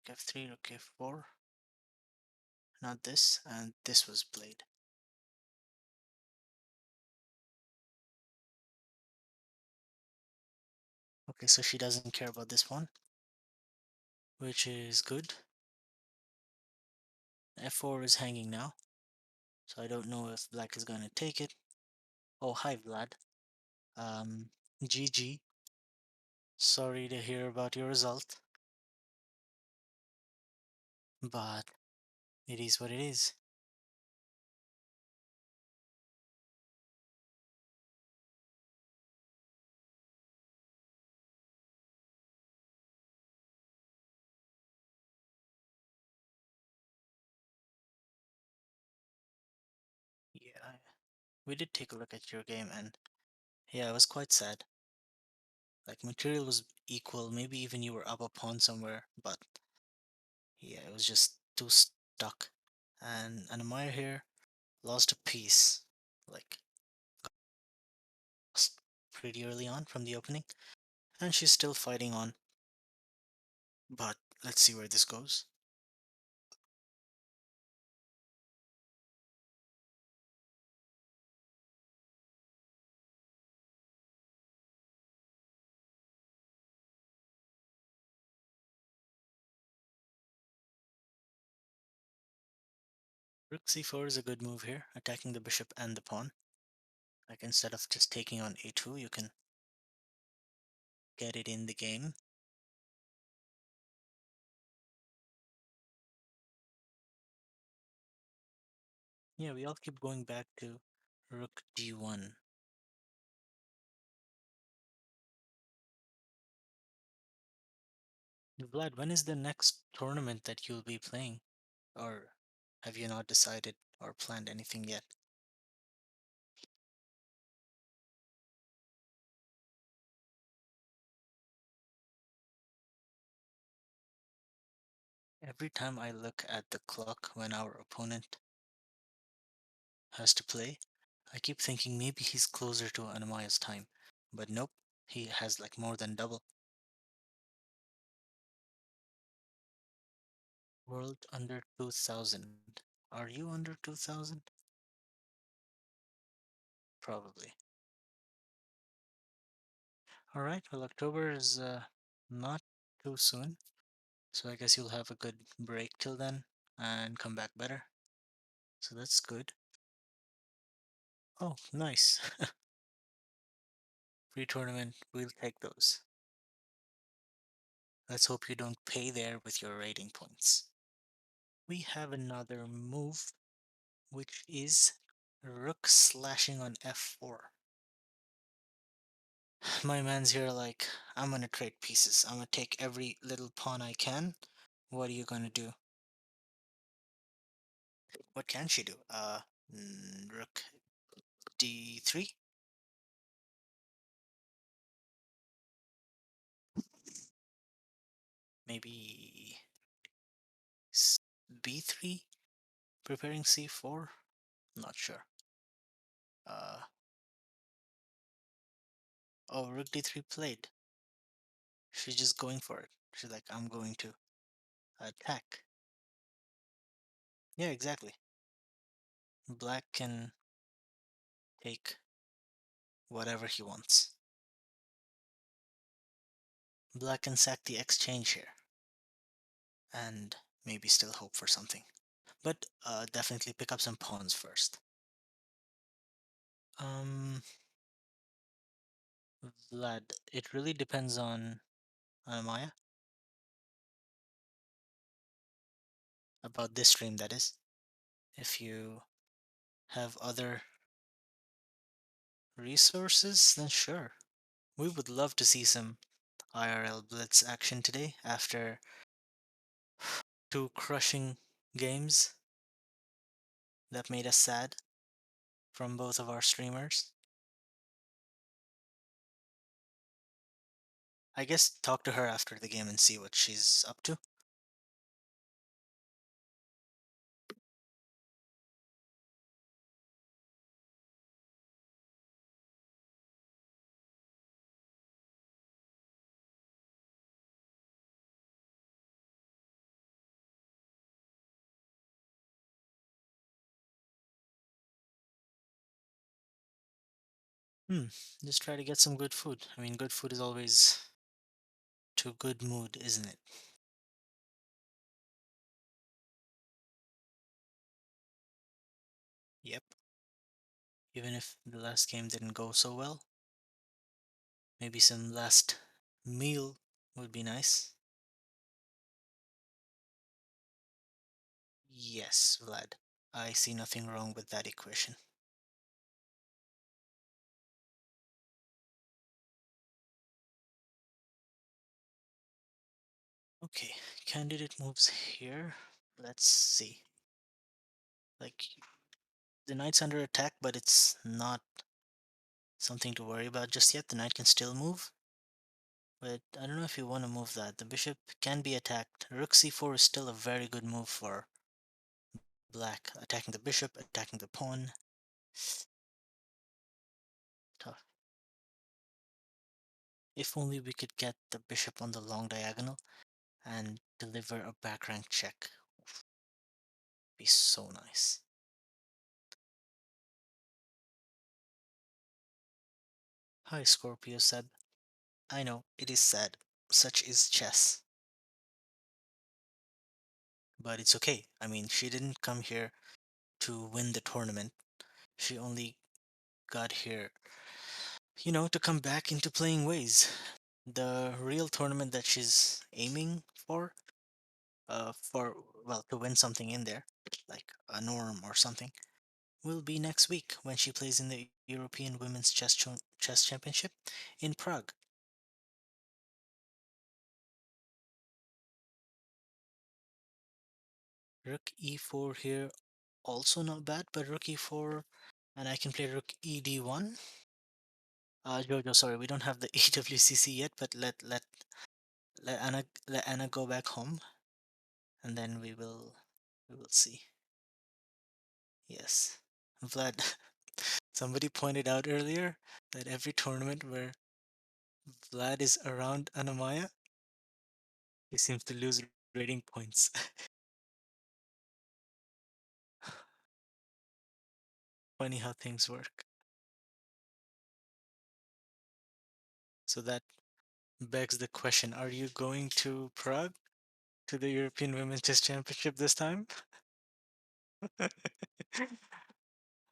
f3, rook f4. Not this, and this was played. Okay, so she doesn't care about this one, which is good. f4 is hanging now, so I don't know if black is gonna take it. Oh, hi Vlad. GG. Sorry to hear about your result, but it is what it is. Yeah, we did take a look at your game, and yeah, it was quite sad. Like, material was equal, maybe even you were up a pawn somewhere, but yeah, it was just too stuck. And Anna-Maja here lost a piece, like, lost pretty early on from the opening, and she's still fighting on. But let's see where this goes. Rook c4 is a good move here, attacking the bishop and the pawn. Like instead of just taking on a2, you can get it in the game. Yeah, we all keep going back to rook d1. Vlad, when is the next tournament that you'll be playing? Or have you not decided or planned anything yet? Every time I look at the clock when our opponent has to play, I keep thinking maybe he's closer to Anna-Maja's time. But nope, he has like more than double. World under 2000. Are you under 2000? Probably. Alright, well, October is not too soon. So I guess you'll have a good break till then and come back better. So that's good. Oh, nice. Free tournament, we'll take those. Let's hope you don't pay there with your rating points. We have another move, which is rook slashing on f4. My man's here like, I'm gonna trade pieces. I'm gonna take every little pawn I can. What are you gonna do? What can she do? Rook d3? Maybe b3? Preparing c4? Not sure. Uh, oh, rook d3 played. She's just going for it. She's like, I'm going to attack. Yeah, exactly. Black can take whatever he wants. Black can sack the exchange here. And maybe still hope for something. But definitely pick up some pawns first. Um, Vlad, it really depends on Anna-Maja. About this stream, that is. If you have other resources, then sure. We would love to see some IRL Blitz action today after two crushing games that made us sad from both of our streamers. I guess talk to her after the game and see what she's up to. Just try to get some good food. I mean, good food is always to good mood, isn't it? Yep. Even if the last game didn't go so well, maybe some last meal would be nice. Yes, Vlad. I see nothing wrong with that equation. Okay, candidate moves here. Let's see. Like, the knight's under attack, but it's not something to worry about just yet. The knight can still move. But I don't know if you want to move that. The bishop can be attacked. Rook c4 is still a very good move for black. Attacking the bishop, attacking the pawn. Tough. If only we could get the bishop on the long diagonal and deliver a back rank check. Be so nice. Hi Scorpio Seb. I know, it is sad. Such is chess. But it's okay. I mean, she didn't come here to win the tournament. She only got here, to come back into playing ways. The real tournament that she's aiming for, well, to win something in there, like a norm or something, will be next week when she plays in the European Women's Chess Championship in Prague. Rook e4 here, also not bad, but rook e4, and I can play rook ed1. Jojo, sorry, we don't have the EWCC yet, but let Anna go back home, and then we will see. Yes, Vlad. Somebody pointed out earlier that every tournament where Vlad is around Anna-Maja, he seems to lose rating points. Funny how things work. So that begs the question: are you going to Prague to the European Women's Chess Championship this time? I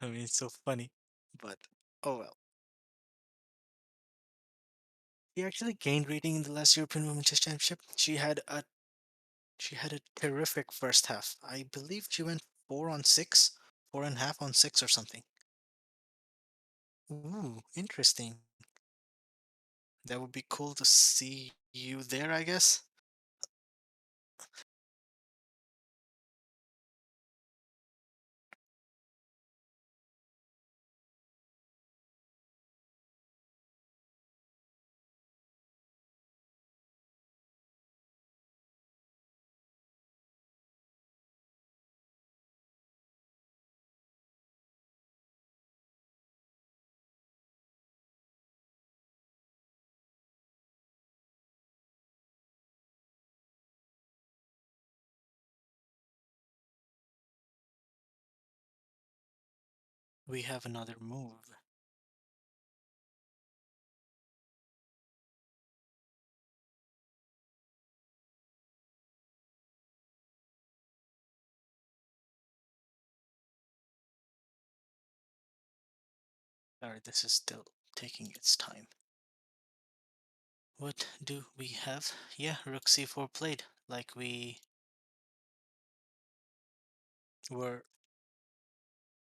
mean, it's so funny, but oh well. She actually gained rating in the last European Women's Chess Championship. She had a terrific first half. I believe she went 4 on 6, 4.5 on 6 or something. Ooh, interesting. That would be cool to see you there, I guess. We have another move. Alright, this is still taking its time. What do we have? Yeah, rook c4 played, like we were.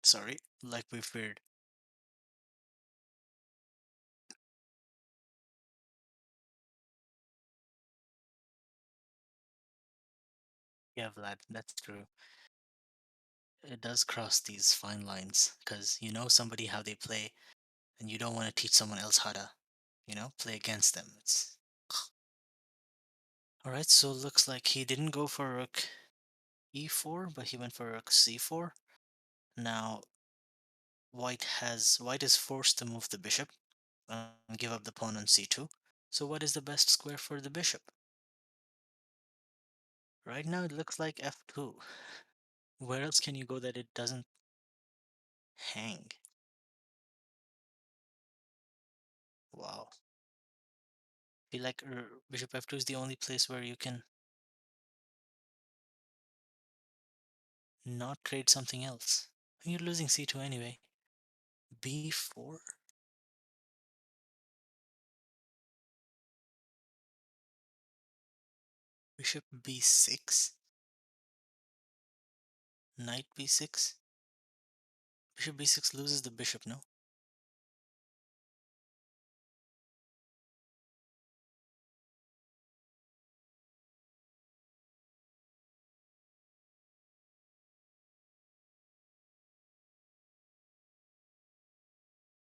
Sorry, like we feared. Yeah, Vlad, that's true. It does cross these fine lines, because you know somebody how they play, and you don't want to teach someone else how to, play against them. It's alright, so looks like he didn't go for rook e4, but he went for rook c4. Now white is forced to move the bishop and give up the pawn on c2. So what is the best square for the bishop? Right now it looks like f2. Where else can you go that it doesn't hang? Wow. I feel like bishop f2 is the only place where you can not trade something else. You're losing c2 anyway. b4? Bishop b6? Knight b6? Bishop b6 loses the bishop, no?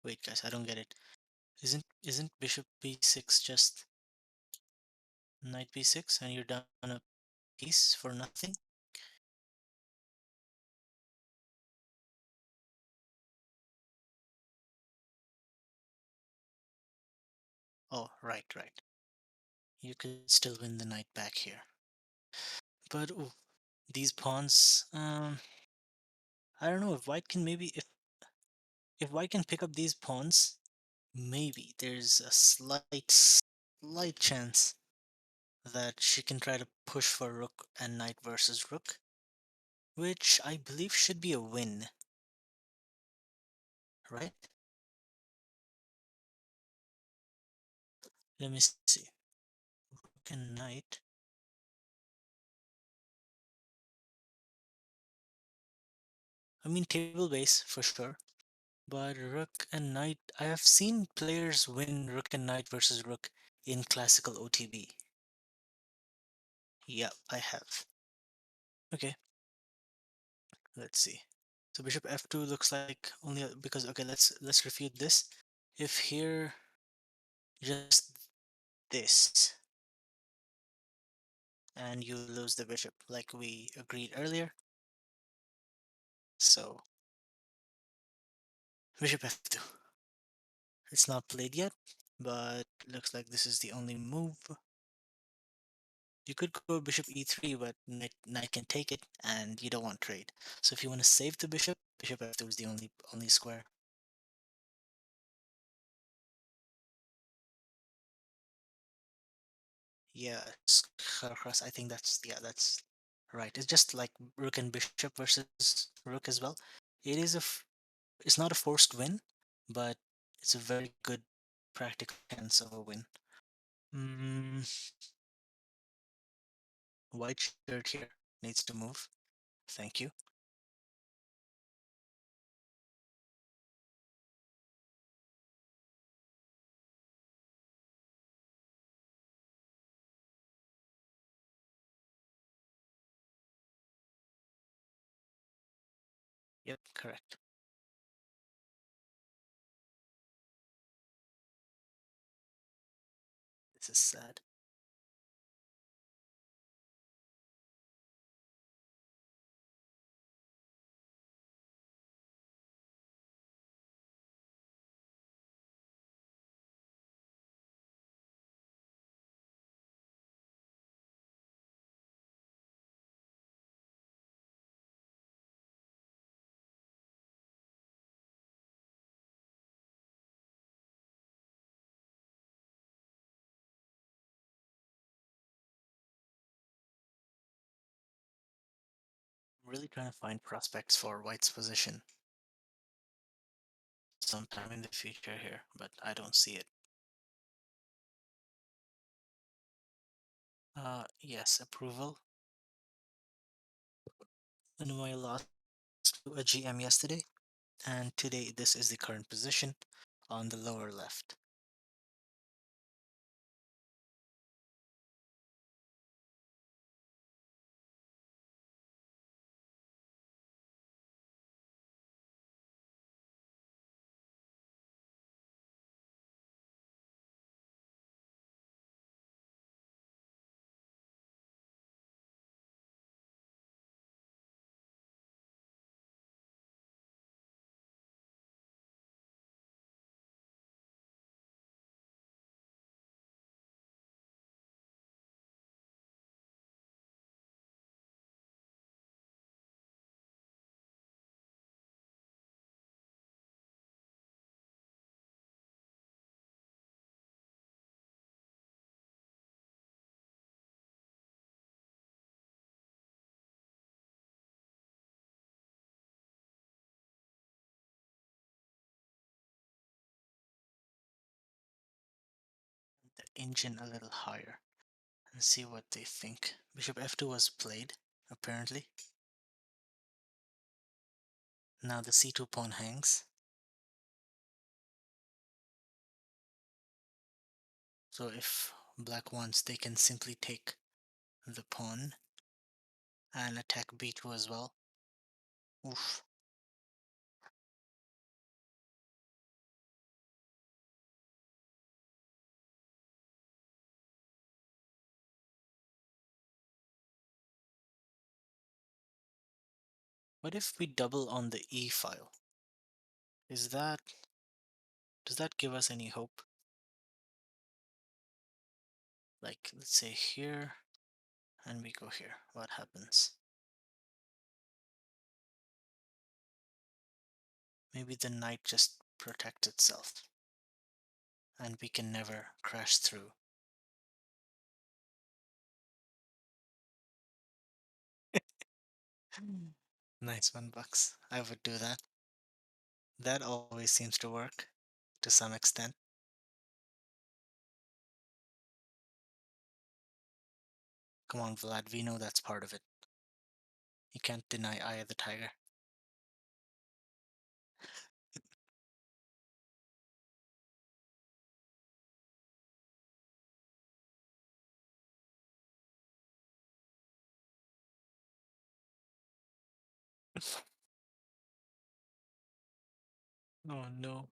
Wait guys, I don't get it. Isn't bishop b6 just knight b6 and you're down a piece for nothing? Oh, right. You could still win the knight back here. But ooh, these pawns, I don't know if white can maybe if white can pick up these pawns, maybe there's a slight chance that she can try to push for rook and knight versus rook, which I believe should be a win, right? Let me see. Rook and knight. I mean, table base for sure. But rook and knight, I have seen players win rook and knight versus rook in classical OTB. Yep, I have. Okay, let's see. So bishop f2 looks like only because okay, let's refute this. If here just this and you lose the bishop like we agreed earlier. So bishop f2. It's not played yet, but looks like this is the only move. You could go bishop e3, but knight can take it, and you don't want trade. So if you want to save the bishop, bishop f2 is the only square. Yeah, cross. I think that's right. It's just like rook and bishop versus rook as well. It is it's not a forced win, but it's a very good practical chance of a win. Mm, white shirt here needs to move. Thank you. Yep, correct. This is sad. I'm really trying to find prospects for white's position sometime in the future here, but I don't see it. Yes, approval. Anyway, I lost to a GM yesterday, and today this is the current position on the lower left. The engine a little higher and see what they think. Bishop f2 was played, apparently. Now the c2 pawn hangs. So if black wants, they can simply take the pawn and attack b2 as well. Oof. What if we double on the e file? Is that does that give us any hope? Like let's say here and we go here. What happens? Maybe the knight just protects itself and we can never crash through. Nice one, Bucks. I would do that. That always seems to work to some extent. Come on, Vlad, we know that's part of it. You can't deny Eye of the Tiger. Oh no.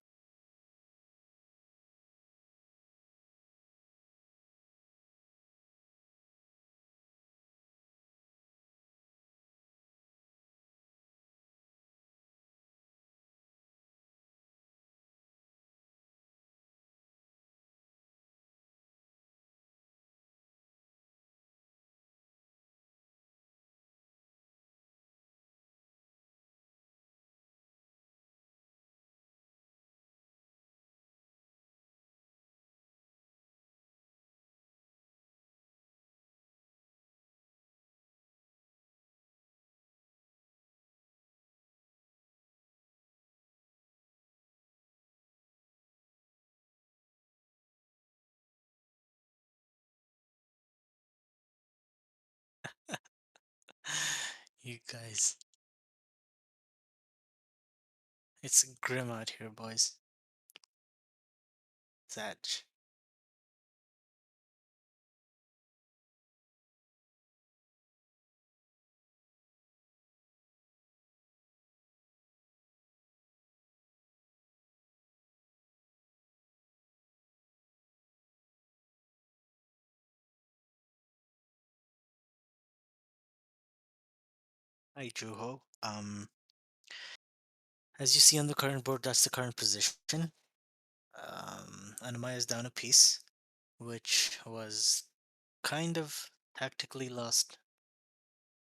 You guys. It's grim out here, boys. Sag. Hi, Juho. As you see on the current board, that's the current position. Anna-Maja is down a piece, which was kind of tactically lost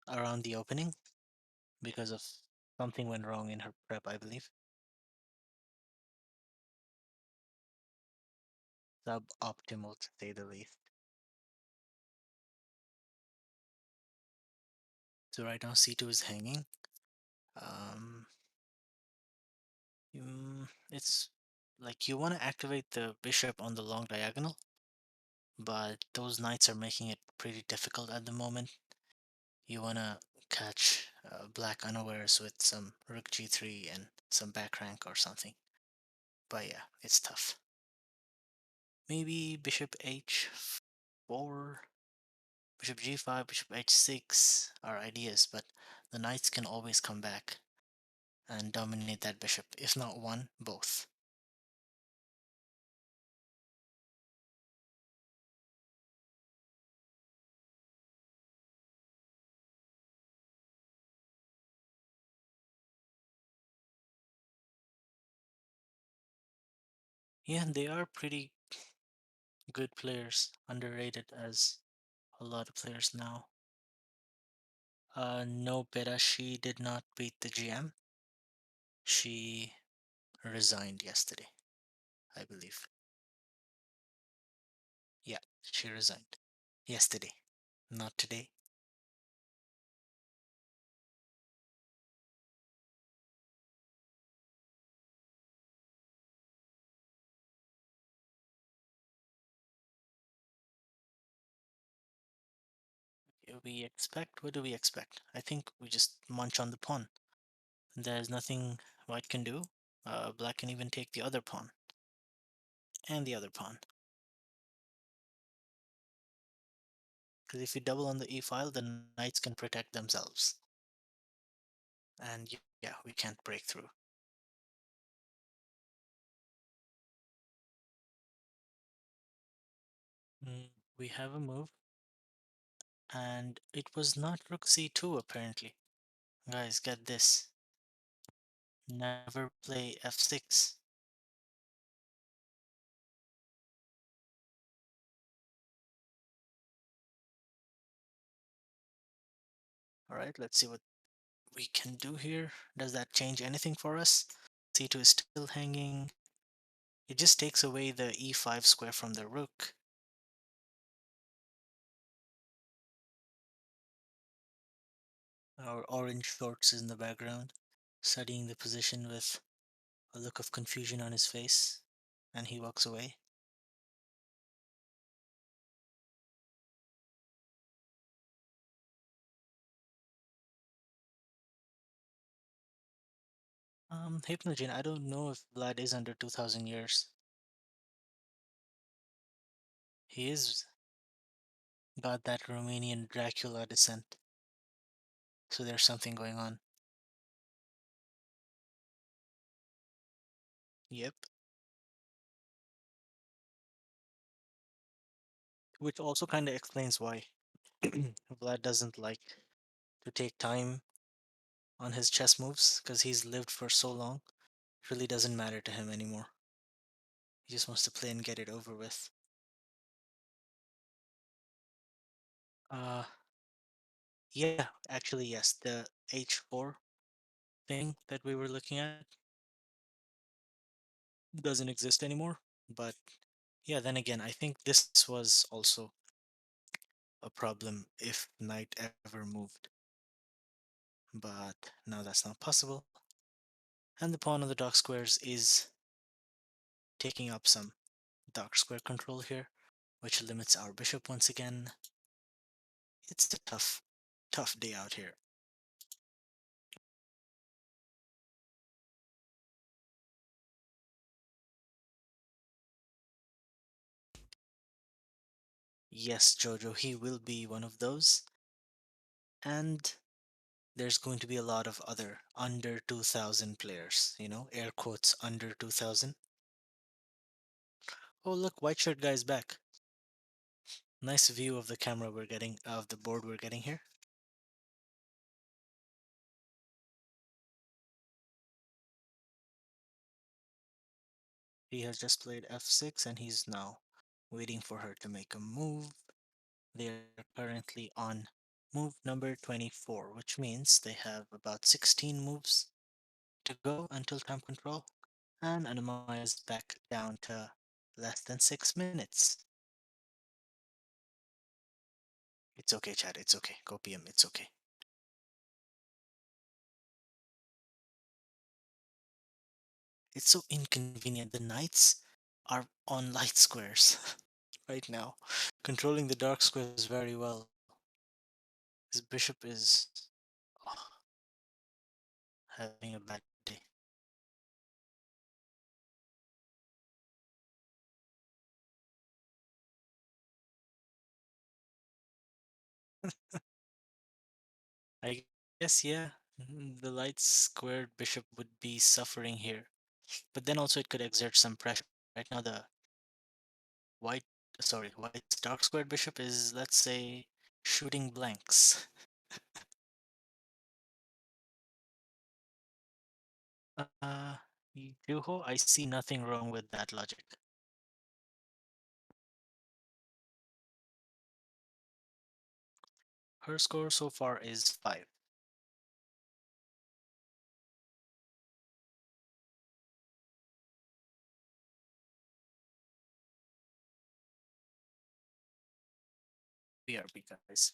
around the opening because of something went wrong in her prep, I believe. Suboptimal to say the least. So right now C2 is hanging. Um, it's like you want to activate the bishop on the long diagonal, but those knights are making it pretty difficult at the moment. You want to catch black unawares with some rook g3 and some back rank or something. But yeah, it's tough. Maybe bishop h4, bishop g5, bishop h6 are ideas, but the knights can always come back and dominate that bishop, if not one, both. Yeah, they are pretty good players, underrated as a lot of players now. No, Beta, she did not beat the GM. She resigned yesterday, I believe. Yeah, she resigned yesterday, not today. We expect, what do we expect? I think we just munch on the pawn. There's nothing white can do. Black can even take the other pawn and the other pawn. Because if you double on the e file, the knights can protect themselves. And yeah, we can't break through. We have a move. And it was not rook c2 apparently. Guys, get this. Never play f6. Alright, let's see what we can do here. Does that change anything for us? c2 is still hanging. It just takes away the e5 square from the rook. Our orange shorts is in the background, studying the position with a look of confusion on his face, and he walks away. Hypnogen, I don't know if Vlad is under 2000 years. He is got that Romanian Dracula descent, so there's something going on. Yep. Which also kind of explains why Vlad doesn't like to take time on his chess moves, because he's lived for so long. It really doesn't matter to him anymore. He just wants to play and get it over with. Uh, yeah, actually, yes, the H4 thing that we were looking at doesn't exist anymore. But yeah, then again, I think this was also a problem if knight ever moved. But now that's not possible. And the pawn on the dark squares is taking up some dark square control here, which limits our bishop once again. It's a tough day out here. Yes, Jojo, he will be one of those. And there's going to be a lot of other under 2000 players, air quotes under 2000. Oh, look, white shirt guy's back. Nice view of the camera we're getting, of the board we're getting here. He has just played f6 and he's now waiting for her to make a move. They are currently on move number 24, which means they have about 16 moves to go until time control, and Anna-Maja is back down to less than 6 minutes. It's okay, Chad, it's okay. Go PM, it's okay. It's so inconvenient. The knights are on light squares right now, controlling the dark squares very well. His bishop is having a bad day. I guess, yeah, the light squared bishop would be suffering here. But then also it could exert some pressure. Right now the white, white's dark squared bishop is, let's say, shooting blanks. Uh, Juho, I see nothing wrong with that logic. Her score so far is 5. BRB, guys.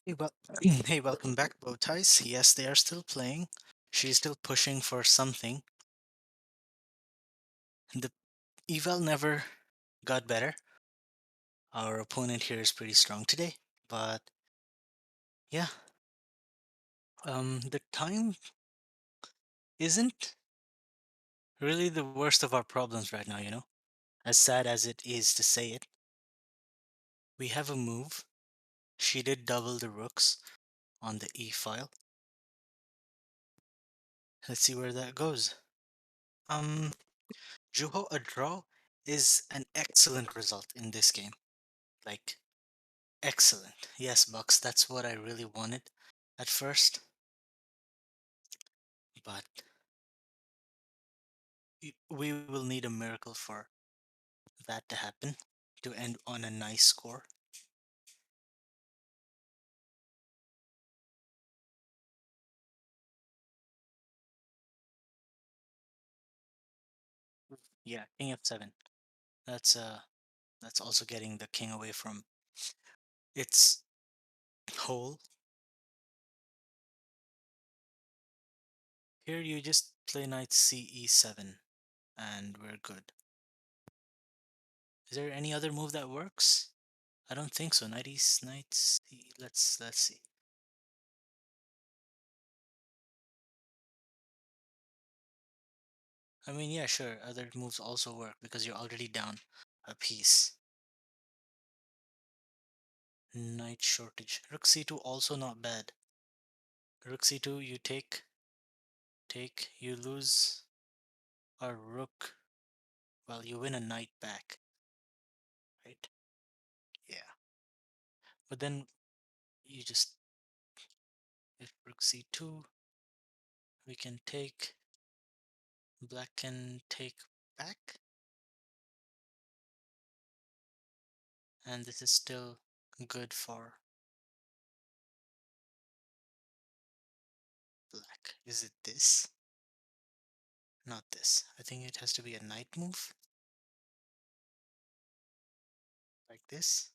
Hey, well, hey, welcome back, Bowties. Yes, they are still playing. She's still pushing for something. The eval never got better. Our opponent here is pretty strong today, but yeah, The time isn't really the worst of our problems right now, you know? As sad as it is to say it. We have a move. She did double the rooks on the e file. Let's see where that goes. Um, Juho, a draw is an excellent result in this game. Like, excellent. Yes, Bucks, that's what I really wanted at first. But we will need a miracle for that to happen to end on a nice score. Yeah, King F7. That's that's also getting the king away from its hole. Here you just play knight CE7 and we're good. Is there any other move that works? I don't think so. Knight C. Let's see. I mean, yeah, sure. Other moves also work because you're already down a piece. Knight shortage. Rook C2 also not bad. Rook C2, you take, you lose a rook. Well, you win a knight back, right? Yeah. But then you just, if rook C2, we can take, black can take back, and this is still good for black. Is it this? Not this. I think it has to be a knight move, like this.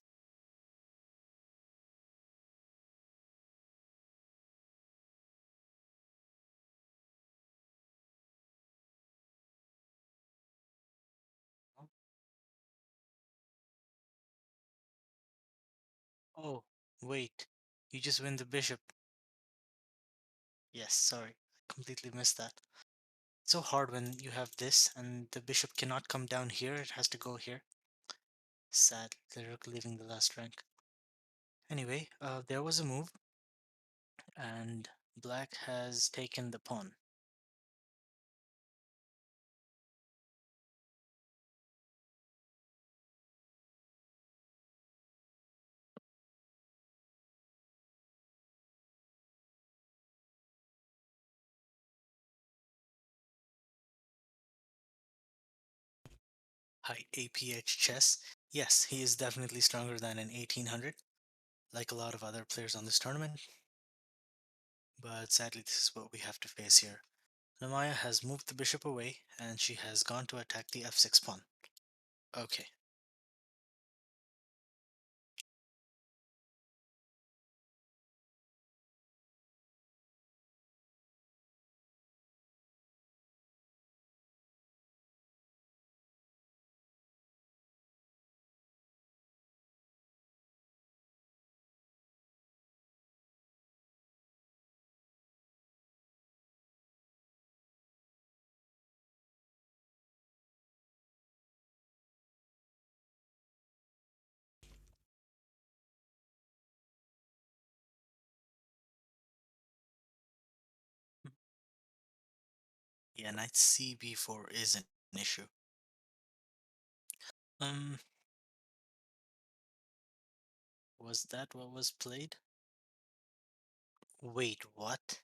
Oh, wait. You just win the bishop. Yes, sorry. I completely missed that. It's so hard when you have this and the bishop cannot come down here. It has to go here. Sad. The rook leaving the last rank. Anyway, there was a move and black has taken the pawn. High APH chess. Yes, he is definitely stronger than an 1800, like a lot of other players on this tournament. But sadly, this is what we have to face here. Anna-Maja has moved the bishop away, and she has gone to attack the f6 pawn. Okay. Yeah, knight cb4 is an issue. Um, was that what was played? Wait, what?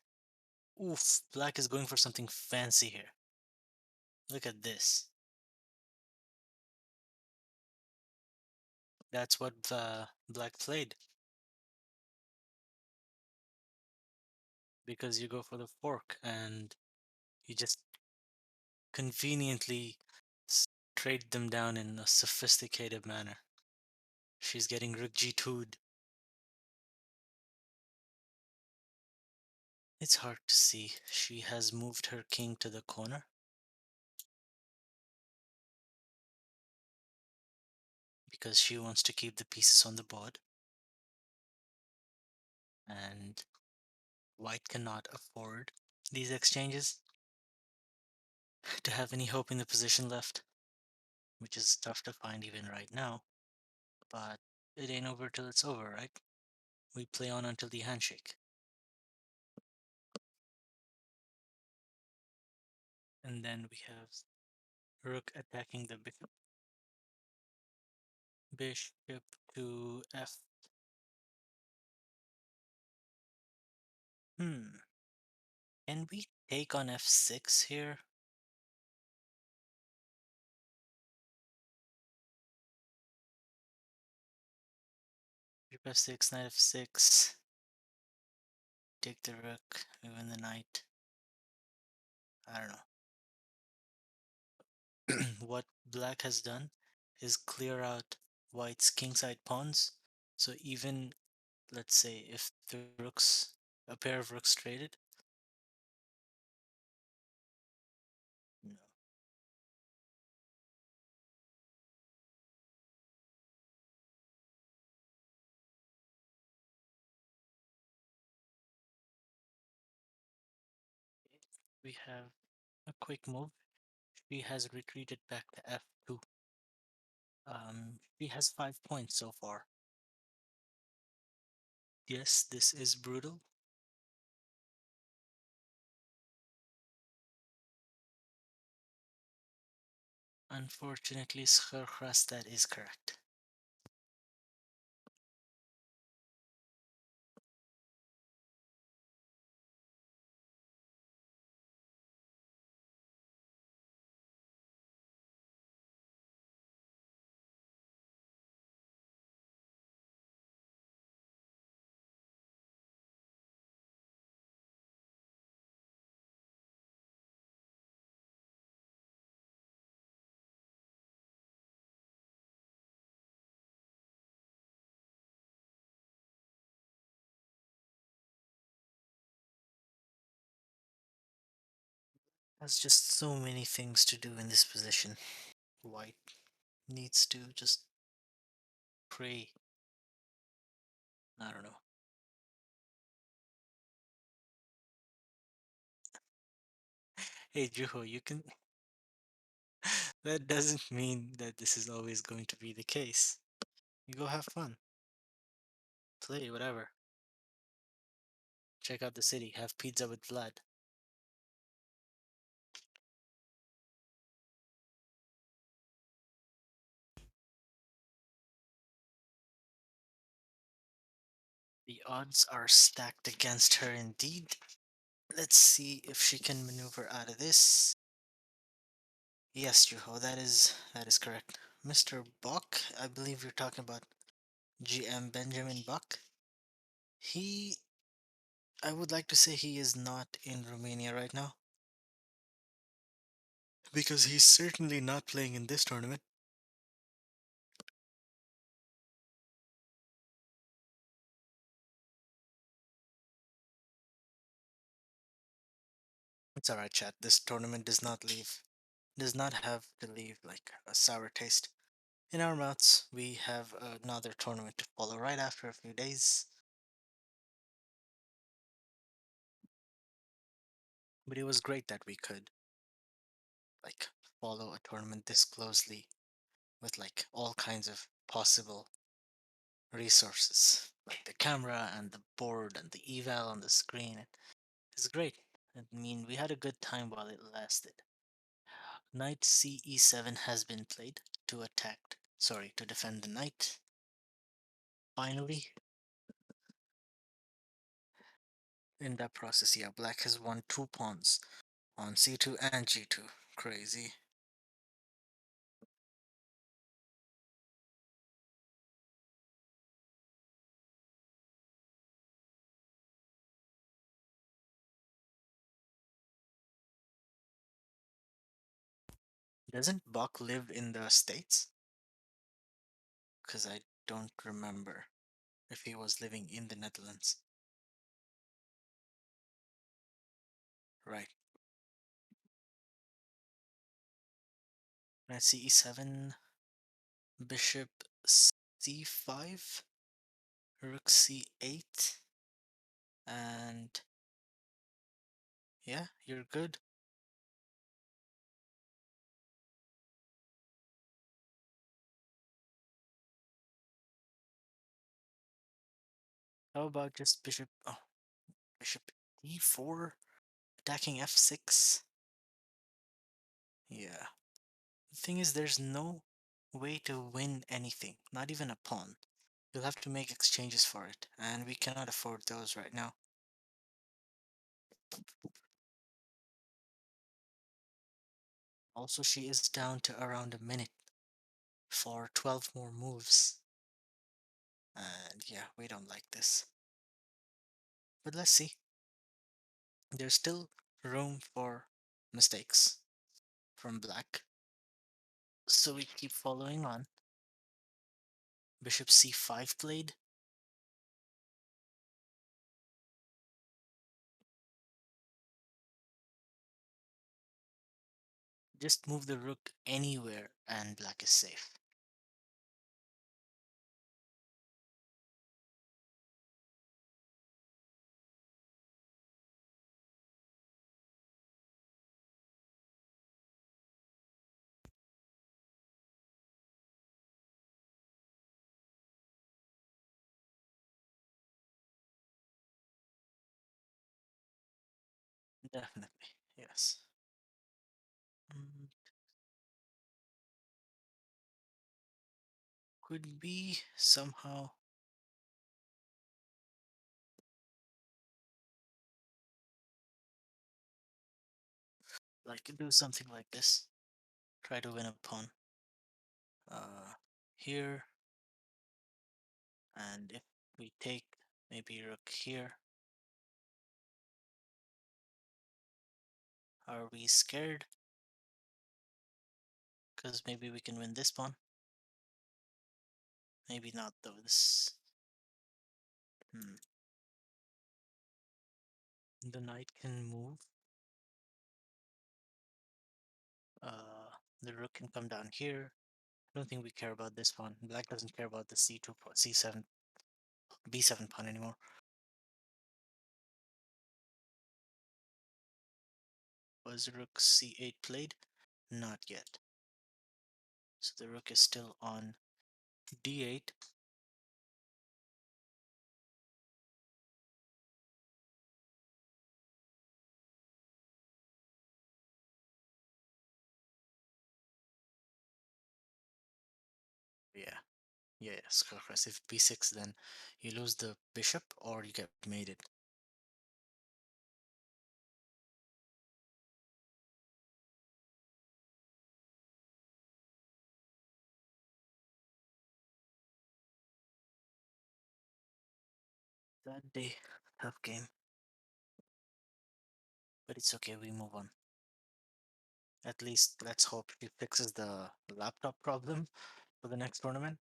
Oof, black is going for something fancy here. Look at this. That's what black played. Because you go for the fork and you just conveniently trade them down in a sophisticated manner. She's getting rook g2'd. It's hard to see. She has moved her king to the corner. Because she wants to keep the pieces on the board. And White cannot afford these exchanges to have any hope in the position left, which is tough to find even right now. But it ain't over till it's over, right? We play on until the handshake. And then we have rook attacking the bishop. Bishop to f. Can we take on f6 here? Bishop f6, knight f6. Take the rook, move in the knight. I don't know. What black has done is clear out white's kingside pawns. So even, let's say, if the rooks, a pair of rooks traded, no. We have a quick move. She has retreated back to f2. She has 5 points so far. Yes, this is brutal. Unfortunately, Scherkras, that is correct. Has just so many things to do in this position. White needs to just pray. I don't know. Hey, Juho, you can. That doesn't mean that this is always going to be the case. You go have fun. Play, whatever. Check out the city. Have pizza with Vlad. The odds are stacked against her indeed. Let's see if she can maneuver out of this. Yes, Juho, that is correct. Mr. Buck, I believe you're talking about GM Benjamin Buck. He, I would like to say he is not in Romania right now. Because he's certainly not playing in this tournament. It's alright, chat. This tournament does not have to leave like a sour taste in our mouths. We have another tournament to follow right after a few days. But it was great that we could like follow a tournament this closely with like all kinds of possible resources, like the camera and the board and the eval on the screen. It's great. I mean, we had a good time while it lasted. Knight c e7 has been played to to defend the knight. Finally, in that process, yeah, black has won 2 pawns on c2 and g2. Crazy. Doesn't Buck live in the States? Because I don't remember if he was living in the Netherlands. Right. Knight c e7, bishop c5, rook c8, and Yeah, you're good. How about just bishop d4, attacking f6? Yeah. The thing is, there's no way to win anything, not even a pawn. You'll have to make exchanges for it, and we cannot afford those right now. Also, she is down to around a minute for 12 more moves. And yeah, we don't like this. But let's see. There's still room for mistakes from black. So we keep following on. Bishop c5 played. Just move the rook anywhere and black is safe. Definitely, yes. Mm, could be somehow. Like do something like this. Try to win a pawn. Uh, here, and if we take maybe rook here, are we scared? Because maybe we can win this pawn. Maybe not though. This. Hmm. The knight can move. The rook can come down here. I don't think we care about this pawn. Black doesn't care about the c2 pawn, c7, b7 pawn anymore. Was rook c8 played? Not yet. So the rook is still on d8. Yeah, yeah, yes, correct. If b6, then you lose the bishop or you get mated. That day, tough game. But it's okay, we move on. At least let's hope she fixes the laptop problem for the next tournament.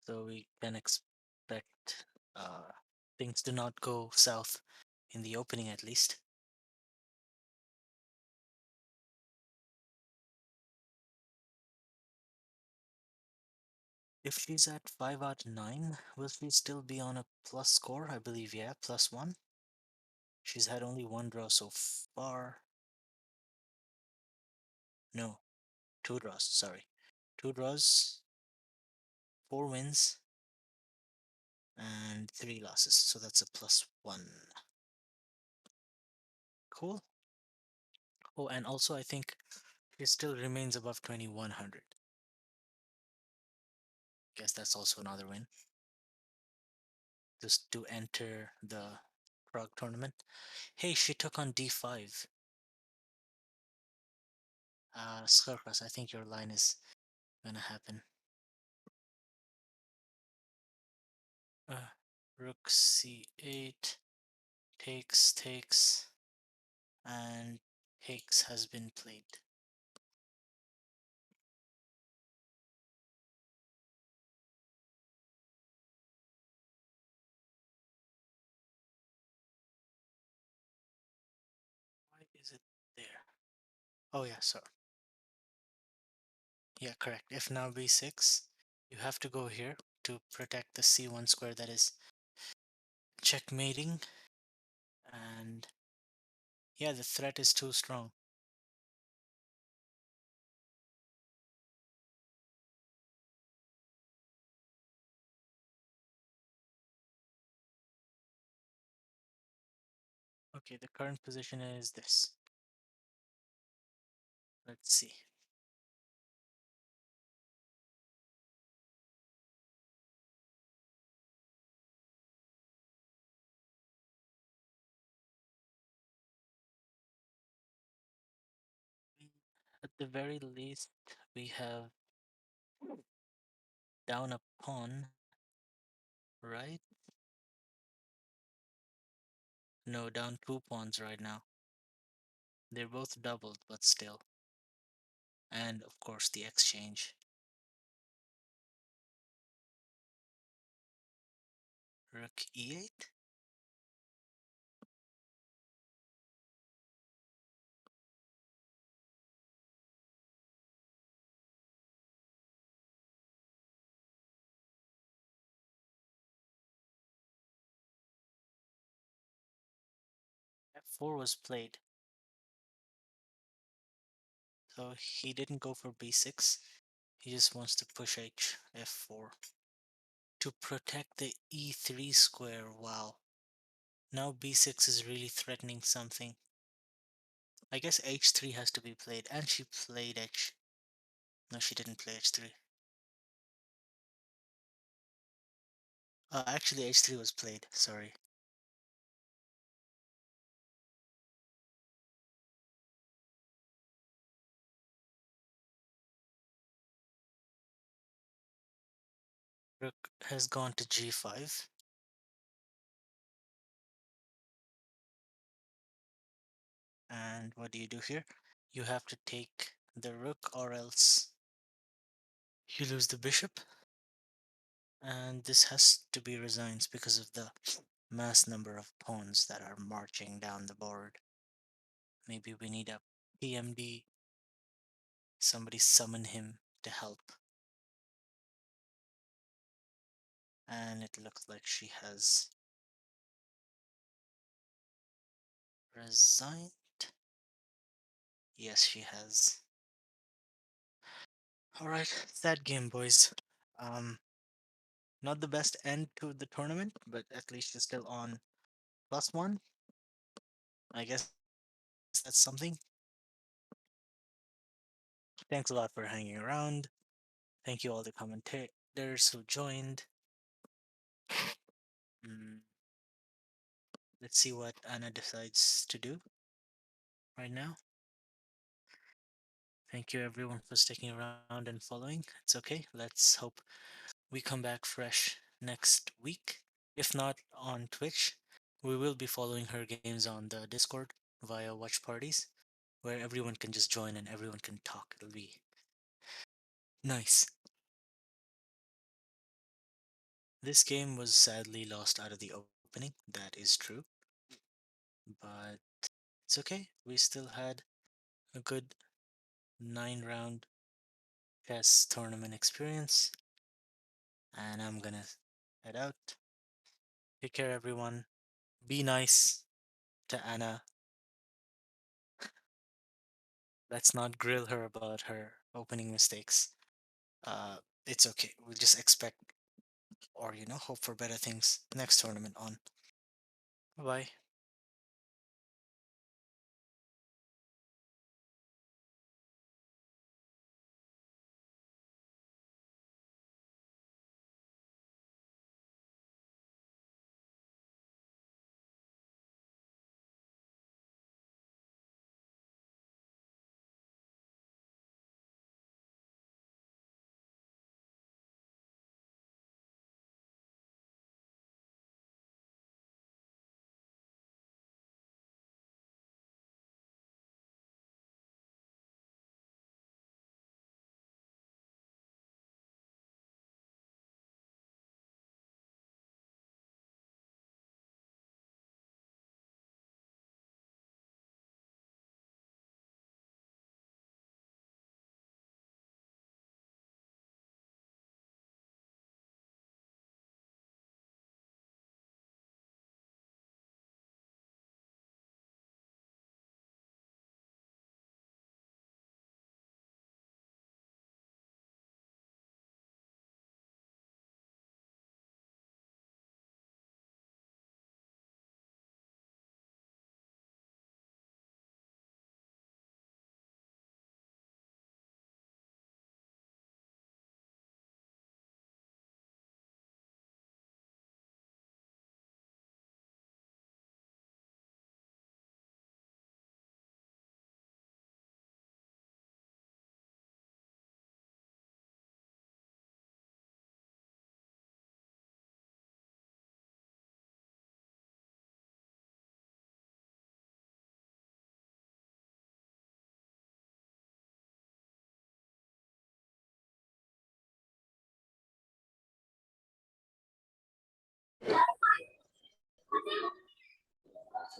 So we can expect things to not go south in the opening at least. If she's at 5 out of 9, will she still be on a plus score? I believe, yeah, +1. She's had only one draw so far. No, two draws, sorry. Two draws, 4 wins, and 3 losses. So that's a +1. Cool. Oh, and also I think she still remains above 2100. Guess that's also another win. Just to enter the Prague tournament. Hey, she took on d5. Skarkas, I think your line is gonna happen. Rook c8, takes, and takes has been played. Why is it there? Oh yeah, sorry. Yeah, correct. If now b6, you have to go here to protect the c1 square that is checkmating, and Yeah, the threat is too strong. Okay, the current position is this. Let's see. At the very least, we have down a pawn, right? No, down 2 pawns right now. They're both doubled, but still. And of course, the exchange. Rook e8. F4 was played. So he didn't go for b6. He just wants to push f4 to protect the e3 square. Wow. Now b6 is really threatening something. I guess h3 has to be played, and she played h. No, she didn't play h3. Actually, h3 was played. Sorry. Rook has gone to g5. And what do you do here? You have to take the rook, or else you lose the bishop. And this has to be resigned because of the mass number of pawns that are marching down the board. Maybe we need a PMD. Somebody summon him to help. And it looks like she has resigned. Yes, she has. Alright, sad game, boys. Not the best end to the tournament, but at least she's still on +1. I guess that's something. Thanks a lot for hanging around. Thank you all the commentators who joined. Mm, let's see what Anna decides to do right now. Thank you everyone for sticking around and following. It's okay. Let's hope we come back fresh next week. If not on Twitch, we will be following her games on the Discord via watch parties, where everyone can just join and everyone can talk. It'll be nice. This game was sadly lost out of the opening, that is true. But it's okay. We still had a good 9 round chess tournament experience. And I'm gonna head out. Take care, everyone. Be nice to Anna. Let's not grill her about her opening mistakes. Uh, it's okay. We'll just expect, or hope for better things next tournament on. Bye bye.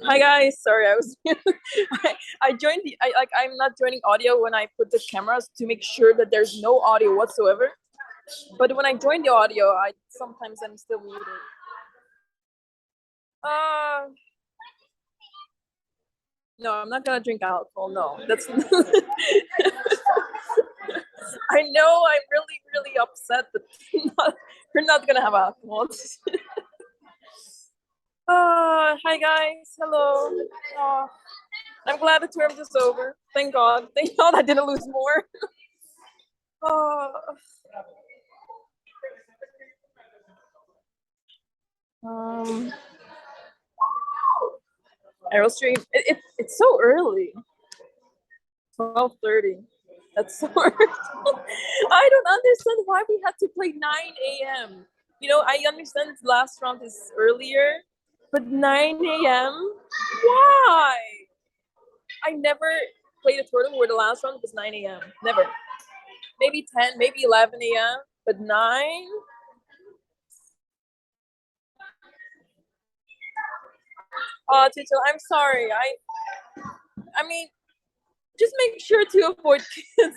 Hi guys, sorry, I was I joined I'm not joining audio when I put the cameras to make sure that there's no audio whatsoever. But when I join the audio, I sometimes I'm still muted. No, I'm not gonna drink alcohol. No, that's. I know I'm really, really upset that we're not gonna have alcohol. Hi guys, hello. I'm glad the term is over. Thank God. Thank God I didn't lose more. Um, Aerostream. It's so early. 12:30. That's so early. I don't understand why we had to play 9 a.m. You know, I understand last round is earlier, but 9 a.m. Why? I never played a tournament where the last round was 9 a.m. Never. Maybe 10, maybe 11 a.m. But 9? Oh, Tuchel, I'm sorry. I mean, just make sure to avoid kids.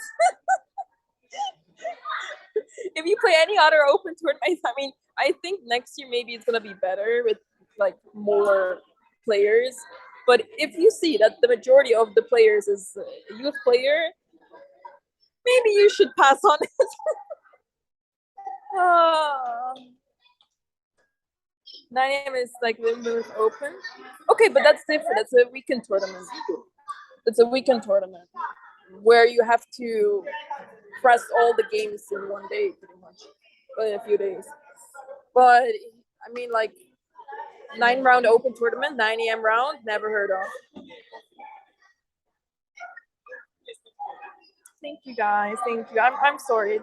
If you play any other open tournaments, I mean, I think next year maybe it's gonna be better with like more players. But if you see that the majority of the players is a youth player, maybe you should pass on it. uh, 9 a.m. is like Wimbledon Open. Okay, but that's different. That's a weekend tournament. It's a weekend tournament where you have to press all the games in one day, pretty much, but in a few days. But I mean, like 9 round open tournament, 9 a.m. round, never heard of. Thank you guys. Thank you. I'm sorry.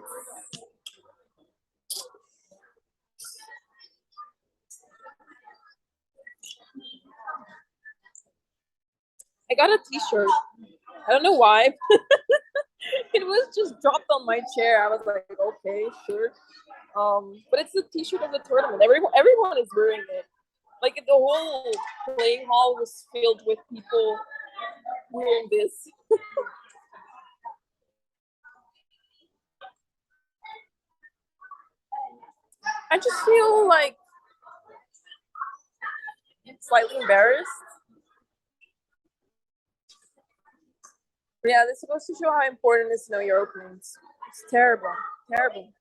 I got a T-shirt. I don't know why. It was just dropped on my chair. I was like, okay, sure. But it's the T-shirt of the tournament. Everyone is wearing it. Like the whole playing hall was filled with people wearing this. I just feel like slightly embarrassed. Yeah, this is supposed to show how important it is to know your openings. It's terrible, terrible.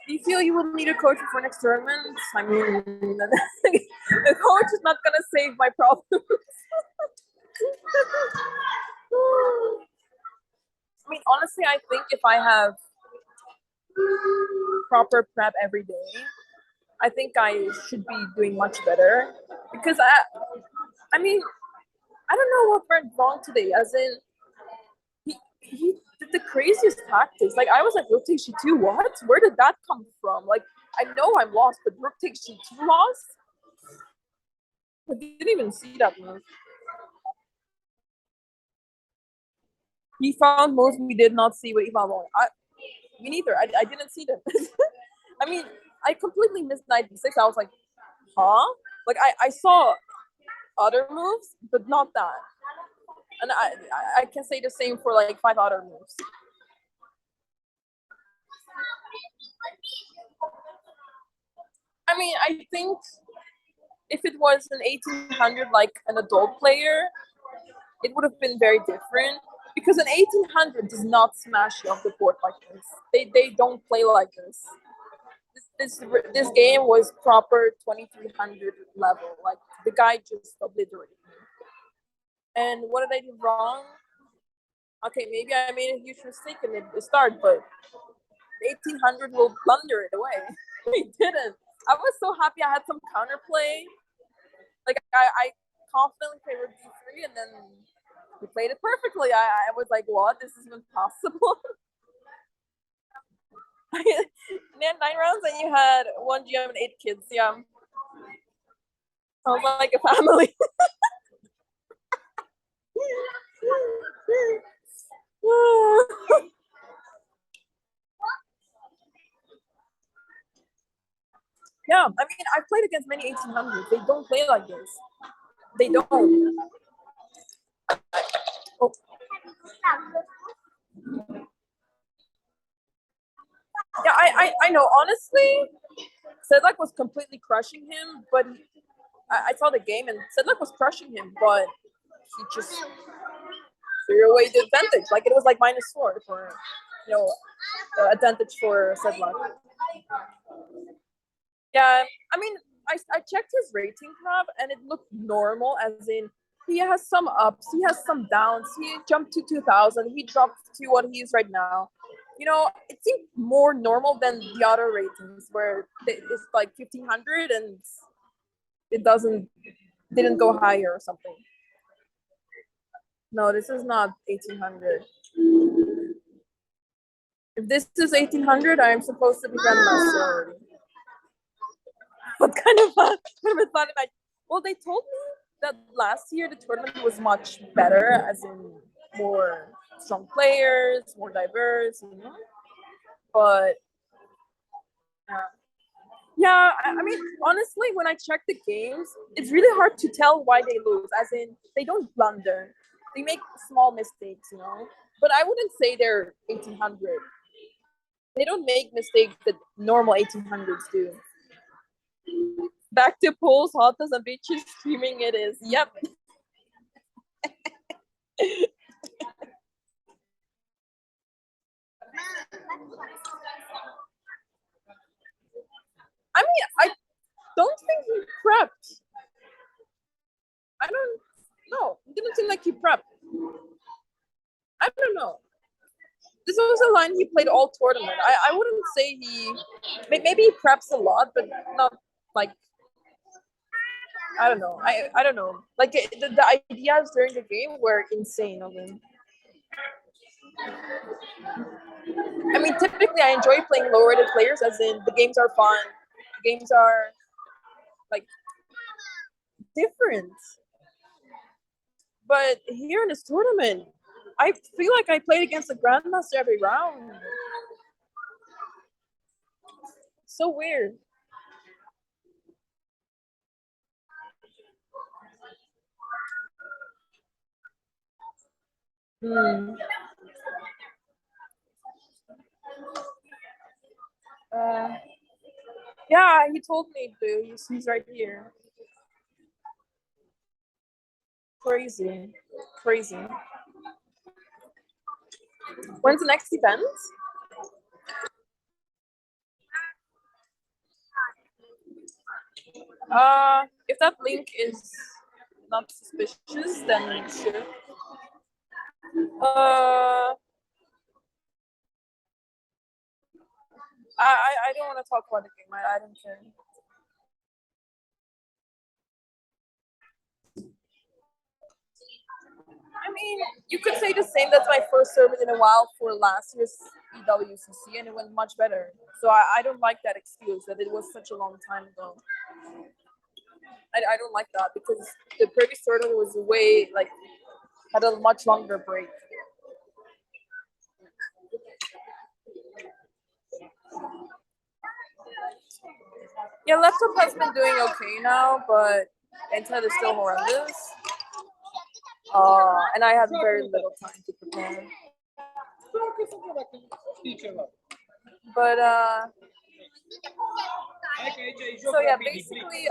Do you feel you will need a coach for next tournament? I mean, the coach is not gonna save my problems. I mean, honestly, I think if I have proper prep every day, I think I should be doing much better. Because I mean, I don't know what went wrong today. As in, he did the craziest tactics. Like I was like, rook takes g2. What? Where did that come from? Like I know I'm lost, but rook takes g2 lost. I didn't even see that move. He found moves we did not see with Ivan Long. Me neither. I didn't see them. I mean, I completely missed knight d6. I was like, huh? Like I saw other moves, but not that. And I can say the same for like 5 other moves. I mean, I think if it was an 1800 like an adult player, it would have been very different. Because an 1800 does not smash you off the board like this. They don't play like this. This game was proper 2300 level. Like the guy just obliterated me. And what did I do wrong? Okay, maybe I made a huge mistake in the start, but 1800 will blunder it away. He didn't. I was so happy I had some counterplay. Like I confidently played rook d3, and then he played it perfectly. I was like, what? This is even possible? Man, 9 rounds and you had 1 GM and 8 kids. Yeah. Sounds like a family. Yeah, I mean, I've played against many 1800s. They don't play like this. They don't. Oh. Yeah, I know. Honestly, Sedlak was completely crushing him, but I saw the game and Sedlak was crushing him, but he just threw away the advantage. Like it was like -4 for advantage for Sedlak. Yeah, I mean, I checked his rating tab and it looked normal, as in he has some ups, he has some downs. He jumped to 2000, he dropped to what he is right now. It seemed more normal than the other ratings where it's like 1500 and it didn't go higher or something. No, this is not 1800. If this is 1800, I am supposed to be Grandmaster already. What kind of fun am I? Well, they told me that last year the tournament was much better, as in more strong players, more diverse, But yeah, I mean, honestly, when I check the games, it's really hard to tell why they lose. As in, they don't blunder; they make small mistakes, But I wouldn't say they're 1800. They don't make mistakes that normal 1800s do. Back to pools, hotas, and beaches. Streaming it is. Yep. I mean, I don't think he prepped. I don't know. It didn't seem like he prepped. I don't know. This was a line he played all tournament. I wouldn't say maybe he preps a lot, but not like, I don't know. I don't know. Like the ideas during the game were insane of him. I mean, typically I enjoy playing lower rated players, as in the games are fun. The games are like different. But here in this tournament, I feel like I played against the Grandmaster every round. So weird. Hmm. Yeah, he told me to. He's right here. Crazy. Crazy. When's the next event? If that link is not suspicious, then sure. I don't want to talk about the game. I don't care. I mean, you could say the same. That's my first service in a while for last year's EWCC, and it went much better. So I don't like that excuse that it was such a long time ago. I don't like that, because the previous tournament was had a much longer break. Yeah, laptop has been doing okay now, but internet is still horrendous. And I had very little time to prepare. But so yeah, basically,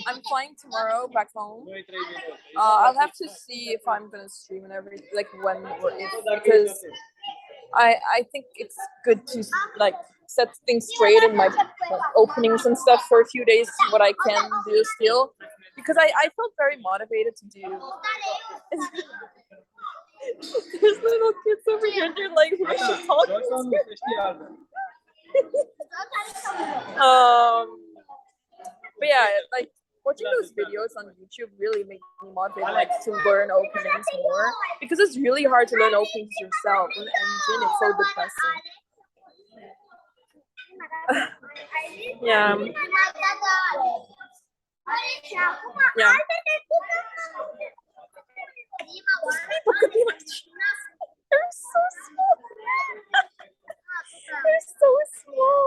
I'm flying tomorrow back home. I'll have to see if I'm gonna stream and everything, like when or if, because I think it's good to like set things straight in my openings and stuff for a few days, what I can do still, because I felt very motivated to do. There's little kids over here and they're like, we should talk. But yeah, like watching those videos on YouTube really made me motivated, like to learn openings more, because it's really hard to learn openings yourself. And engine, it's so depressing. Yeah. Yeah. People could be like, they're so small. They're so small.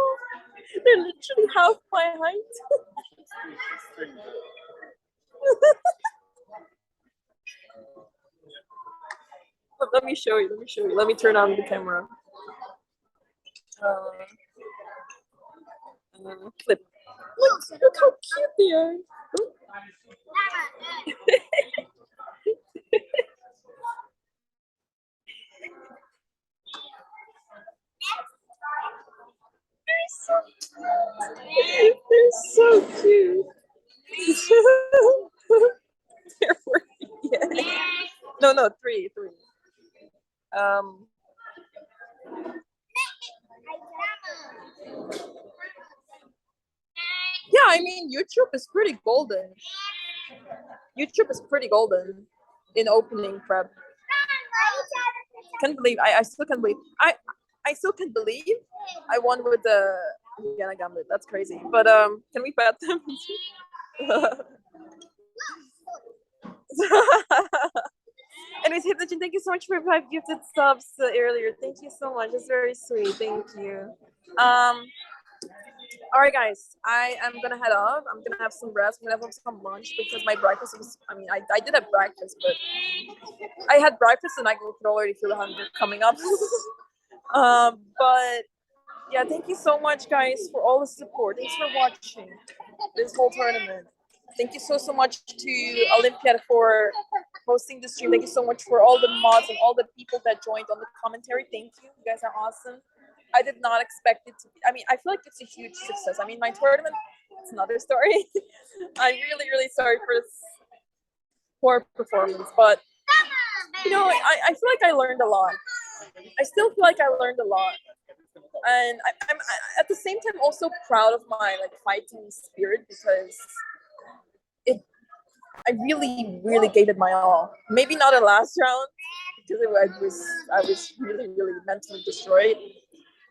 They're literally half my height. Let me show you. Let me show you. Let me turn on the camera. Uh, Clip. Look how cute they are. They're so cute. They're working. Yeah. No, three. Um, yeah, I mean, YouTube is pretty golden. YouTube is pretty golden in opening prep. Can't believe I still can't believe I still can't believe I won with the Vienna Gambit. That's crazy. But can we bet them? Anyways, Hypnogen, thank you so much for 5 gifted subs earlier. Thank you so much. It's very sweet. Thank you. All right, guys. I am gonna head off. I'm gonna have some rest. I'm gonna have some lunch because my breakfast was. I mean, I did have breakfast, but I had breakfast and I could already feel the hunger coming up. But yeah, thank you so much, guys, for all the support. Thanks for watching this whole tournament. Thank you so much to Olympiad for hosting the stream. Thank you so much for all the mods and all the people that joined on the commentary. Thank you. You guys are awesome. I did not expect it to be. I mean, I feel like it's a huge success. I mean, my tournament, it's another story. I'm really sorry for this poor performance, but you know, I feel like I learned a lot. I still feel like I learned a lot, and I'm at the same time also proud of my like fighting spirit because I really gave it my all. Maybe not a last round because I was really mentally destroyed.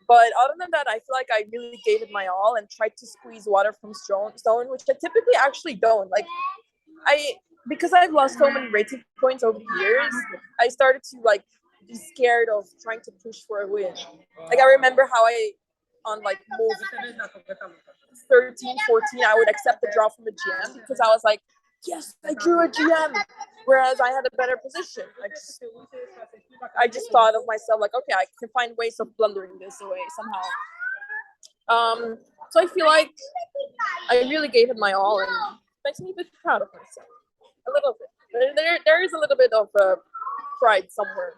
But other than that, I feel like I really gave it my all and tried to squeeze water from stone, which I typically actually don't. Like because I've lost so many rating points over the years, I started to like be scared of trying to push for a win. Like I remember how I on like move 13, 14, I would accept the draw from the GM because I was like, yes, I drew a GM, whereas I had a better position. I just thought of myself like, okay, I can find ways of blundering this away somehow. So I feel like I really gave it my all, and it makes me a bit proud of myself. A little bit. There is a little bit of pride somewhere.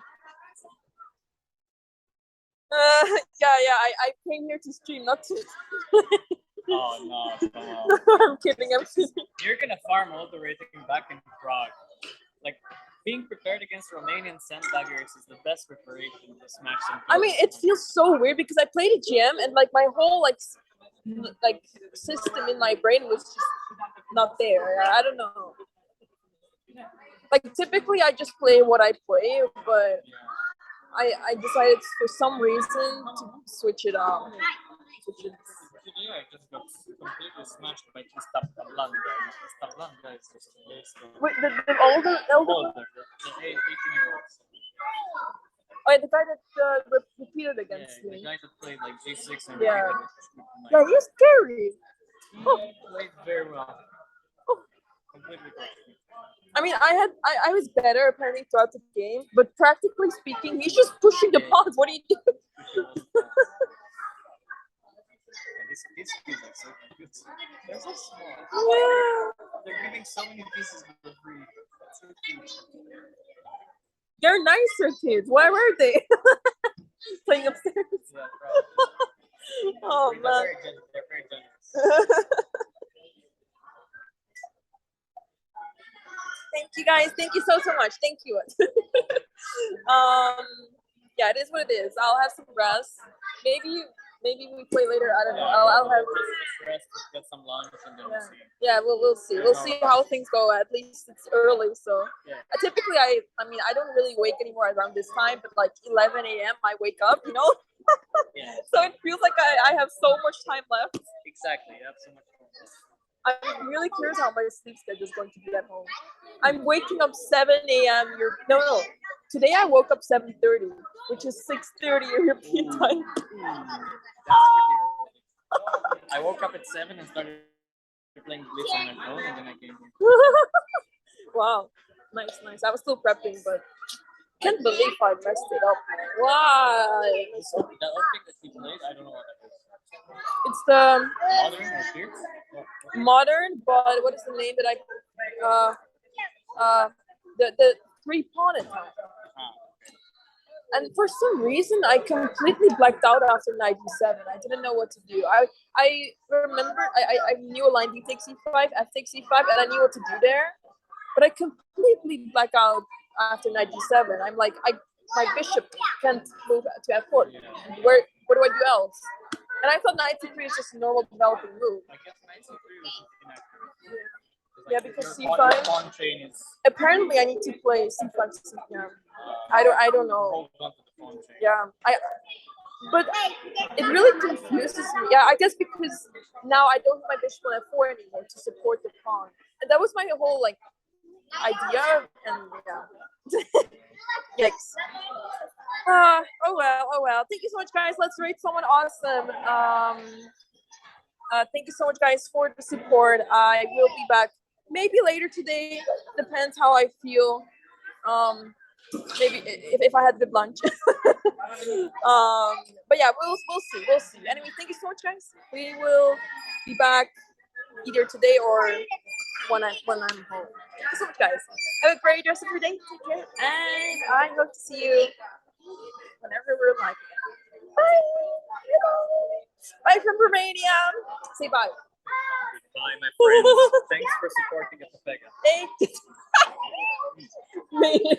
Yeah. I came here to stream, not to. Oh no, come on. I'm kidding. You're gonna farm all the rating back in Prague. Like being prepared against Romanian sandbaggers is the best preparation to smash them. I mean, it feels so weird because I played a GM and like my whole like system in my brain was just not there. I don't know. Like typically I just play what I play, but I decided for some reason to switch it up. Today I just got completely smashed by this Tablanca. This Tablanca is just based on Wait, the older, the 18-year-olds. oh, the guy that repeated against The me. guy that played like G6 and Yeah. like, Yeah, he's scary. he played very well. Completely crushed me. I mean, I was better apparently throughout the game, but practically speaking, he's just pushing the pawns. What do you do? These kids are so cute. They're so small. Yeah. They're giving so many pieces for free. That's so cute. They're nicer kids. Why were they playing upstairs? Yeah, probably. Oh man. They're very generous. Thank you guys. Thank you so much. Thank you. Yeah, it is what it is. I'll have some rest. Maybe we play later. I don't know. I'll have rest, get some lunch, and then see. Yeah, we'll see. We'll see how things go. At least it's early, so typically I mean I don't really wake anymore around this time, but like 11 a.m. I wake up, you know. So it feels like I have so much time left. Exactly, you have so much time. I'm really curious how my sleep schedule is going to be at home. I'm waking up 7 a.m. No. Today I woke up 7:30, which is 6:30 European time. That's pretty early. I woke up at 7 and started playing Blitz on my phone, and then I came here. Wow, nice. I was still prepping, but Can't believe I messed it up. Why? The other thing that he played, I don't know what that is. It's the Modern or Fierce? modern, but what is the name that I the 3 pawn attack? And for some reason, I completely blacked out after knight d7. I didn't know what to do. I remember I knew a line d takes e5, f takes e5, and I knew what to do there. But I completely black out after knight d7. I'm like, my bishop can't move to f4. What do I do else? And I thought knight c3 is just a normal developing move. I guess knight c3 was inaccurate. Yeah, because your c5. pawn chain is Apparently, I need to play c5 c5. I don't know. hold on to the pawn chain. Yeah, but it really confuses me. Yeah, I guess because now I don't have my bishop on f4 anymore to support the pawn, and that was my whole like idea. And yeah, yikes. Oh well. Thank you so much, guys. Let's rate someone awesome. Thank you so much, guys, for the support. I will be back maybe later today. Depends how I feel. Maybe if I had good lunch. But yeah, we'll see. Anyway, thank you so much, guys. We will be back either today or when I'm home. Thank you so much, guys. Have a great rest of your day. Take care, and I hope to see you whenever we're live again. Bye. Bye from Romania. Say bye. Bye, my friends. Thanks for supporting at the Pega. Thank you.